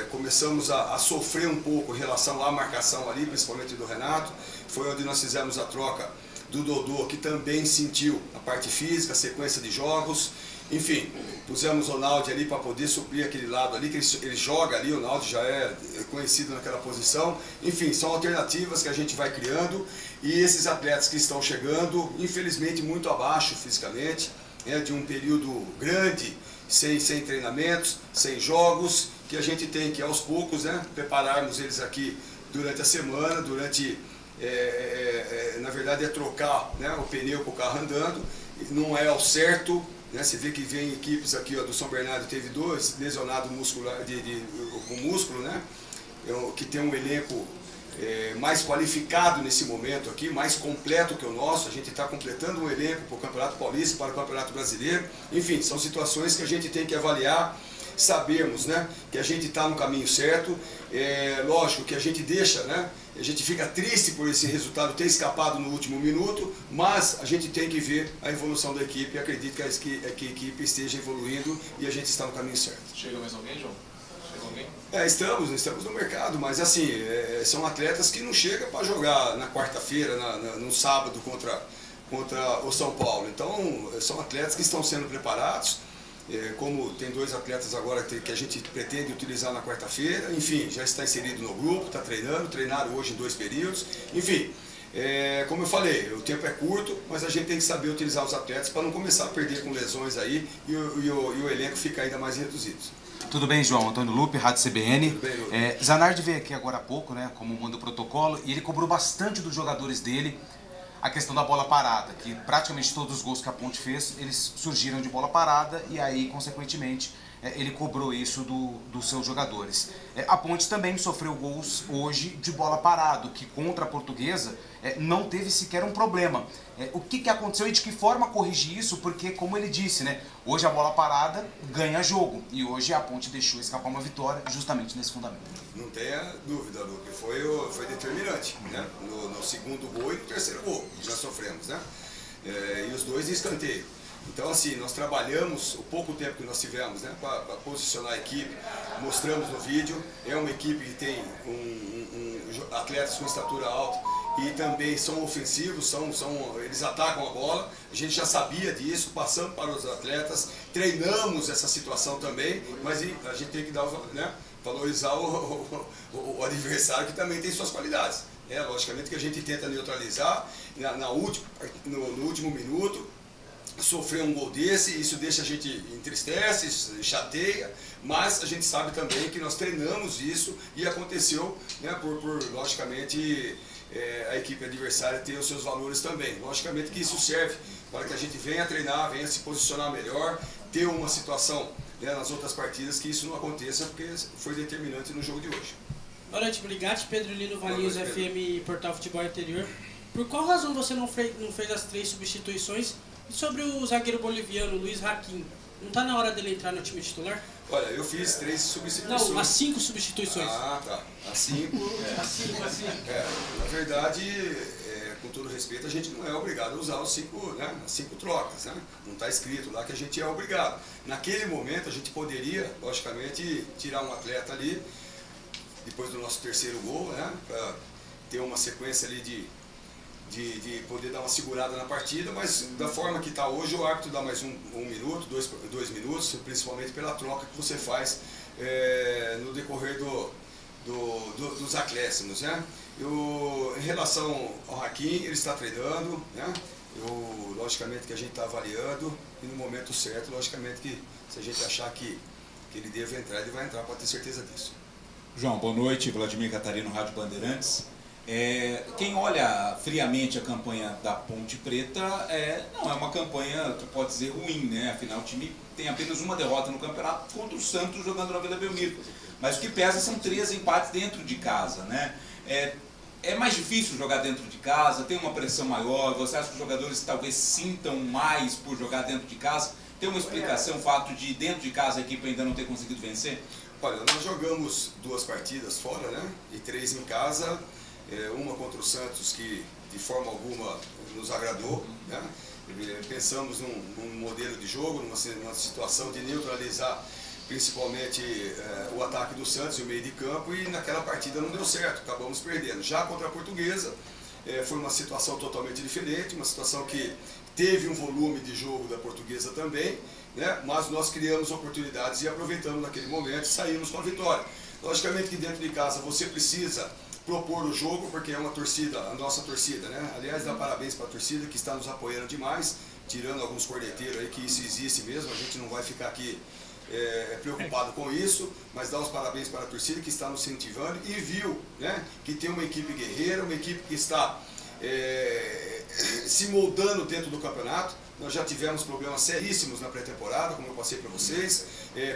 [SPEAKER 20] começamos a sofrer um pouco em relação à marcação ali, principalmente do Renato, foi onde nós fizemos a troca do Dodô, que também sentiu a parte física, a sequência de jogos, enfim, pusemos o Naldi ali para poder suprir aquele lado ali, que ele joga ali, o Naldi já é conhecido naquela posição, enfim, são alternativas que a gente vai criando, e esses atletas que estão chegando, infelizmente muito abaixo fisicamente, de um período grande, sem treinamentos, sem jogos, que a gente tem que aos poucos, né, prepararmos eles aqui durante a semana, na verdade é trocar, né, o pneu para o carro andando, não é ao certo, né, você vê que vem equipes aqui, ó, do São Bernardo teve 2 lesionados com músculo, né, que tem um elenco mais qualificado nesse momento aqui, mais completo que o nosso, a gente está completando um elenco para o Campeonato Paulista, para o Campeonato Brasileiro, enfim, são situações que a gente tem que avaliar, sabermos, né, que a gente está no caminho certo, lógico que a gente deixa, né, a gente fica triste por esse resultado ter escapado no último minuto, mas a gente tem que ver a evolução da equipe e acredito que a equipe esteja evoluindo e a gente está no caminho certo.
[SPEAKER 21] Chega mais alguém, João? Chega alguém?
[SPEAKER 20] Estamos no mercado, mas assim, são atletas que não chegam para jogar na quarta-feira, no sábado contra o São Paulo. Então, são atletas que estão sendo preparados. Como tem 2 atletas agora que a gente pretende utilizar na quarta-feira, enfim, já está inserido no grupo, está treinaram hoje em 2 períodos, enfim, como eu falei, o tempo é curto, mas a gente tem que saber utilizar os atletas para não começar a perder com lesões aí e o elenco fica ainda mais reduzido.
[SPEAKER 22] Tudo bem, João? Antônio Lupe, Rádio CBN.
[SPEAKER 20] Tudo bem, Lupe.
[SPEAKER 22] Zanardi veio aqui agora há pouco, né, como manda o protocolo, e ele cobrou bastante dos jogadores dele a questão da bola parada, que praticamente todos os gols que a Ponte fez, eles surgiram de bola parada e aí, consequentemente, ele cobrou isso dos seus jogadores. A Ponte também sofreu gols hoje de bola parada, que contra a Portuguesa não teve sequer um problema. O que aconteceu e de que forma corrigir isso? Porque, como ele disse, né, hoje a bola parada ganha jogo e hoje a Ponte deixou escapar uma vitória justamente nesse fundamento.
[SPEAKER 20] Não tenha dúvida, Lupe, foi determinante, né? No segundo gol e no terceiro gol que nós sofremos, né? E os 2 de escanteio. Então, assim, nós trabalhamos o pouco tempo que nós tivemos, né, para posicionar a equipe, mostramos no vídeo, é uma equipe que tem atletas com estatura alta e também são ofensivos, eles atacam a bola, a gente já sabia disso, passamos para os atletas, treinamos essa situação também, mas a gente tem que dar, né, valorizar o adversário que também tem suas qualidades. Logicamente que a gente tenta neutralizar no último minuto, sofrer um gol desse, isso deixa a gente entristece, chateia, mas a gente sabe também que nós treinamos isso e aconteceu, né, por logicamente a equipe adversária ter os seus valores também. Logicamente que isso serve para que a gente venha treinar, venha se posicionar melhor, ter uma situação, né, nas outras partidas que isso não aconteça, porque foi determinante no jogo de hoje.
[SPEAKER 23] Boa noite, obrigado. Pedro Lino, Valinhos FM e Portal Futebol Interior. Por qual razão você não fez as 3 substituições? E sobre o zagueiro boliviano, Luiz Hakim, não está na hora dele entrar no time titular?
[SPEAKER 20] Olha, eu fiz 3 substituições.
[SPEAKER 23] Não, as 5 substituições.
[SPEAKER 20] Ah, tá. As 5.
[SPEAKER 23] As 5.
[SPEAKER 20] Na verdade, com todo respeito, a gente não é obrigado a usar os 5, né, as 5 trocas, né? Não está escrito lá que a gente é obrigado. Naquele momento a gente poderia, logicamente, tirar um atleta ali, depois do nosso terceiro gol, né, para ter uma sequência ali de poder dar uma segurada na partida, mas da forma que está hoje, o árbitro dá mais um minuto, dois minutos, principalmente pela troca que você faz no decorrer dos acréscimos, né? Em relação ao Hakim, ele está treinando, né? Logicamente que a gente está avaliando e no momento certo, logicamente que se a gente achar que ele deve entrar, ele vai entrar, pode ter certeza disso.
[SPEAKER 6] João, boa noite, Vladimir Catarino, Rádio Bandeirantes. Quem olha friamente a campanha da Ponte Preta, não é uma campanha, tu pode dizer, ruim, né? Afinal, o time tem apenas uma derrota no campeonato contra o Santos jogando na Vila Belmiro. Mas o que pesa são 3 empates dentro de casa, né? É mais difícil jogar dentro de casa, tem uma pressão maior, você acha que os jogadores talvez sintam mais por jogar dentro de casa? Tem uma explicação o fato de dentro de casa a equipe ainda não ter conseguido vencer?
[SPEAKER 20] Olha, nós jogamos 2 partidas fora, né? E 3 em casa. Uma contra o Santos que de forma alguma nos agradou, né? Pensamos num modelo de jogo, numa situação de neutralizar principalmente o ataque do Santos e o meio de campo, e naquela partida não deu certo, acabamos perdendo. Já contra a Portuguesa foi uma situação totalmente diferente, uma situação que teve um volume de jogo da Portuguesa também, né? Mas nós criamos oportunidades e aproveitamos naquele momento e saímos com a vitória. Logicamente que dentro de casa você precisa propor o jogo, porque é uma torcida, a nossa torcida, né? Aliás, dá parabéns para a torcida que está nos apoiando demais, tirando alguns corneteiros aí, que isso existe mesmo, a gente não vai ficar aqui preocupado com isso, mas dá os parabéns para a torcida que está nos incentivando e viu, né, que tem uma equipe guerreira, uma equipe que está se moldando dentro do campeonato. Nós já tivemos problemas seríssimos na pré-temporada, como eu passei para vocês,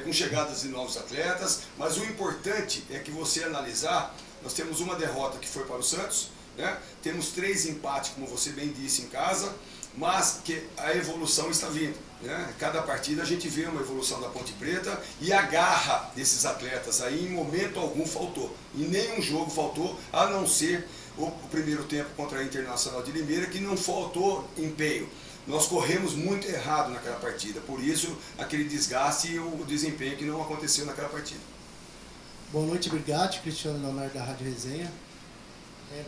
[SPEAKER 20] com chegadas de novos atletas, mas o importante é que você analisar. Nós temos uma derrota que foi para o Santos, né? Temos 3 empates, como você bem disse, em casa, mas que a evolução está vindo, né? Cada partida a gente vê uma evolução da Ponte Preta e a garra desses atletas aí em momento algum faltou. Em nenhum jogo faltou, a não ser o primeiro tempo contra a Internacional de Limeira, que não faltou empenho. Nós corremos muito errado naquela partida, por isso aquele desgaste e o desempenho que não aconteceu naquela partida.
[SPEAKER 12] Boa noite, Brigatti, Cristiano Leonardo da Rádio Resenha.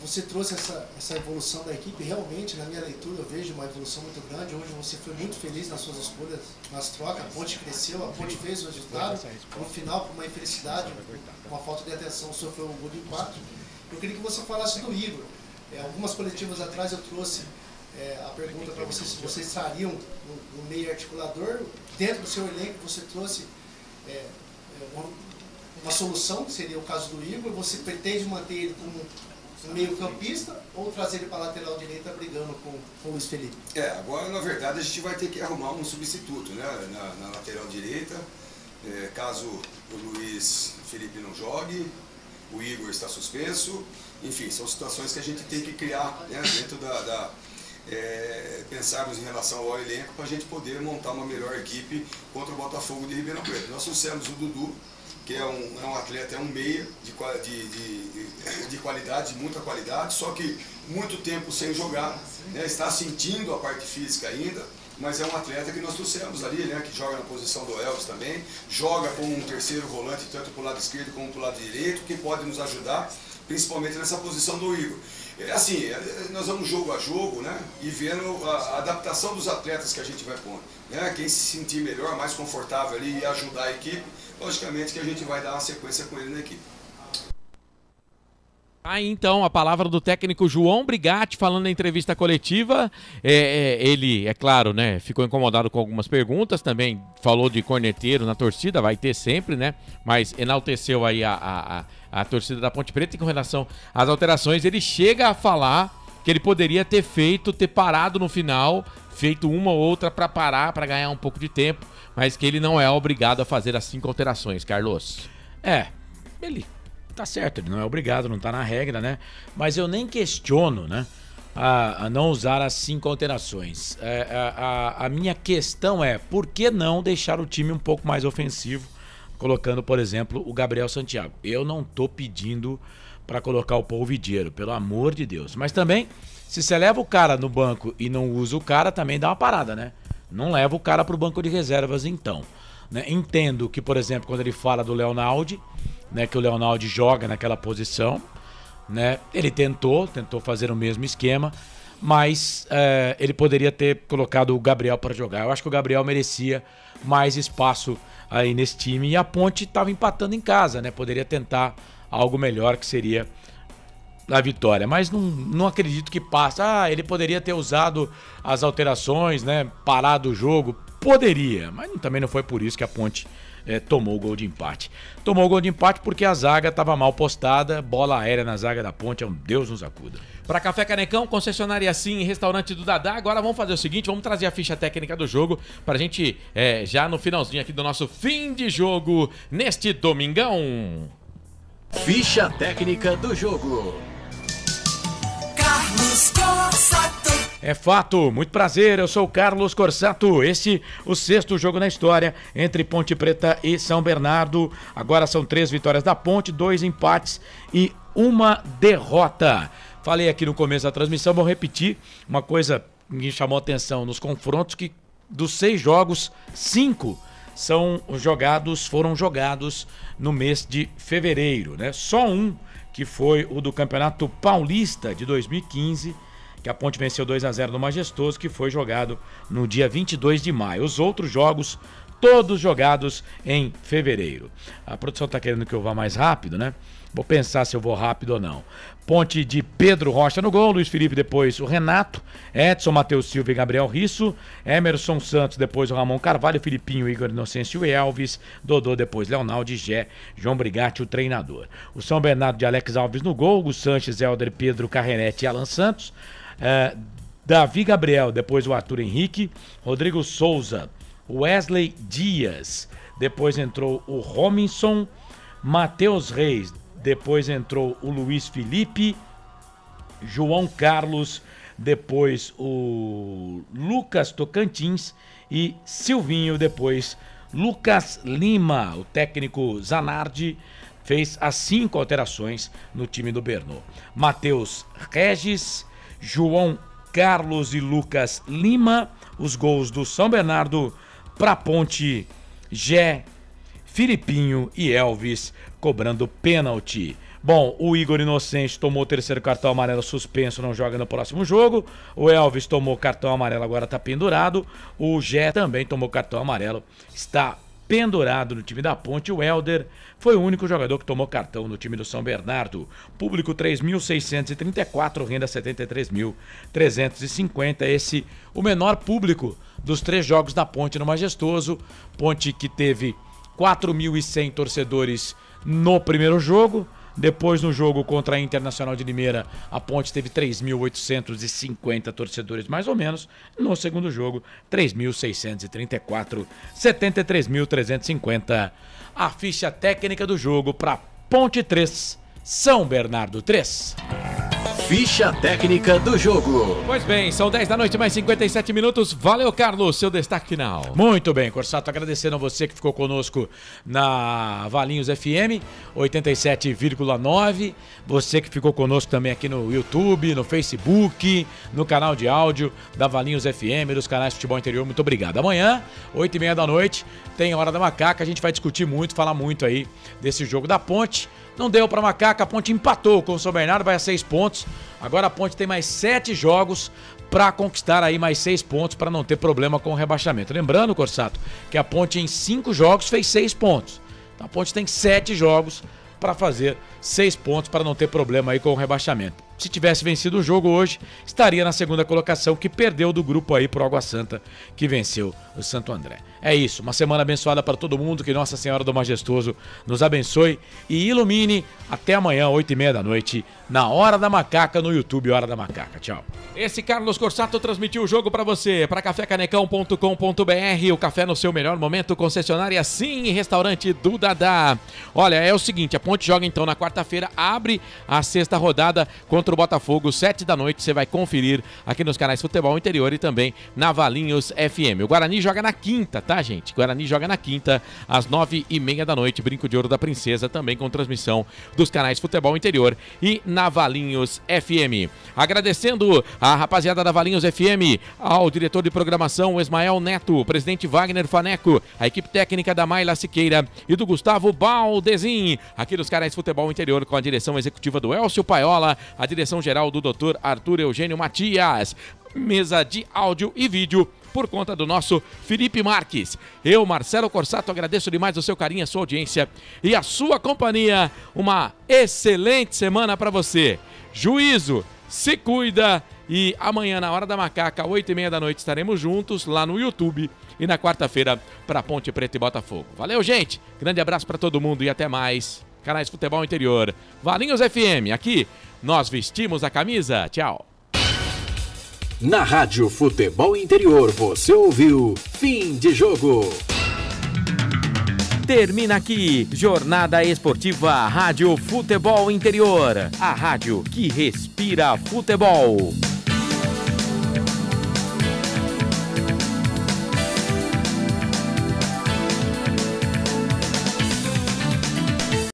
[SPEAKER 12] Você trouxe essa evolução da equipe, realmente, na minha leitura, eu vejo uma evolução muito grande. Hoje você foi muito feliz nas suas escolhas, nas trocas, a Ponte cresceu, a Ponte fez o resultado. No final, por uma infelicidade, uma falta de atenção, sofreu um gol de empate. Eu queria que você falasse do Igor. Algumas coletivas atrás eu trouxe a pergunta para você se vocês trariam um meio articulador. Dentro do seu elenco, você trouxe uma solução, que seria o caso do Igor. Você pretende manter ele como um meio campista ou trazer ele para a lateral direita brigando com o Luiz Felipe?
[SPEAKER 20] Agora na verdade a gente vai ter que arrumar um substituto, né, na lateral direita, caso o Luiz Felipe não jogue, o Igor está suspenso, enfim, são situações que a gente tem que criar, né, dentro pensarmos em relação ao elenco para a gente poder montar uma melhor equipe contra o Botafogo de Ribeirão Preto. Nós trouxemos o Dudu, que é um atleta, é um meia de qualidade, de muita qualidade, só que muito tempo sem jogar, né, está sentindo a parte física ainda, mas é um atleta que nós trouxemos ali, né, que joga na posição do Elvis também, joga como um terceiro volante, tanto para o lado esquerdo como para o lado direito, que pode nos ajudar, principalmente nessa posição do Igor. Assim, nós vamos jogo a jogo, né, e vendo a adaptação dos atletas que a gente vai pôr, né, quem se sentir melhor, mais confortável ali e ajudar a equipe, logicamente que a gente vai dar uma sequência com ele na equipe.
[SPEAKER 7] Aí então a palavra do técnico João Brigatti falando na entrevista coletiva. Ele, é claro, né, ficou incomodado com algumas perguntas, também falou de corneteiro na torcida, vai ter sempre, né, mas enalteceu aí a torcida da Ponte Preta. E com relação às alterações, ele chega a falar que ele poderia ter parado no final, feito uma ou outra para parar, para ganhar um pouco de tempo, mas que ele não é obrigado a fazer as 5 alterações, Carlos.
[SPEAKER 1] Ele tá certo, ele não é obrigado, não tá na regra, né? Mas eu nem questiono, né, a não usar as 5 alterações. A minha questão é, por que não deixar o time um pouco mais ofensivo, colocando, por exemplo, o Gabriel Santiago? Eu não tô pedindo para colocar o Paul Vidiero, pelo amor de Deus. Mas também Se você leva o cara no banco e não usa o cara, também dá uma parada, né? Não leva o cara pro banco de reservas, então. Né? Entendo que, por exemplo, quando ele fala do Leonaldi, né, que o Leonaldi joga naquela posição, né? Ele tentou fazer o mesmo esquema, mas ele poderia ter colocado o Gabriel para jogar. Eu acho que o Gabriel merecia mais espaço aí nesse time, e a Ponte estava empatando em casa, né? Poderia tentar algo melhor, que seria a vitória, mas não acredito que passe. Ele poderia ter usado as alterações, né? Parado o jogo, poderia, mas também não foi por isso que a Ponte tomou o gol de empate. Tomou o gol de empate porque a zaga estava mal postada, bola aérea na zaga da Ponte, é um Deus nos acuda.
[SPEAKER 7] Para Café Canecão, concessionária Sim, restaurante do Dadá. Agora vamos fazer o seguinte, vamos trazer a ficha técnica do jogo pra gente, já no finalzinho aqui do nosso fim de jogo, neste domingão.
[SPEAKER 4] Ficha técnica do jogo.
[SPEAKER 3] Carlos Corsato.
[SPEAKER 1] É fato, muito prazer, eu sou o Carlos Corsato. Esse, o 6º jogo na história entre Ponte Preta e São Bernardo. Agora são 3 vitórias da Ponte, 2 empates e 1 derrota. Falei aqui no começo da transmissão, vou repetir uma coisa que me chamou a atenção nos confrontos, que dos 6 jogos, 5 foram jogados no mês de fevereiro, né? Só um, que foi o do Campeonato Paulista de 2015, que a Ponte venceu 2-0 no Majestoso, que foi jogado no dia 22 de maio. Os outros jogos, todos jogados em fevereiro. A produção está querendo que eu vá mais rápido, né? Vou pensar se eu vou rápido ou não. Ponte de Pedro Rocha no gol, Luiz Felipe depois o Renato, Edson, Matheus Silva e Gabriel Risso, Emerson Santos depois o Ramon Carvalho, Filipinho, Igor Inocêncio e Elvis, Dodô depois Leonaldi, Gé, João Brigatti, o treinador. O São Bernardo de Alex Alves no gol, Hugo Sanches, Helder, Pedro, Carrenete e Alan Santos, Davi Gabriel, depois o Arthur Henrique, Rodrigo Souza, Wesley Dias, depois entrou o Robinson, Matheus Reis, depois entrou o Luiz Felipe, João Carlos, depois o Lucas Tocantins e Silvinho, depois Lucas Lima. O técnico Zanardi fez as 5 alterações no time do Bernô. Matheus Regis, João Carlos e Lucas Lima. Os gols do São Bernardo para Ponte, Gé, Filipinho e Elvis cobrando pênalti. Bom, o Igor Inocente tomou o 3º cartão amarelo suspenso, não joga no próximo jogo. O Elvis tomou cartão amarelo, agora está pendurado. O Gé também tomou cartão amarelo, está pendurado no time da Ponte. O Helder foi o único jogador que tomou cartão no time do São Bernardo. Público 3.634, renda 73.350. Esse o menor público dos 3 jogos da Ponte no Majestoso. Ponte que teve 4.100 torcedores no primeiro jogo. Depois, no jogo contra a Internacional de Limeira, a Ponte teve 3.850 torcedores, mais ou menos. No segundo jogo, 3.634, 73.350. A ficha técnica do jogo para Ponte 3, São Bernardo 3.
[SPEAKER 4] Ficha técnica do jogo.
[SPEAKER 7] Pois bem, são 10 da noite, mais 57 minutos. Valeu, Carlos, seu destaque final.
[SPEAKER 1] Muito bem, Corsato, agradecendo a você que ficou conosco na Valinhos FM 87,9. Você que ficou conosco também aqui no YouTube, no Facebook, no canal de áudio da Valinhos FM, dos canais de Futebol Interior. Muito obrigado. Amanhã, 8h30 da noite, tem Hora da Macaca. A gente vai discutir muito, falar muito aí desse jogo da Ponte. Não deu para Macaca, a Ponte empatou com o São Bernardo, vai a 6 pontos. Agora a Ponte tem mais 7 jogos para conquistar aí mais 6 pontos para não ter problema com o rebaixamento. Lembrando, Corsato, que a Ponte em 5 jogos fez 6 pontos. Então a Ponte tem 7 jogos para fazer 6 pontos para não ter problema aí com o rebaixamento. Se tivesse vencido o jogo hoje, estaria na 2ª colocação, que perdeu do grupo aí pro Água Santa, que venceu o Santo André. É isso, uma semana abençoada para todo mundo, que Nossa Senhora do Majestoso nos abençoe e ilumine. Até amanhã, 8h30 da noite, na Hora da Macaca, no YouTube Hora da Macaca. Tchau.
[SPEAKER 7] Esse Carlos Corsato transmitiu o jogo para você, para cafécanecão.com.br, o café no seu melhor momento, concessionária Sim, restaurante do Dadá. Olha, é o seguinte, a Ponte joga então na quarta quarta-feira abre a sexta rodada contra o Botafogo, 7 da noite. Você vai conferir aqui nos canais Futebol Interior e também na Valinhos FM. O Guarani joga na quinta, tá, gente? Guarani joga na quinta, às 9h30 da noite. Brinco de Ouro da Princesa, também com transmissão dos canais Futebol Interior e na Valinhos FM. Agradecendo a rapaziada da Valinhos FM, ao diretor de programação Ismael Neto, presidente Wagner Faneco, a equipe técnica da Mayla Siqueira e do Gustavo Baldezin, aqui dos canais Futebol Interior, com a direção executiva do Elcio Paiola, a direção geral do Dr. Arthur Eugênio Matias, mesa de áudio e vídeo por conta do nosso Felipe Marques. Eu, Marcelo Corsato, agradeço demais o seu carinho, a sua audiência e a sua companhia. Uma excelente semana para você. Juízo, se cuida e amanhã, na Hora da Macaca, 8h30 da noite, estaremos juntos lá no YouTube e na quarta-feira para Ponte Preta e Botafogo. Valeu, gente. Grande abraço para todo mundo e até mais. Canais Futebol Interior. Valinhos FM. Aqui, nós vestimos a camisa. Tchau.
[SPEAKER 4] Na Rádio Futebol Interior, você ouviu Fim de Jogo.
[SPEAKER 7] Termina aqui, Jornada Esportiva Rádio Futebol Interior. A rádio que respira futebol.